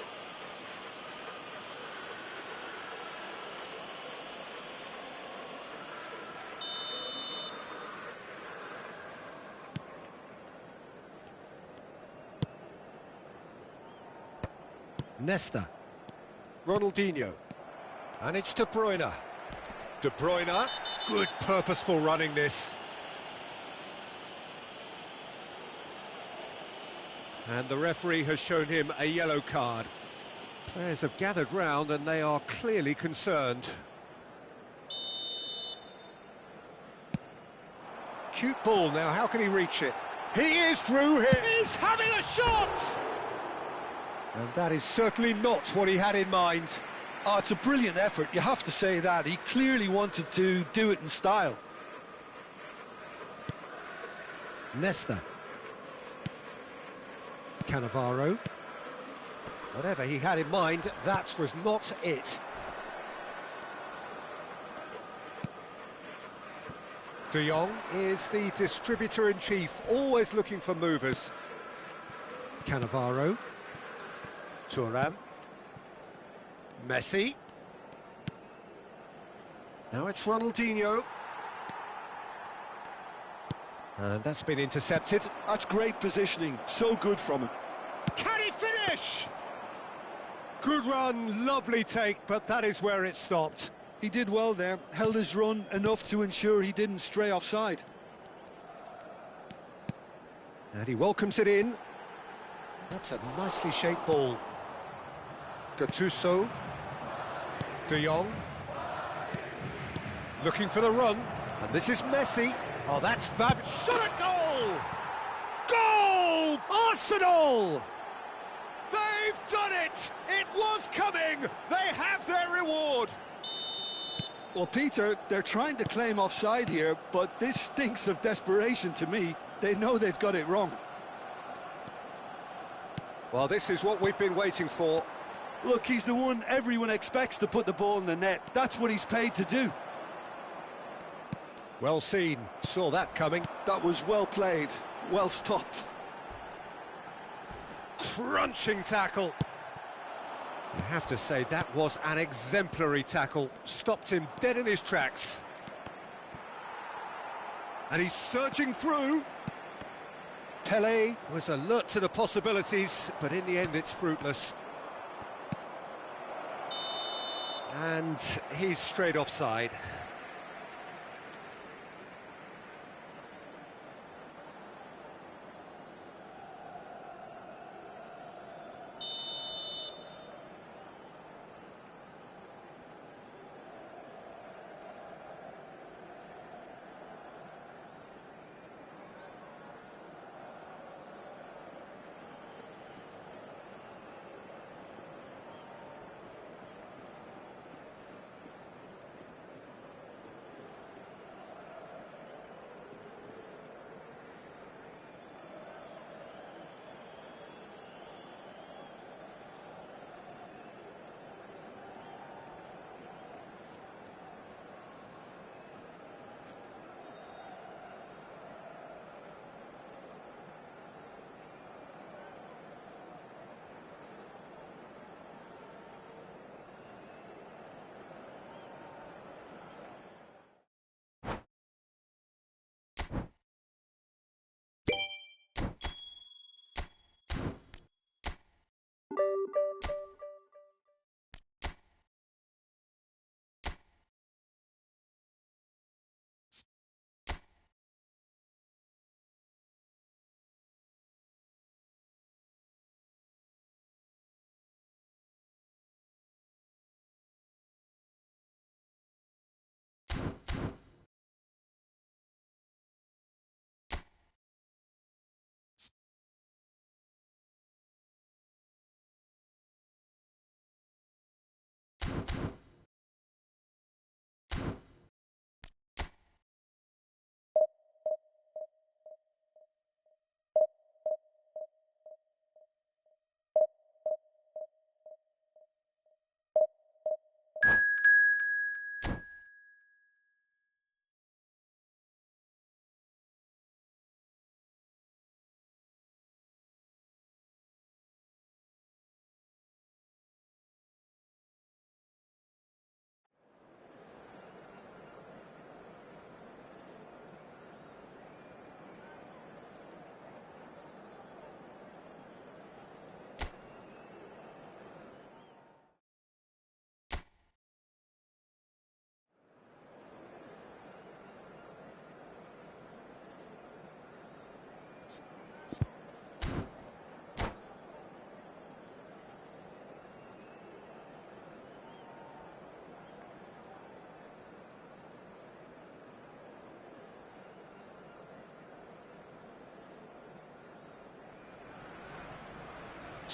Nesta. Ronaldinho. And it's De Bruyne. De Bruyne. Good purposeful running this. And the referee has shown him a yellow card. Players have gathered round and they are clearly concerned. Cute ball now, how can he reach it? He is through here. He's having a shot! And that is certainly not what he had in mind. Oh, it's a brilliant effort, you have to say that. He clearly wanted to do it in style. Nesta. Cannavaro. Whatever he had in mind, that was not it. De Jong is the distributor-in-chief, always looking for movers. Cannavaro. Thuram. Messi. Now it's Ronaldinho. And that's been intercepted. That's great positioning, so good from him. Can he finish? Good run, lovely take, but that is where it stopped. He did well there, held his run enough to ensure he didn't stray offside. And he welcomes it in. That's a nicely shaped ball. Gattuso. De Jong. Looking for the run. And this is Messi. Oh, that's fab. Shot at goal! Goal! Arsenal! They've done it! It was coming! They have their reward! Well, Peter, they're trying to claim offside here, but this stinks of desperation to me. They know they've got it wrong. Well, this is what we've been waiting for. Look, he's the one everyone expects to put the ball in the net. That's what he's paid to do. Well seen, saw that coming. That was well played, well stopped. Crunching tackle. You have to say that was an exemplary tackle. Stopped him dead in his tracks. And he's surging through. Pele was alert to the possibilities, but in the end it's fruitless. And he's straight offside.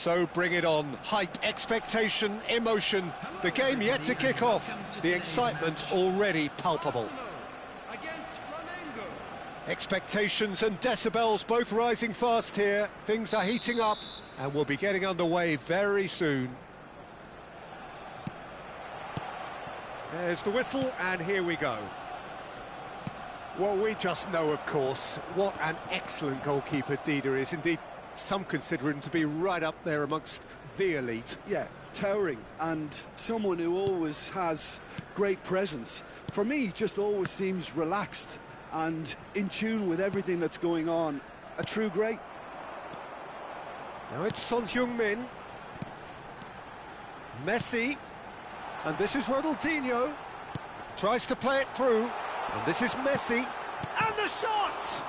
So bring it on. Hype, expectation, emotion. The game yet to kick off. The excitement already palpable. Against Flamengo. Expectations and decibels both rising fast here. Things are heating up and we'll be getting underway very soon. There's the whistle and here we go. Well, we just know, of course, what an excellent goalkeeper Dida is. Indeed, some consider him to be right up there amongst the elite. Yeah, towering, and someone who always has great presence. For me, just always seems relaxed and in tune with everything that's going on. A true great. Now it's Son Heung-min. Messi. And this is Ronaldinho. Tries to play it through. And this is Messi. And the shot!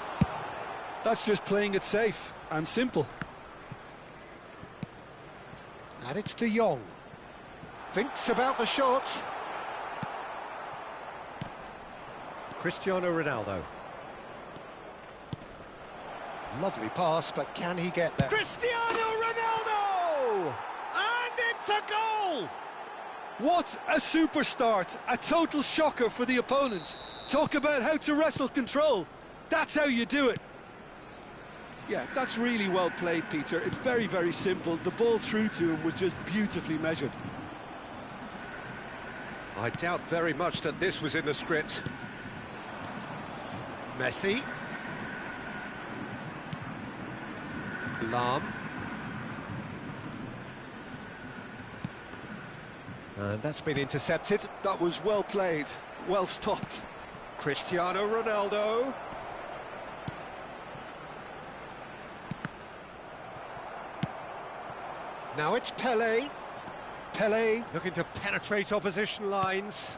That's just playing it safe and simple. And it's De Jong. Thinks about the shot. Cristiano Ronaldo. Lovely pass, but can he get there? Cristiano Ronaldo! And it's a goal! What a super start, a total shocker for the opponents. Talk about how to wrestle control. That's how you do it. Yeah, that's really well played, Peter. It's very, very simple. The ball through to him was just beautifully measured. I doubt very much that this was in the script. Messi. Lam. And that's been intercepted. That was well played, well stopped. Cristiano Ronaldo. Now it's Pelé. Pelé looking to penetrate opposition lines.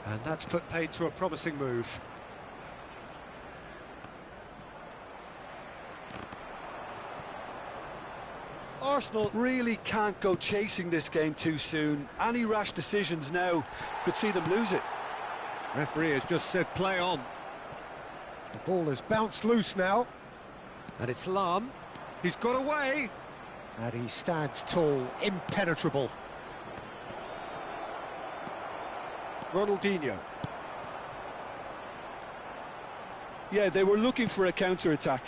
And that's put paid to a promising move. Arsenal really can't go chasing this game too soon. Any rash decisions now could see them lose it. Referee has just said play on. The ball has bounced loose now. And it's Lam. He's got away. And he stands tall, impenetrable. Ronaldinho. Yeah, they were looking for a counter-attack.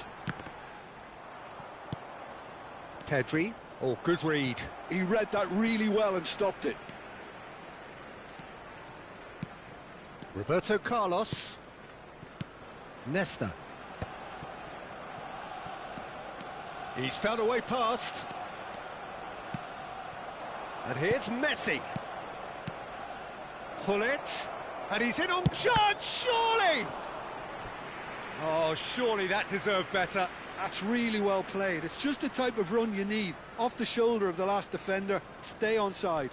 Pedri. Oh, good read. He read that really well and stopped it. Roberto Carlos. Nesta. He's found a way past. And here's Messi. Hullet. And he's in on charge, surely! Oh, surely that deserved better. That's really well played. It's just the type of run you need. Off the shoulder of the last defender, stay onside.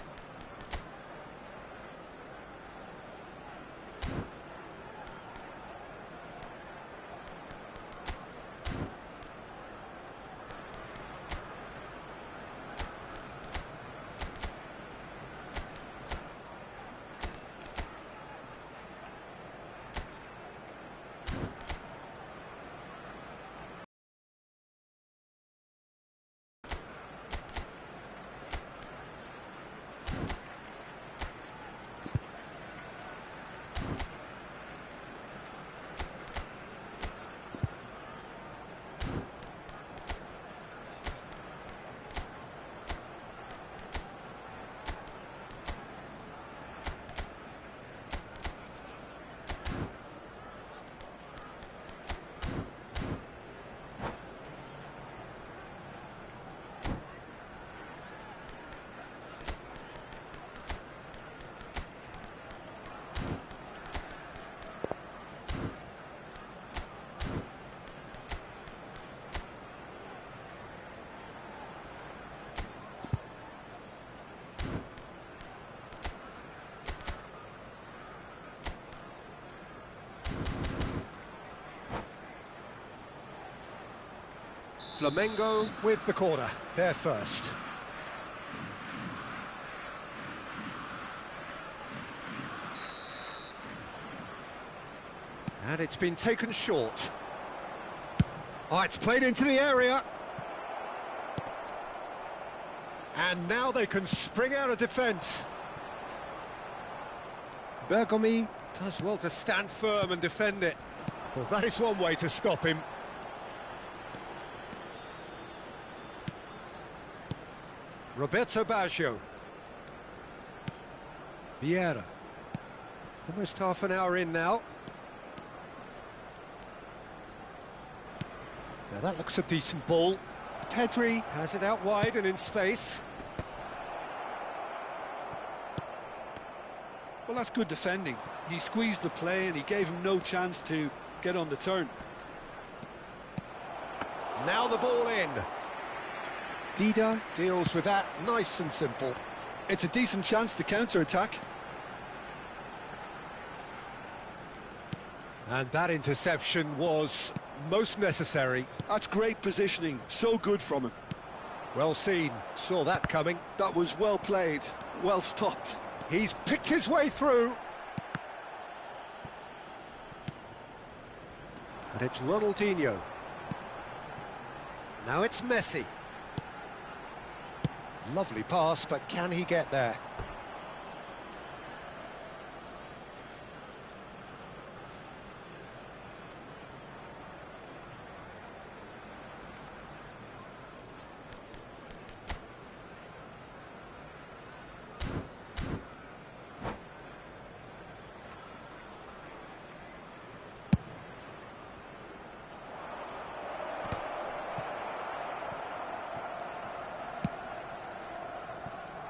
Flamengo with the corner, they're first. And it's been taken short. Oh, it's played into the area. And now they can spring out of defence. Bergomi does well to stand firm and defend it. Well, that is one way to stop him. Roberto Baggio. Vieira. Almost half an hour in now. Now that looks a decent ball. Pedri has it out wide and in space. Well, that's good defending. He squeezed the play and he gave him no chance to get on the turn. Now the ball in. Dida deals with that nice and simple. It's a decent chance to counter-attack. And that interception was most necessary. That's great positioning, so good from him. Well seen, saw that coming. That was well played, well stopped. He's picked his way through. And it's Ronaldinho. Now it's Messi. Lovely pass, but can he get there?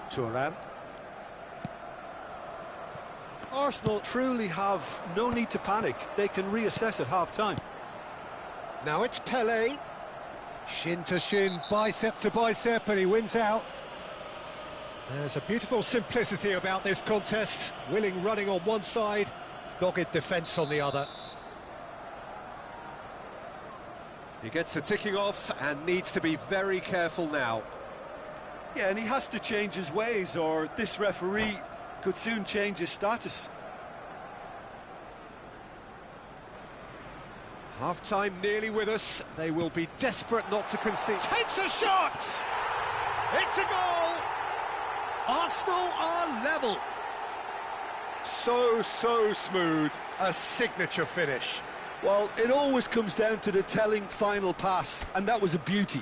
Thuram. Arsenal truly have no need to panic. They can reassess at half-time. Now it's Pelé. Shin to shin, bicep to bicep, and he wins out. There's a beautiful simplicity about this contest. Willing running on one side, dogged defence on the other. He gets a ticking off and needs to be very careful now. Yeah, and he has to change his ways, or this referee could soon change his status. Half-time nearly with us. They will be desperate not to concede. Takes a shot! It's a goal! Arsenal are level. So smooth. A signature finish. Well, it always comes down to the telling final pass, and that was a beauty.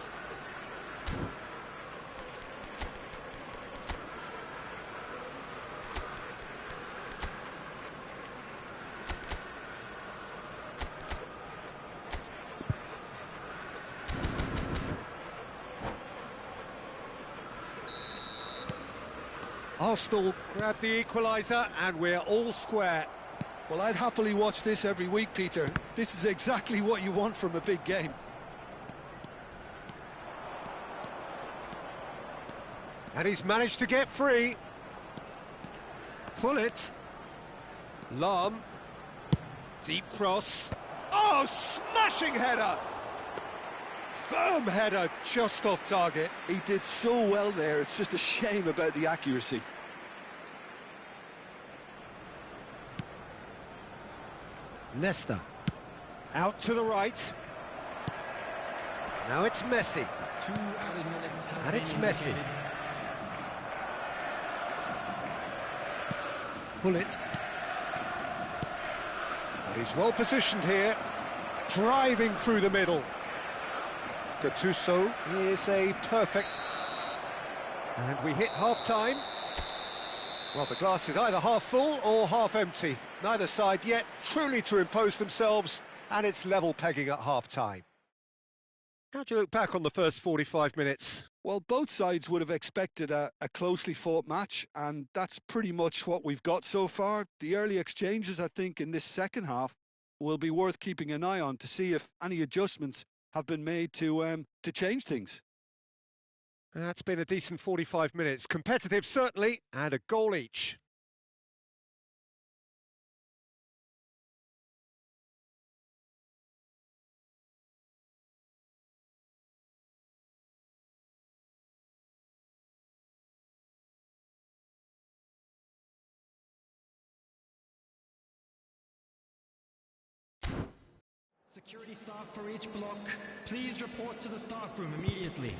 Arsenal grab the equaliser and we're all square. Well, I'd happily watch this every week, Peter. This is exactly what you want from a big game. And he's managed to get free. Pull it. Lam. Deep cross. Oh, smashing header! Firm header, just off target. He did so well there, it's just a shame about the accuracy. Nesta. Out to the right. Now it's Messi. And it's Messi. Pull it. But he's well positioned here. Driving through the middle. Gattuso is a perfect. And we hit half-time. Well, the glass is either half full or half empty. Neither side yet truly to impose themselves, and it's level pegging at half-time. How do you look back on the first 45 minutes? Well, both sides would have expected a closely fought match, and that's pretty much what we've got so far. The early exchanges, I think, in this second half will be worth keeping an eye on to see if any adjustments have been made to change things. That's been a decent 45 minutes. Competitive, certainly, and a goal each. Security staff for each block, please report to the staff room immediately.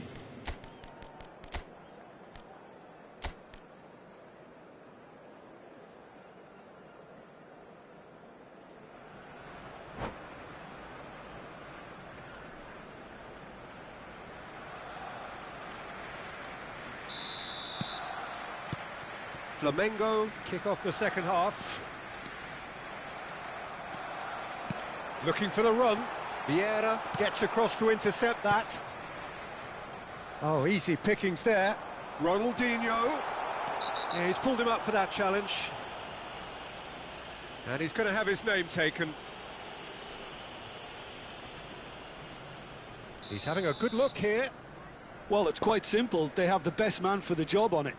Flamengo kick off the second half. Looking for the run. Vieira gets across to intercept that. Oh, easy pickings there. Ronaldinho. Yeah, he's pulled him up for that challenge. And he's going to have his name taken. He's having a good look here. Well, it's quite simple. They have the best man for the job on it.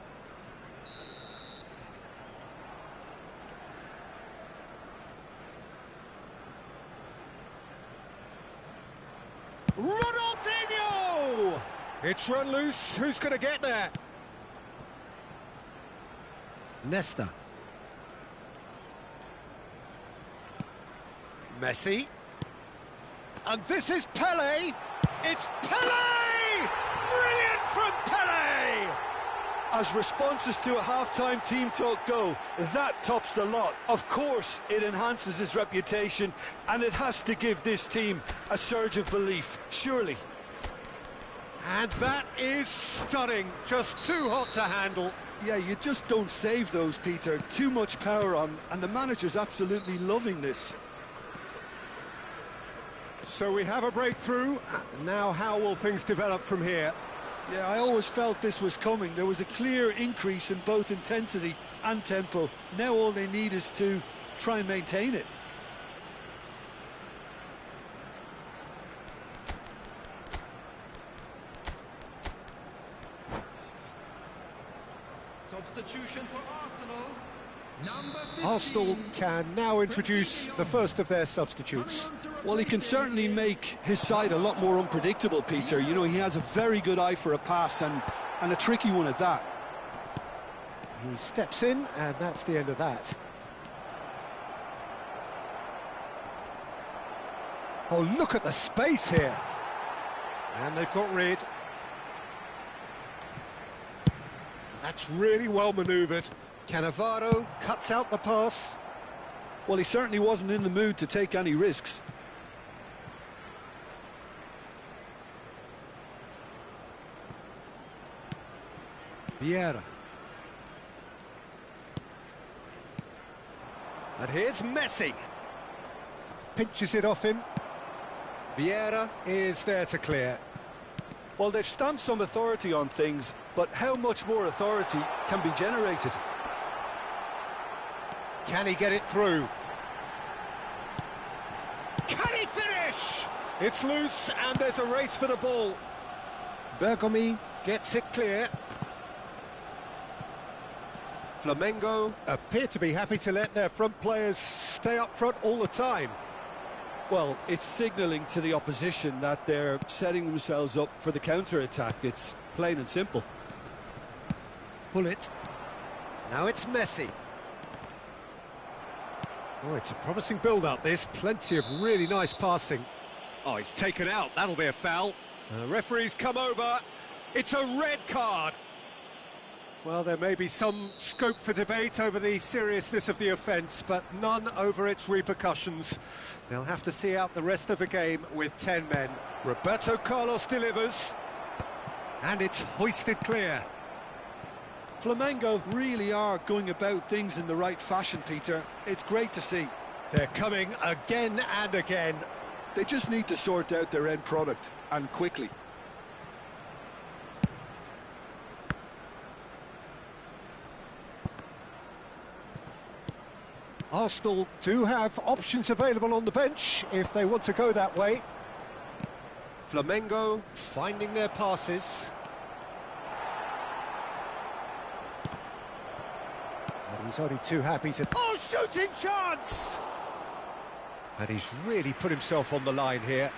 Ronaldinho! It's run loose. Who's going to get there? Nesta. Messi. And this is Pele. It's Pele! Brilliant from Pele! As responses to a half-time team talk go, that tops the lot. Of course, it enhances his reputation, and it has to give this team a surge of belief, surely. And that is stunning. Just too hot to handle. Yeah, you just don't save those, Peter. Too much power on, and the manager's absolutely loving this. So we have a breakthrough. Now how will things develop from here? Yeah, I always felt this was coming. There was a clear increase in both intensity and tempo. Now all they need is to try and maintain it. Substitution for Arsenal. Number 15. Arsenal can now introduce the first of their substitutes. Well, he can certainly make his side a lot more unpredictable, Peter. You know, he has a very good eye for a pass and a tricky one at that. He steps in, and that's the end of that. Oh, look at the space here. And they've got rid. That's really well manoeuvred. Cannavaro cuts out the pass. Well, he certainly wasn't in the mood to take any risks. Vieira. And here's Messi. Pinches it off him. Vieira is there to clear. Well, they've stamped some authority on things, but how much more authority can be generated? Can he get it through? Can he finish? It's loose, and there's a race for the ball. Bergomi gets it clear. Flamengo appear to be happy to let their front players stay up front all the time. Well, it's signalling to the opposition that they're setting themselves up for the counter-attack. It's plain and simple. Pull it. Now it's Messi. Oh, it's a promising build-up, this. Plenty of really nice passing. Oh, he's taken out. That'll be a foul. The referee's come over. It's a red card. Well, there may be some scope for debate over the seriousness of the offence, but none over its repercussions. They'll have to see out the rest of the game with 10 men. Roberto Carlos delivers, and it's hoisted clear. Flamengo really are going about things in the right fashion, Peter. It's great to see. They're coming again and again. They just need to sort out their end product, and quickly. Arsenal do have options available on the bench if they want to go that way. Flamengo finding their passes. And he's only too happy to... Oh, shooting chance! And he's really put himself on the line here.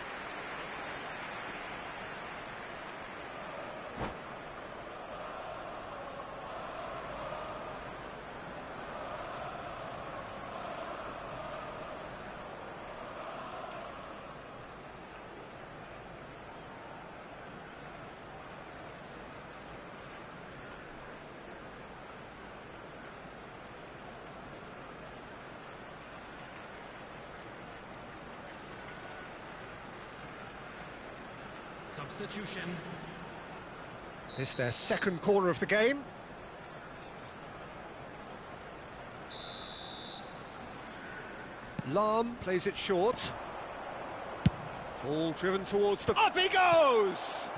Substitution. It's their second corner of the game. Lahm plays it short. Ball driven towards the... Up he goes!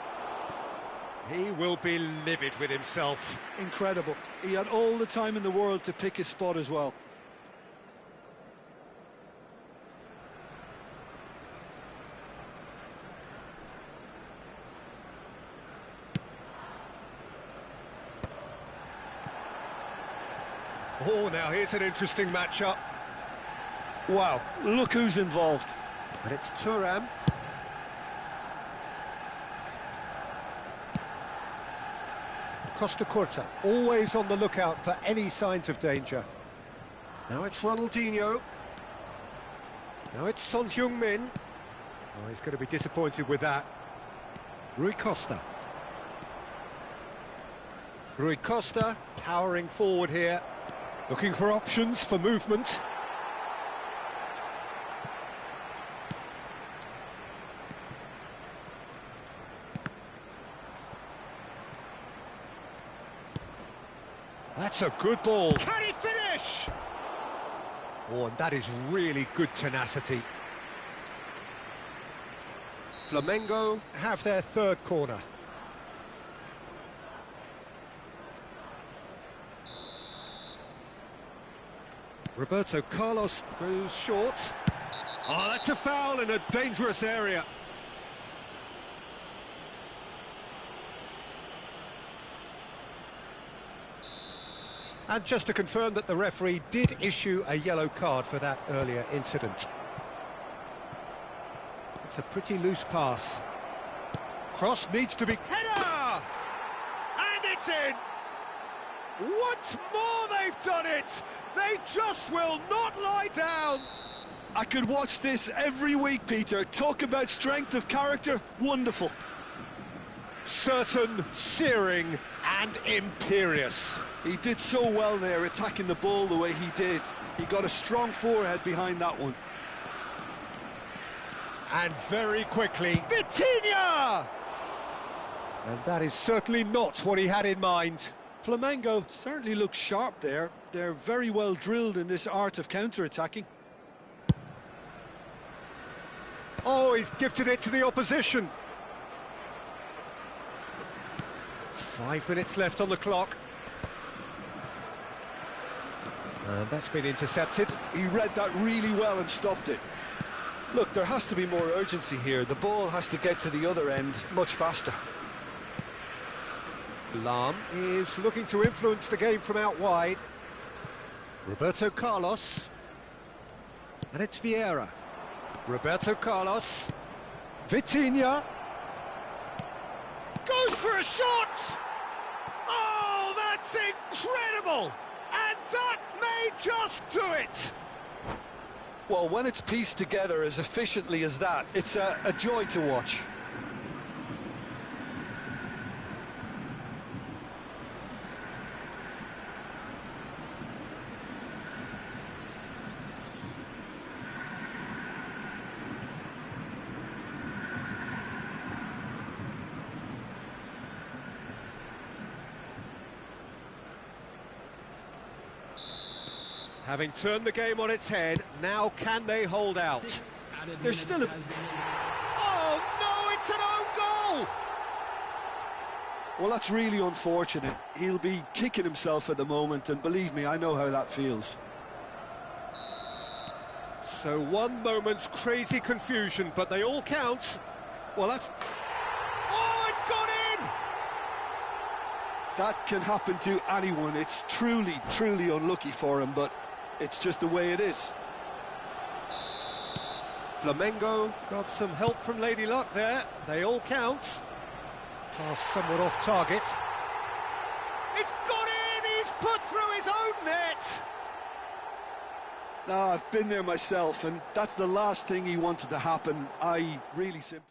He will be livid with himself. Incredible. He had all the time in the world to pick his spot as well. Oh, now here's an interesting matchup. Wow, look who's involved. And it's Thuram. Costa Curta, always on the lookout for any signs of danger. Now it's Ronaldinho. Now it's Son Heung-min. Oh, he's going to be disappointed with that. Rui Costa. Rui Costa powering forward here, looking for options for movement. That's a good ball. Can he finish? Oh, and that is really good tenacity. Flamengo have their third corner. Roberto Carlos goes short. Oh, that's a foul in a dangerous area. And just to confirm that the referee did issue a yellow card for that earlier incident. It's a pretty loose pass. Cross needs to be... Header! And it's in! Once more they've done it! They just will not lie down! I could watch this every week, Peter. Talk about strength of character, wonderful. Certain, searing and imperious. He did so well there, attacking the ball the way he did. He got a strong forehead behind that one. And very quickly, Vitinha! And that is certainly not what he had in mind. Flamengo certainly looks sharp there. They're very well drilled in this art of counter-attacking. Oh, he's gifted it to the opposition. 5 minutes left on the clock. And that's been intercepted. He read that really well and stopped it. Look, there has to be more urgency here. The ball has to get to the other end much faster. Lahm is looking to influence the game from out wide. Roberto Carlos. And it's Vieira. Roberto Carlos. Vitinha. Goes for a shot! Oh, that's incredible! And that may just do it! Well, when it's pieced together as efficiently as that, it's a joy to watch. Having turned the game on its head, now can they hold out? There's still a... Oh, no, it's an own goal! Well, that's really unfortunate. He'll be kicking himself at the moment, and believe me, I know how that feels. So one moment's crazy confusion, but they all count. Well, that's... Oh, it's gone in! That can happen to anyone. It's truly, truly unlucky for him, but it's just the way it is. Flamengo got some help from Lady Luck there. They all count. Pass somewhat off target. It's gone in! He's put through his own net! I've been there myself, and that's the last thing he wanted to happen. I really simply...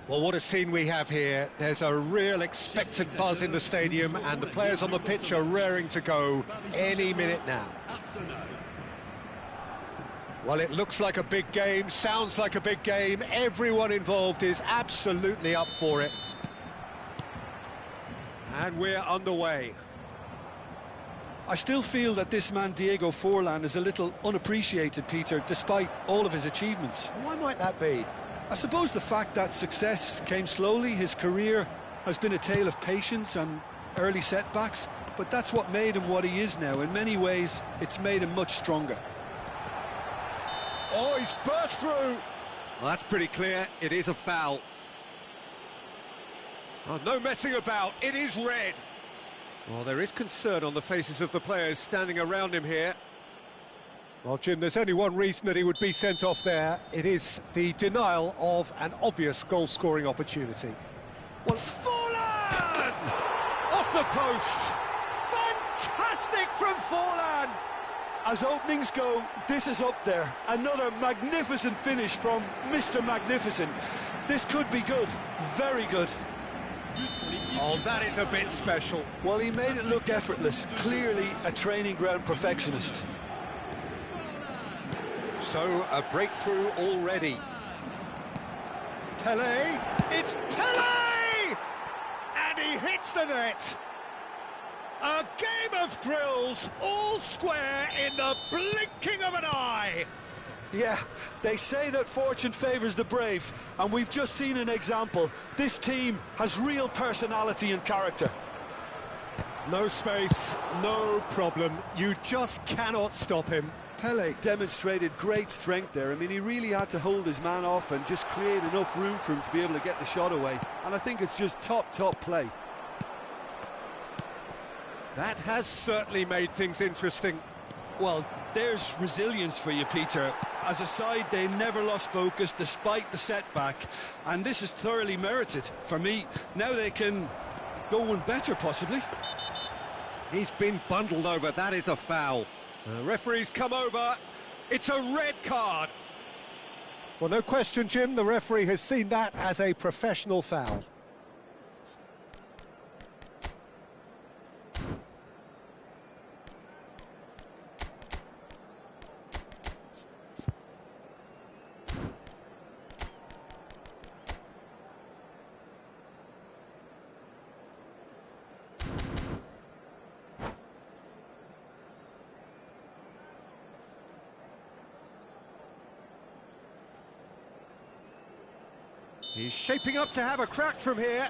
Well, what a scene we have here. There's a real expectant buzz in the stadium, and the players on the pitch are raring to go any minute now. Well, it looks like a big game, sounds like a big game. Everyone involved is absolutely up for it. And we're underway. I still feel that this man, Diego Forlan, is a little unappreciated, Peter, despite all of his achievements. Why might that be? I suppose the fact that success came slowly, his career has been a tale of patience and early setbacks, but that's what made him what he is now. In many ways, it's made him much stronger. Oh, he's burst through! Well, that's pretty clear, it is a foul. Oh, no messing about, it is red. Well, there is concern on the faces of the players standing around him here. Well, Jim, there's only one reason that he would be sent off there. It is the denial of an obvious goal-scoring opportunity. Well, Forlan! Off the post! Fantastic from Forlan! As openings go, this is up there. Another magnificent finish from Mr. Magnificent. This could be good, very good. Oh, that is a bit special. Well, he made it look effortless. Clearly a training ground perfectionist. So, a breakthrough already. Pele, it's Pele! And he hits the net. A game of thrills, all square in the blinking of an eye. Yeah, they say that fortune favours the brave, and we've just seen an example. This team has real personality and character. No space, no problem. You just cannot stop him. Pele demonstrated great strength there. I mean, he really had to hold his man off and just create enough room for him to be able to get the shot away. And I think it's just top play. That has certainly made things interesting. Well, there's resilience for you, Peter. As a side, they never lost focus despite the setback. And this is thoroughly merited for me. Now they can go one better, possibly. He's been bundled over, that is a foul. The referee's come over, it's a red card. Well, no question, Jim, the referee has seen that as a professional foul. He's shaping up to have a crack from here.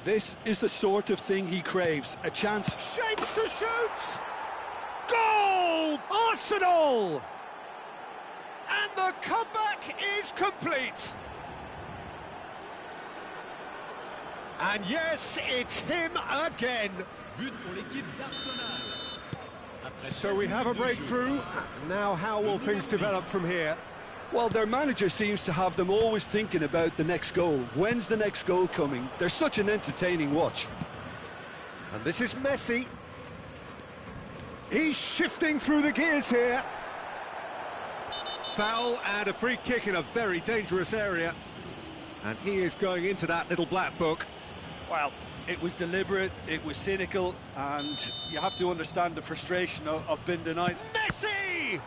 This is the sort of thing he craves, a chance. Shapes to shoot! Goal! Arsenal! And the comeback is complete. And yes, it's him again. But pour l'équipe d'Arsenal. So we have a breakthrough. Now how will things develop from here? Well, their manager seems to have them always thinking about the next goal. When's the next goal coming? They're such an entertaining watch. And this is Messi. He's shifting through the gears here. Foul and a free kick in a very dangerous area. And he is going into that little black book. Well, it was deliberate, it was cynical, and you have to understand the frustration of being denied. Messi!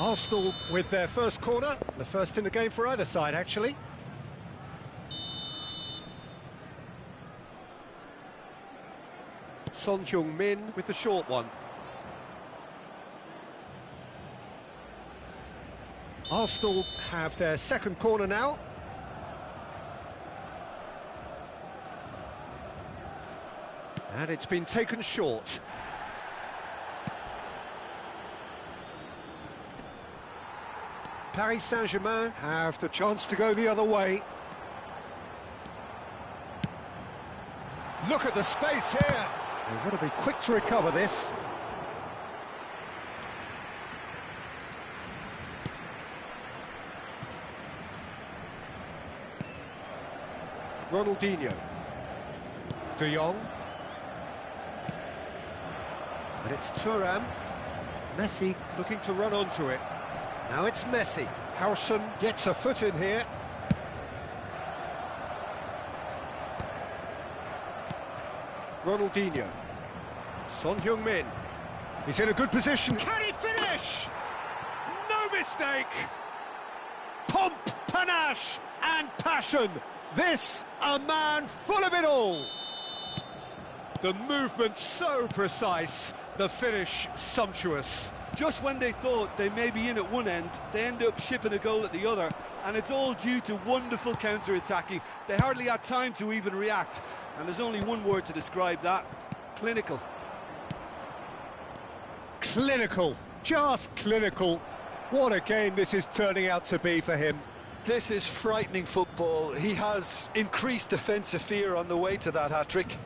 Arsenal with their first corner, the first in the game for either side, actually. Son Heung-min with the short one. Arsenal have their second corner now. And it's been taken short. Paris Saint-Germain have the chance to go the other way. Look at the space here. They've got to be quick to recover this. Ronaldinho. De Jong. And it's Thuram. Messi looking to run onto it. Now it's Messi. Howson gets a foot in here. Ronaldinho. Son Heung-min. He's in a good position. Can he finish? No mistake. Pomp, panache and passion. This, a man full of it all. The movement so precise, the finish sumptuous. Just when they thought they may be in at one end, they end up shipping a goal at the other, and it's all due to wonderful counter-attacking. They hardly had time to even react, and there's only one word to describe that: clinical. Clinical, just clinical. What a game this is turning out to be for him. This is frightening football. He has increased defensive fear on the way to that hat-trick.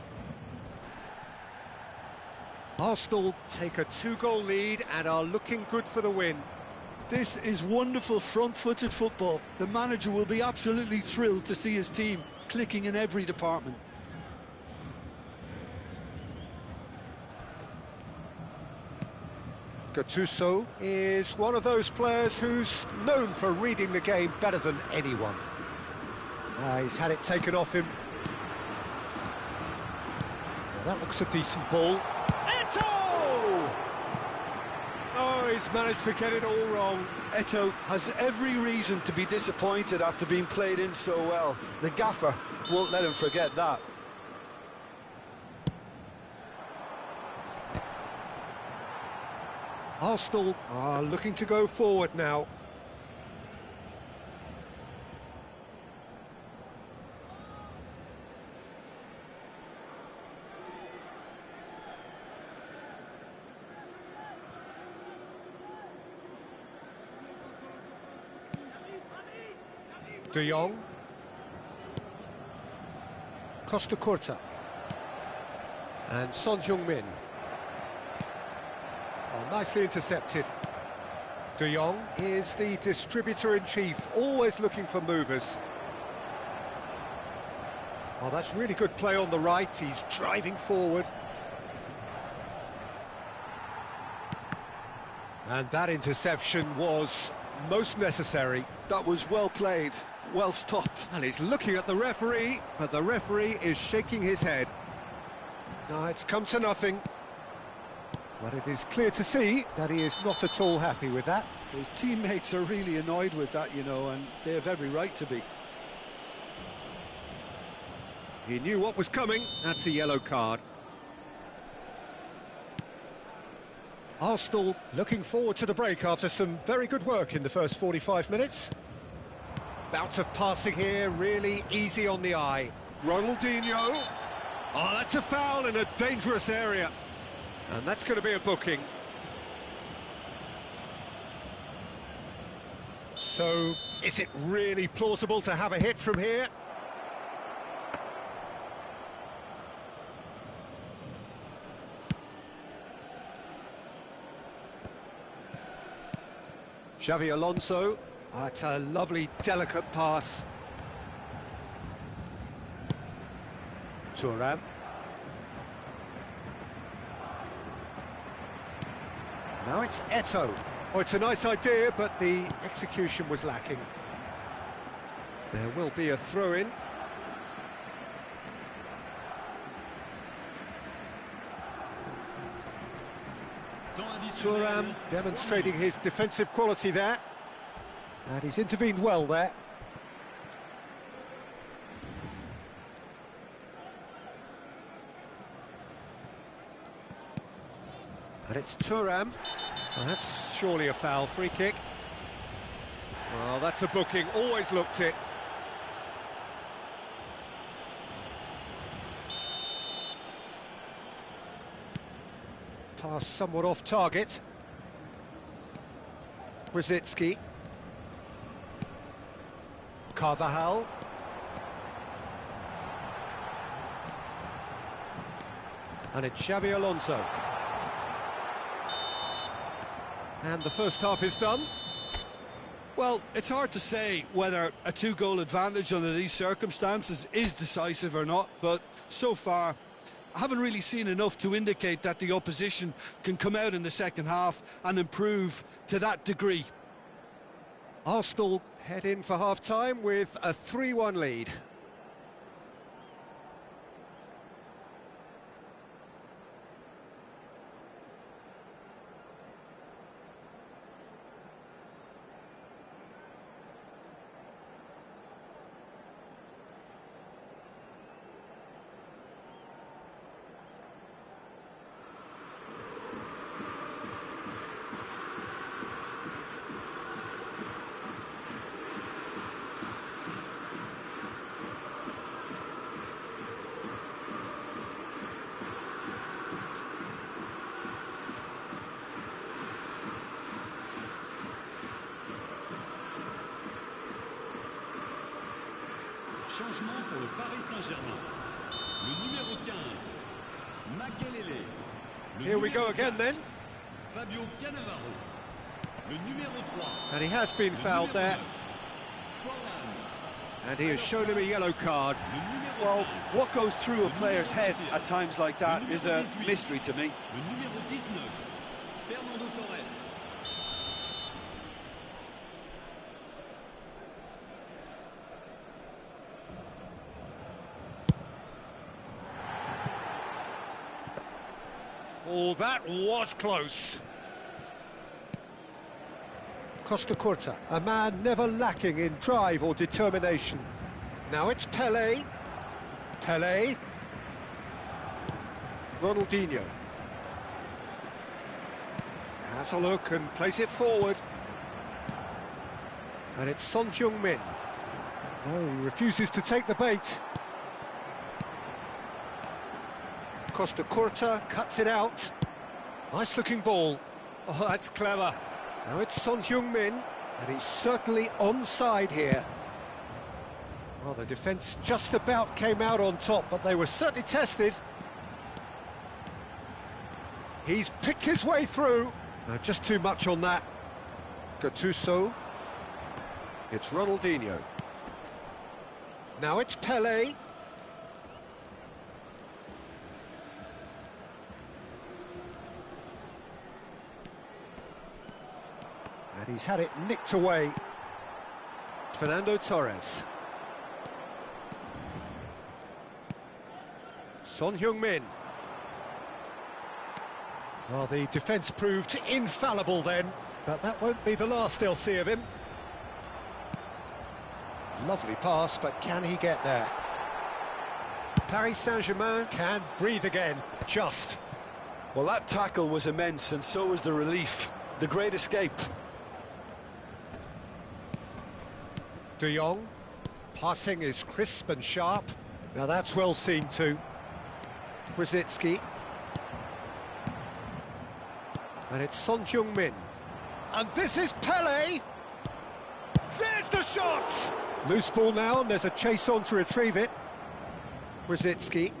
Arsenal take a 2-goal lead and are looking good for the win. This is wonderful front-footed football. The manager will be absolutely thrilled to see his team clicking in every department. Gattuso is one of those players who's known for reading the game better than anyone. He's had it taken off him. Now that looks a decent ball. Eto'o! Oh, he's managed to get it all wrong. Eto'o has every reason to be disappointed after being played in so well. The gaffer won't let him forget that. Arsenal are looking to go forward now. De Jong. Costa Curta. And Son Heung-min. Oh, nicely intercepted. De Jong is the distributor-in-chief, always looking for movers. Oh, that's really good play on the right, he's driving forward. And that interception was most necessary. That was well played, well stopped. And he's looking at the referee, but the referee is shaking his head. No, it's come to nothing. But it is clear to see that he is not at all happy with that. His teammates are really annoyed with that, you know, and they have every right to be. He knew what was coming. That's a yellow card. Arsenal looking forward to the break after some very good work in the first 45 minutes. Bout of passing here, really easy on the eye. Ronaldinho. Oh, that's a foul in a dangerous area. And that's going to be a booking. So, is it really plausible to have a hit from here? Xavi Alonso. Oh, it's a lovely, delicate pass. Thuram. Now it's Eto'o. Oh, it's a nice idea, but the execution was lacking. There will be a throw-in. Thuram demonstrating his defensive quality there. And he's intervened well there. And it's Thuram. Well, that's surely a foul, free kick. Well, that's a booking, always looked it. Pass somewhat off target. Brzezinski. Carvajal. And it's Xabi Alonso. And the first half is done. Well, it's hard to say whether a two-goal advantage under these circumstances is decisive or not, but so far I haven't really seen enough to indicate that the opposition can come out in the second half and improve to that degree. Arsenal head in for half-time with a 3-1 lead. Changement pour le Paris Saint-Germain. Le numéro 15, Makelele. Here we go again then. Fabio Cannavaro. Le numéro 3. And he has been fouled there. And he has shown him a yellow card. Well, what goes through a player's head at times like that is a mystery to me. Le numéro 19, Fernando Torres. Oh, that was close. Costa Curta, a man never lacking in drive or determination. Now it's Pelé. Pelé. Ronaldinho. Has a look and plays it forward. And it's Son Heung-min. No, he refuses to take the bait. Costa Curta cuts it out. Nice looking ball. Oh, that's clever. Now it's Son Heung-min, and he's certainly onside here. Well, the defence just about came out on top, but they were certainly tested. He's picked his way through. No, just too much on that. Gattuso. It's Ronaldinho. Now it's Pelé. And he's had it nicked away. Fernando Torres. Son Heung-min. Well, the defence proved infallible then, but that won't be the last they'll see of him. Lovely pass, but can he get there? Paris Saint-Germain can breathe again, just. Well, that tackle was immense, and so was the relief. The great escape. De Jong. Passing is crisp and sharp. Now that's well seen too. Brzezinski. And it's Son Heung-min. And this is Pelé! There's the shot! Loose ball now, and there's a chase on to retrieve it. Brzezinski.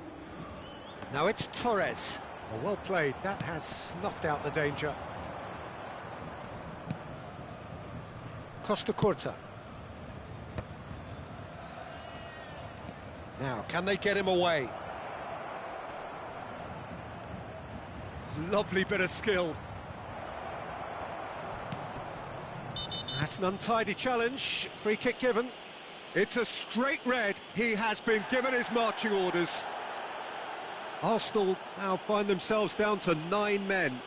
Now it's Torres. Oh, well played, that has snuffed out the danger. Costa Curta. Now, can they get him away? Lovely bit of skill. That's an untidy challenge. Free kick given. It's a straight red. He has been given his marching orders. Arsenal now find themselves down to 9 men.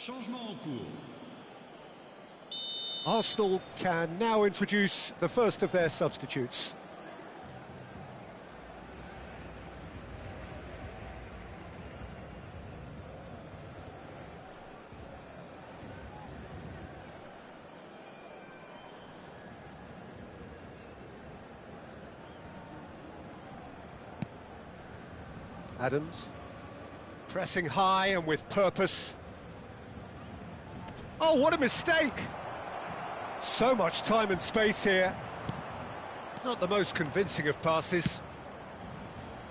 Changement en cours. Arsenal can now introduce the first of their substitutes. Adams, pressing high and with purpose. Oh, what a mistake! So much time and space here. Not the most convincing of passes.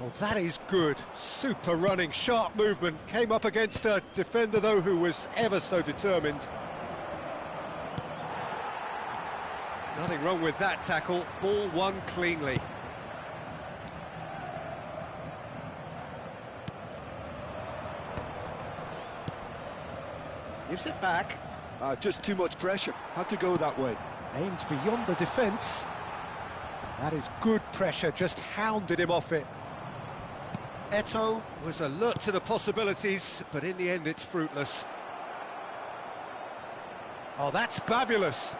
Oh, that is good. Super running, sharp movement. Came up against a defender, though, who was ever so determined. Nothing wrong with that tackle. Ball won cleanly. Gives it back. Just too much pressure. Had to go that way. Aimed beyond the defence. That is good pressure, just hounded him off it. Eto'o was alert to the possibilities, but in the end it's fruitless. Oh, that's fabulous.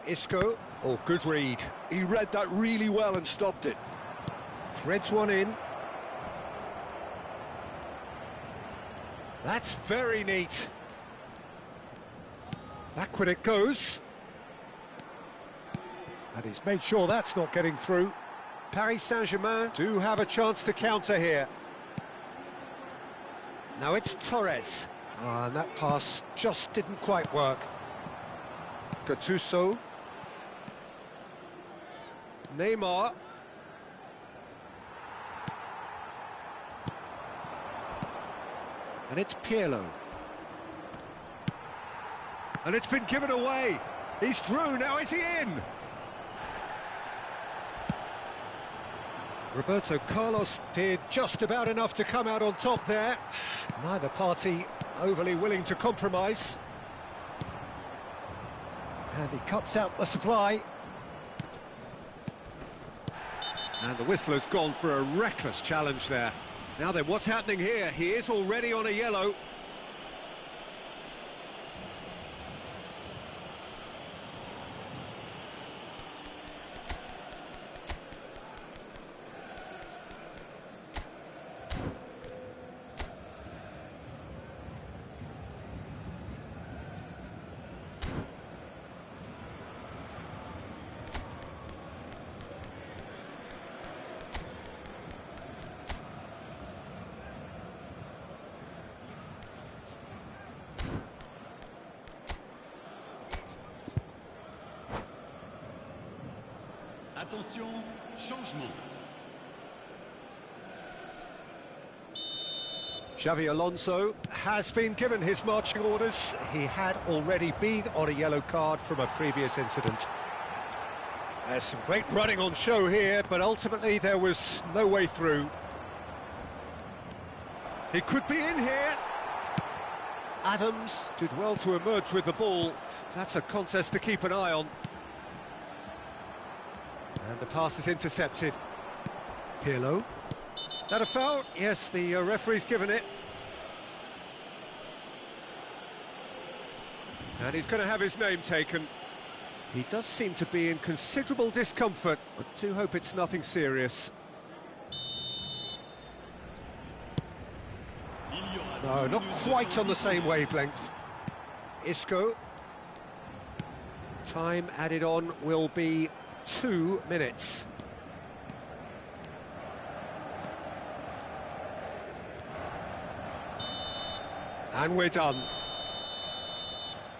Isco, oh, good read. He read that really well and stopped it. Threads one in. That's very neat. Back when it goes. And he's made sure that's not getting through. Paris Saint-Germain do have a chance to counter here. Now it's Torres. And that pass just didn't quite work. Gattuso. Neymar. And it's Pirlo. And it's been given away. He's through, now is he in? Roberto Carlos did just about enough to come out on top there. Neither party overly willing to compromise. And he cuts out the supply. And the whistler's gone for a reckless challenge there. Now then, what's happening here? He is already on a yellow. Attention, changement. Xavi Alonso has been given his marching orders. He had already been on a yellow card from a previous incident. There's some great running on show here, but ultimately there was no way through. He could be in here. Adams did well to emerge with the ball. That's a contest to keep an eye on. And the pass is intercepted. Pirlo. That a foul? Yes, the referee's given it. And he's going to have his name taken. He does seem to be in considerable discomfort, but do hope it's nothing serious. No, not quite on the same wavelength. Isco. Time added on will be 2 minutes. And we're done.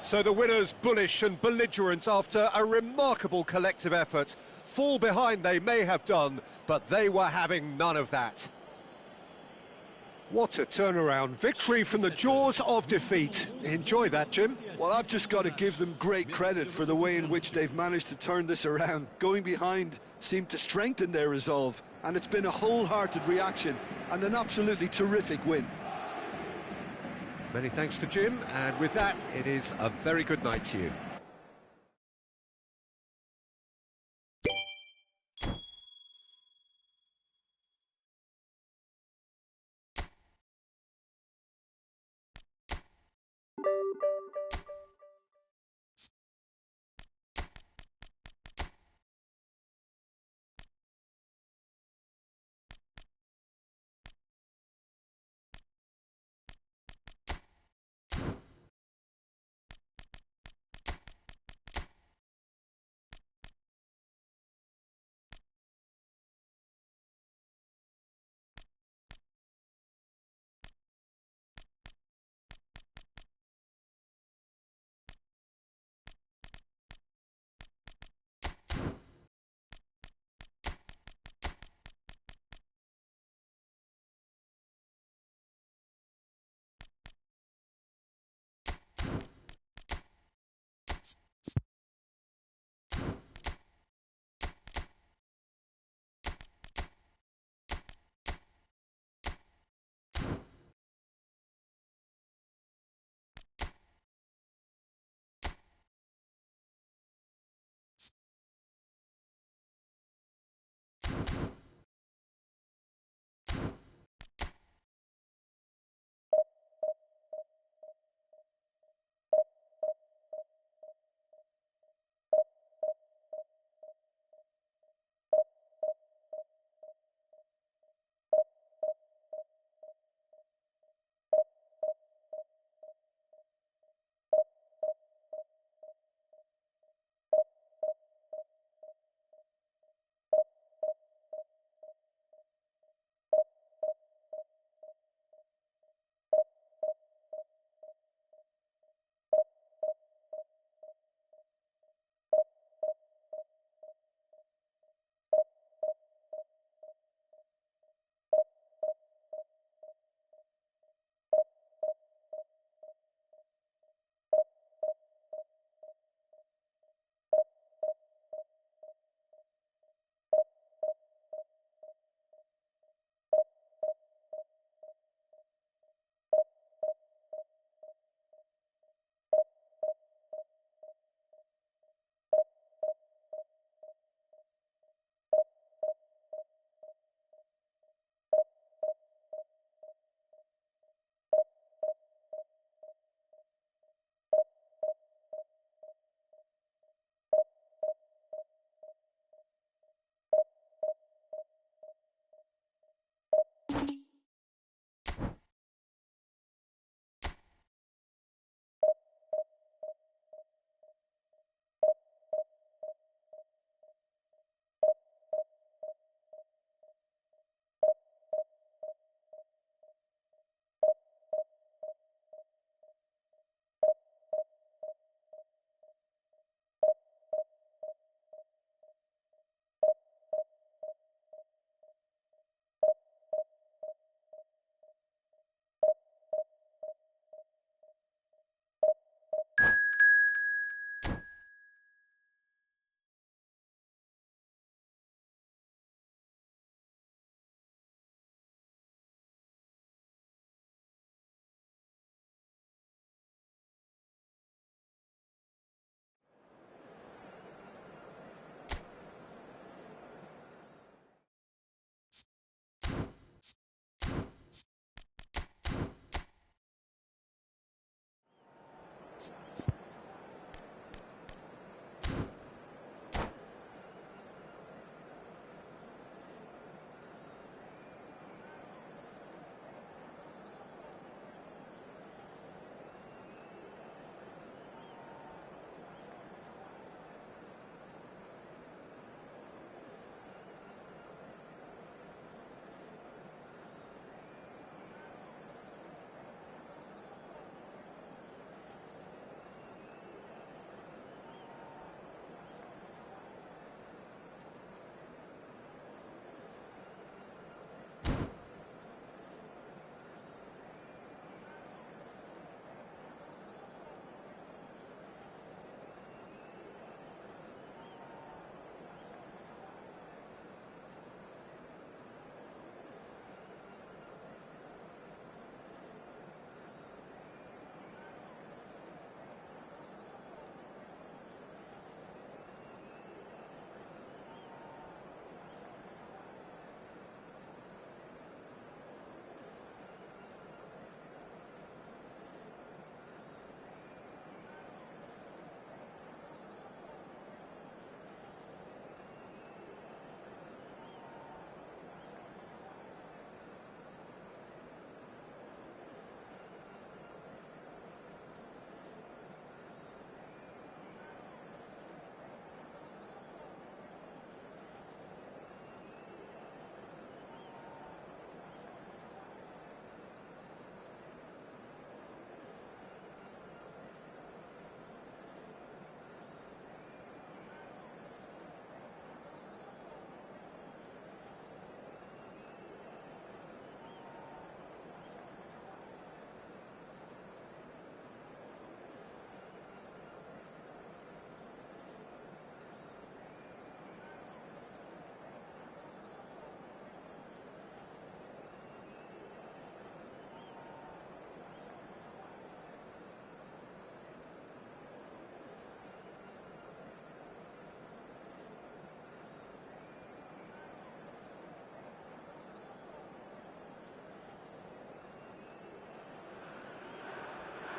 So the winners bullish and belligerent after a remarkable collective effort. Fall behind they may have done, but they were having none of that. What a turnaround. Victory from the jaws of defeat. Enjoy that, Jim. Well, I've just got to give them great credit for the way in which they've managed to turn this around. Going behind seemed to strengthen their resolve, and it's been a wholehearted reaction and an absolutely terrific win. Many thanks to Jim, and with that, it is a very good night to you.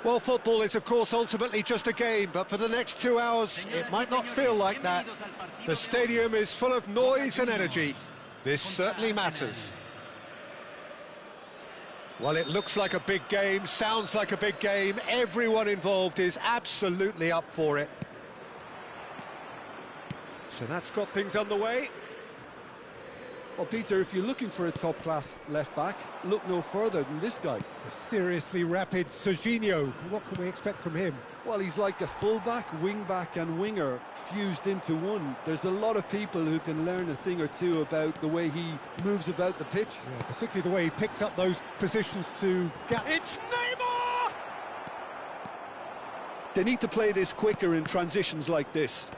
Well, football is, of course, ultimately just a game, but for the next 2 hours, it might not feel like that. The stadium is full of noise and energy. This certainly matters. Well, it looks like a big game, sounds like a big game. Everyone involved is absolutely up for it. So that's got things underway. Well, Peter, if you're looking for a top-class left-back, look no further than this guy. The seriously rapid Serginho. What can we expect from him? Well, he's like a full-back, wing-back and winger fused into one. There's a lot of people who can learn a thing or two about the way he moves about the pitch. Yeah, particularly the way he picks up those positions to get... It's Neymar! They need to play this quicker in transitions like this.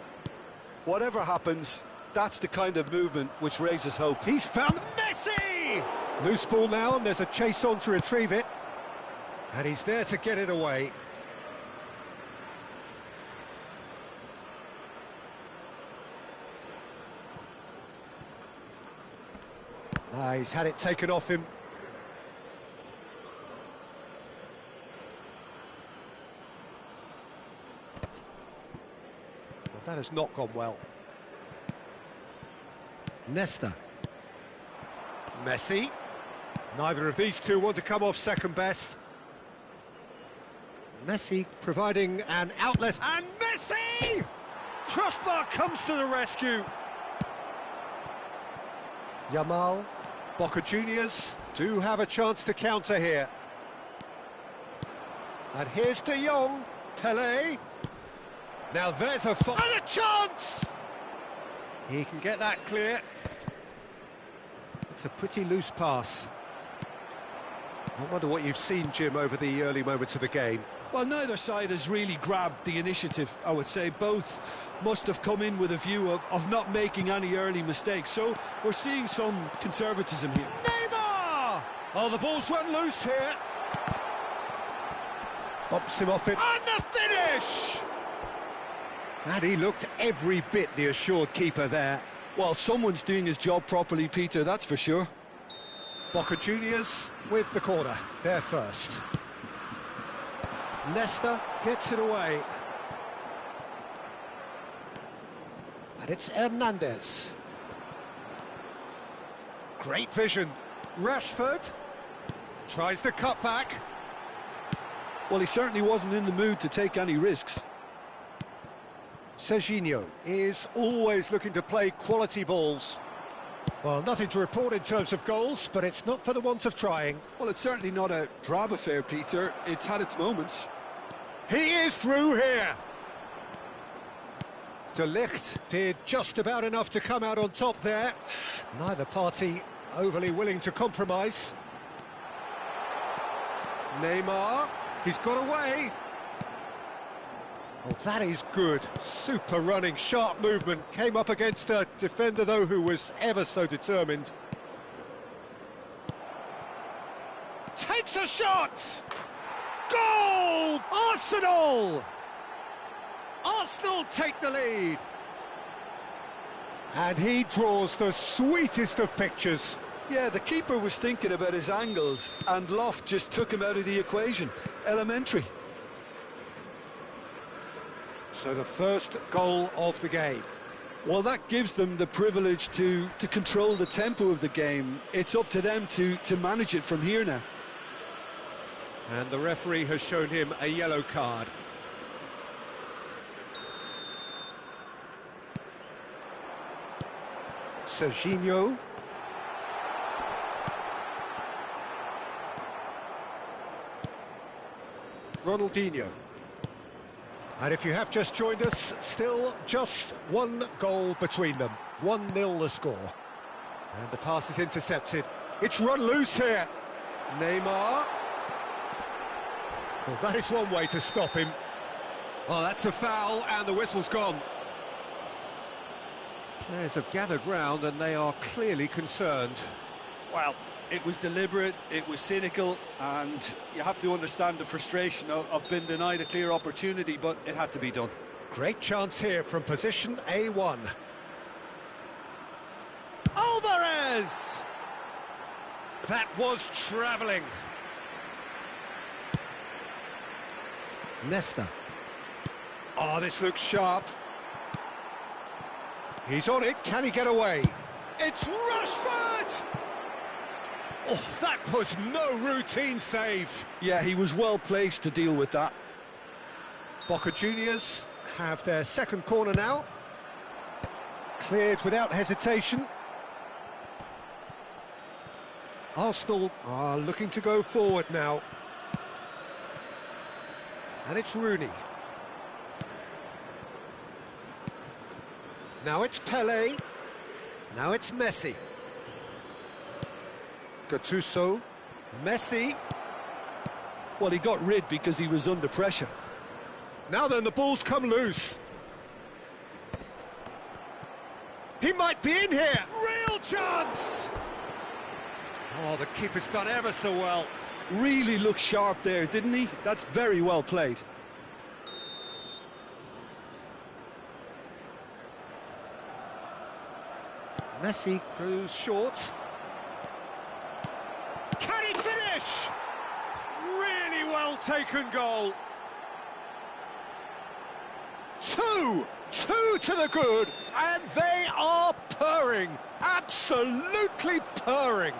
Whatever happens, that's the kind of movement which raises hope. He's found Messi! Loose ball now, and there's a chase on to retrieve it. And he's there to get it away. He's had it taken off him. Well, that has not gone well. Nesta. Messi. Neither of these two want to come off second best. Messi providing an outlet. And Messi! Crossbar comes to the rescue. Yamal. Boca Juniors do have a chance to counter here. And here's De Jong. Pelé. Now there's a... And a chance! He can get that clear. It's a pretty loose pass. I wonder what you've seen, Jim, over the early moments of the game. Well, neither side has really grabbed the initiative, I would say. Both must have come in with a view of not making any early mistakes. So we're seeing some conservatism here. Neymar! Oh, the ball's run loose here. Bumps him off it. And the finish! And he looked every bit the assured keeper there. Well, someone's doing his job properly, Peter, that's for sure. Boca Juniors with the corner, they're first. Nesta gets it away. And it's Hernandez. Great vision. Rashford tries to cut back. Well, he certainly wasn't in the mood to take any risks. Serginho is always looking to play quality balls. Well, nothing to report in terms of goals, but it's not for the want of trying. Well, it's certainly not a drab affair, Peter. It's had its moments. He is through here. De Ligt did just about enough to come out on top there. Neither party overly willing to compromise. Neymar, he's got away. Oh, that is good. Super running, sharp movement. Came up against a defender, though, who was ever so determined. Takes a shot! Goal! Arsenal! Arsenal take the lead. And he draws the sweetest of pictures. Yeah, the keeper was thinking about his angles, and Loft just took him out of the equation. Elementary. So the first goal of the game. Well, that gives them the privilege to control the tempo of the game. It's up to them to manage it from here now. And the referee has shown him a yellow card. Serginho. Ronaldinho. And if you have just joined us, still just one goal between them. 1-0 the score. And the pass is intercepted. It's run loose here. Neymar. Well, that is one way to stop him. Oh, that's a foul, and the whistle's gone. Players have gathered round, and they are clearly concerned. Well, it was deliberate, it was cynical, and you have to understand the frustration of being denied a clear opportunity, but it had to be done. Great chance here from position A1. Alvarez! That was travelling. Nesta. Oh, this looks sharp. He's on it, can he get away? It's Rashford! Oh, that was no routine save. Yeah, he was well placed to deal with that. Boca Juniors have their second corner now. Cleared without hesitation. Arsenal are looking to go forward now. And it's Rooney. Now it's Pelé. Now it's Messi. Gattuso. Messi. Well, he got rid because he was under pressure. Now then, the ball's come loose. He might be in here. Real chance! Oh, the keeper's done ever so well. Really looked sharp there, didn't he? That's very well played. Messi goes short. Can he finish? Really well taken goal. Two to the good, and they are purring, absolutely purring.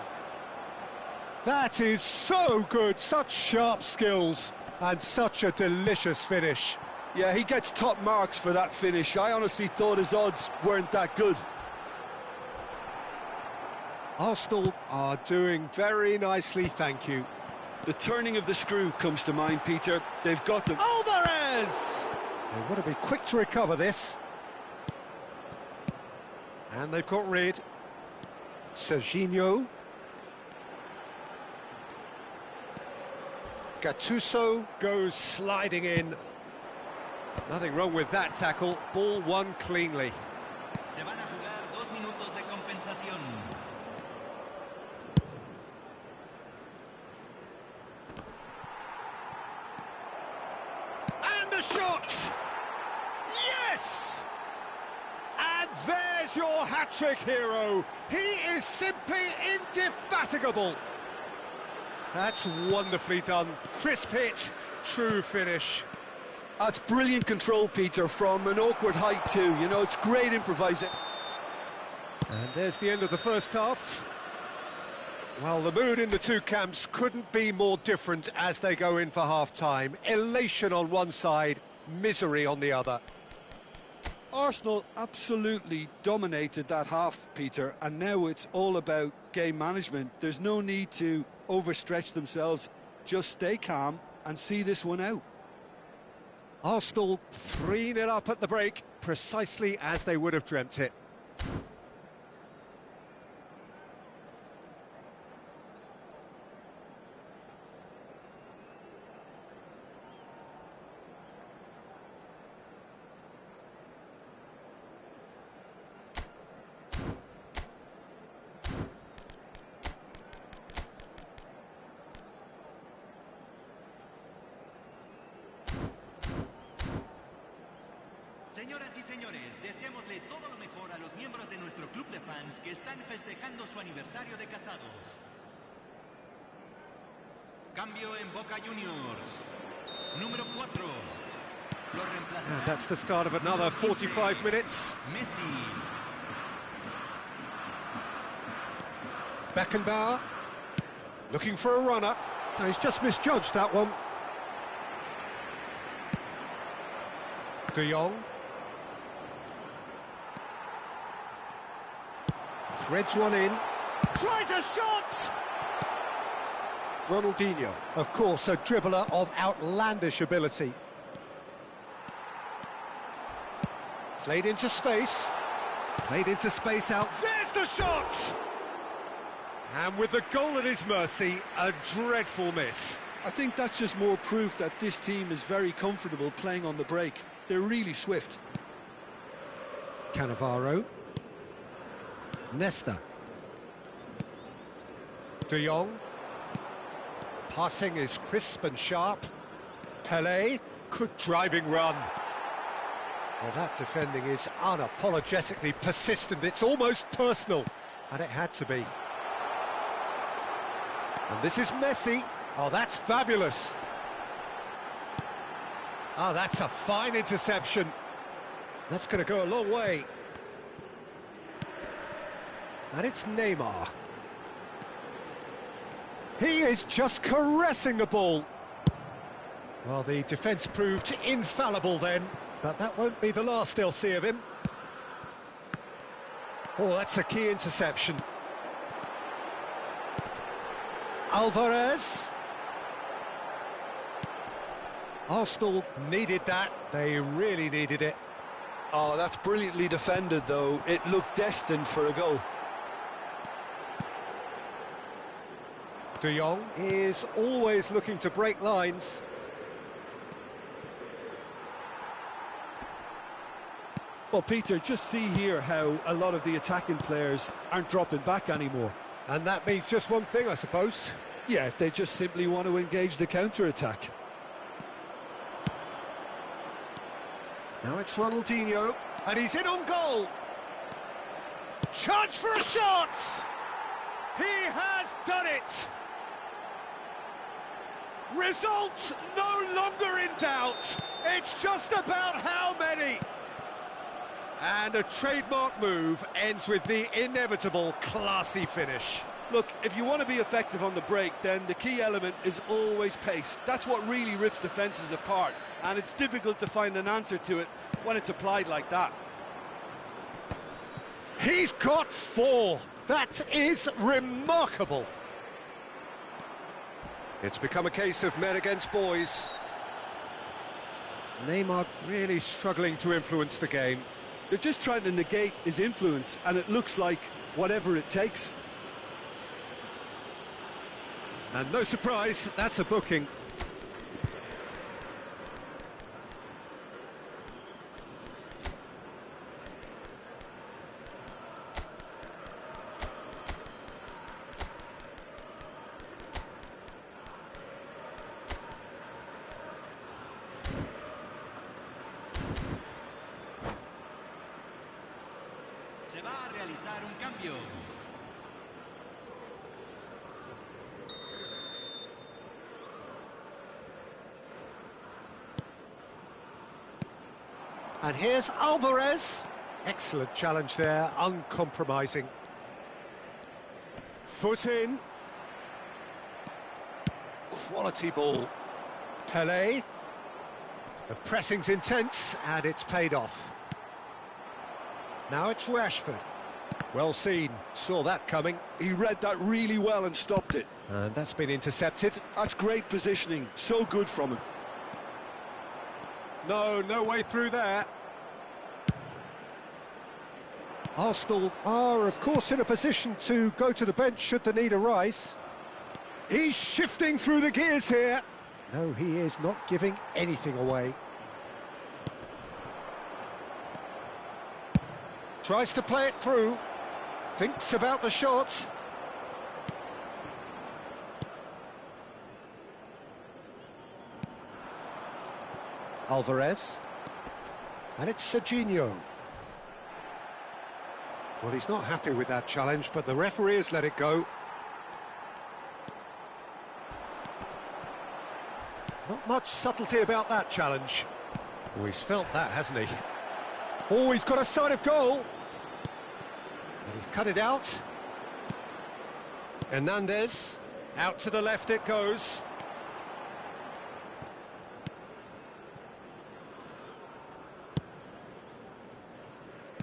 That is so good, such sharp skills, and such a delicious finish. Yeah, he gets top marks for that finish. I honestly thought his odds weren't that good. Arsenal are doing very nicely, thank you. The turning of the screw comes to mind, Peter. They've got them. Alvarez! They want to be quick to recover this. And they've got rid. Serginho. Gattuso goes sliding in. Nothing wrong with that tackle. Ball won cleanly. Se van a jugar 2 minutos de compensación. And a shot! Yes! And there's your hat-trick hero. He is simply indefatigable. That's wonderfully done. Crisp hit, true finish. That's brilliant control, Peter, from an awkward height too. You know, it's great improvising. And there's the end of the first half. Well, the mood in the two camps couldn't be more different as they go in for half-time. Elation on one side, misery on the other. Arsenal absolutely dominated that half, Peter, and now it's all about game management. There's no need to overstretch themselves. Just stay calm and see this one out. Arsenal 3-0 up at the break, precisely as they would have dreamt it. Señoras y señores, deseémosle todo lo mejor a los miembros de nuestro club de fans que están festejando su aniversario de casados. Cambio en Boca Juniors. Número 4. Lo reemplazará. And that's the start of another 45 minutes. Messi. Beckenbauer looking for a runner. No, he's just misjudged that one. De Jong. Threads one in. Tries a shot! Ronaldinho, of course, a dribbler of outlandish ability. Played into space. Played into space out. There's the shot! And with the goal at his mercy, a dreadful miss. I think that's just more proof that this team is very comfortable playing on the break. They're really swift. Cannavaro. Nesta. De Jong. Passing is crisp and sharp. Pelé. Good driving run. Well, that defending is unapologetically persistent. It's almost personal. And it had to be. And this is Messi. Oh, that's fabulous. Oh, that's a fine interception. That's going to go a long way. And it's Neymar. He is just caressing the ball. Well, the defence proved infallible then, but that won't be the last they'll see of him. Oh, that's a key interception. Alvarez. Arsenal needed that. They really needed it. Oh, that's brilliantly defended, though. It looked destined for a goal. De Jong is always looking to break lines. Well, Peter, just see here how a lot of the attacking players aren't dropping back anymore. And that means just one thing, I suppose. Yeah, they just simply want to engage the counter-attack. Now it's Ronaldinho, and he's in on goal. Chance for a shot! He has done it! Results no longer in doubt. It's just about how many. And a trademark move ends with the inevitable classy finish. Look, if you want to be effective on the break, then the key element is always pace. That's what really rips defences apart, and it's difficult to find an answer to it when it's applied like that. He's got 4. That is remarkable. It's become a case of men against boys. Neymar really struggling to influence the game. They're just trying to negate his influence, and it looks like whatever it takes. And no surprise, that's a booking. Se va a realizar un cambio. And here's Alvarez. Excellent challenge there, uncompromising. Foot in. Quality ball. Pelé. The pressing's intense, and it's paid off. Now it's Rashford. Well seen, saw that coming. He read that really well and stopped it. And that's been intercepted. That's great positioning, so good from him. No way through there. Arsenal are, of course, in a position to go to the bench should the need arise. He's shifting through the gears here. No, he is not giving anything away. Tries to play it through. Thinks about the shot. Alvarez. And it's Serginho. Well, he's not happy with that challenge, but the referee has let it go. Not much subtlety about that challenge. Oh, he's felt that, hasn't he? Oh, he's got a sight of goal. And he's cut it out. Hernandez. Out to the left it goes.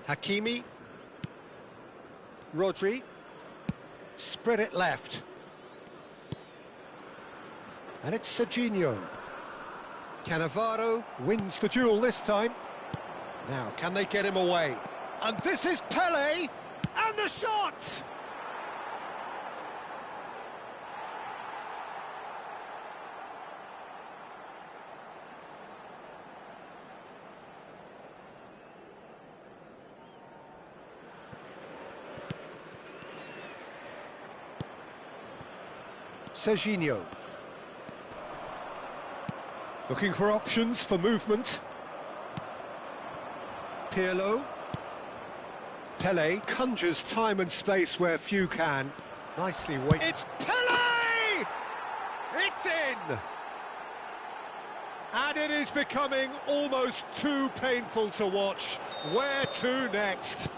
Hakimi. Rodri. Spread it left. And it's Serginho. Cannavaro wins the duel this time. Now, can they get him away? And this is Pelé, and the shot! Serginho. Looking for options for movement. Pirlo. Pelé conjures time and space where few can. Nicely weighted. It's Pelé! It's in! And it is becoming almost too painful to watch. Where to next?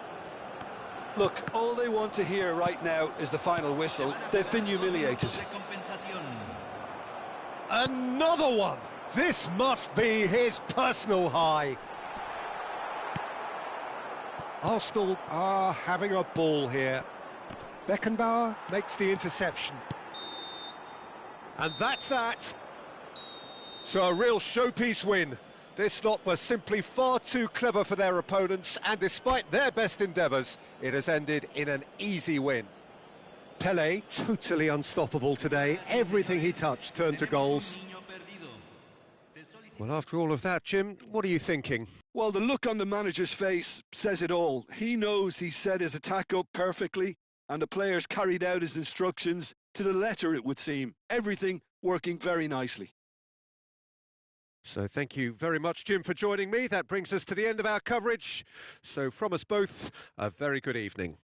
Look, all they want to hear right now is the final whistle. They've been humiliated. Another one! This must be his personal high. Arsenal are having a ball here. Beckenbauer makes the interception. And that's that. So a real showpiece win. This lot was simply far too clever for their opponents, and despite their best endeavours, it has ended in an easy win. Pelé, totally unstoppable today. Everything he touched turned to goals. Well, after all of that, Jim, what are you thinking? Well, the look on the manager's face says it all. He knows he set his attack up perfectly, and the players carried out his instructions to the letter, it would seem. Everything working very nicely. So thank you very much, Jim, for joining me. That brings us to the end of our coverage. So from us both, a very good evening.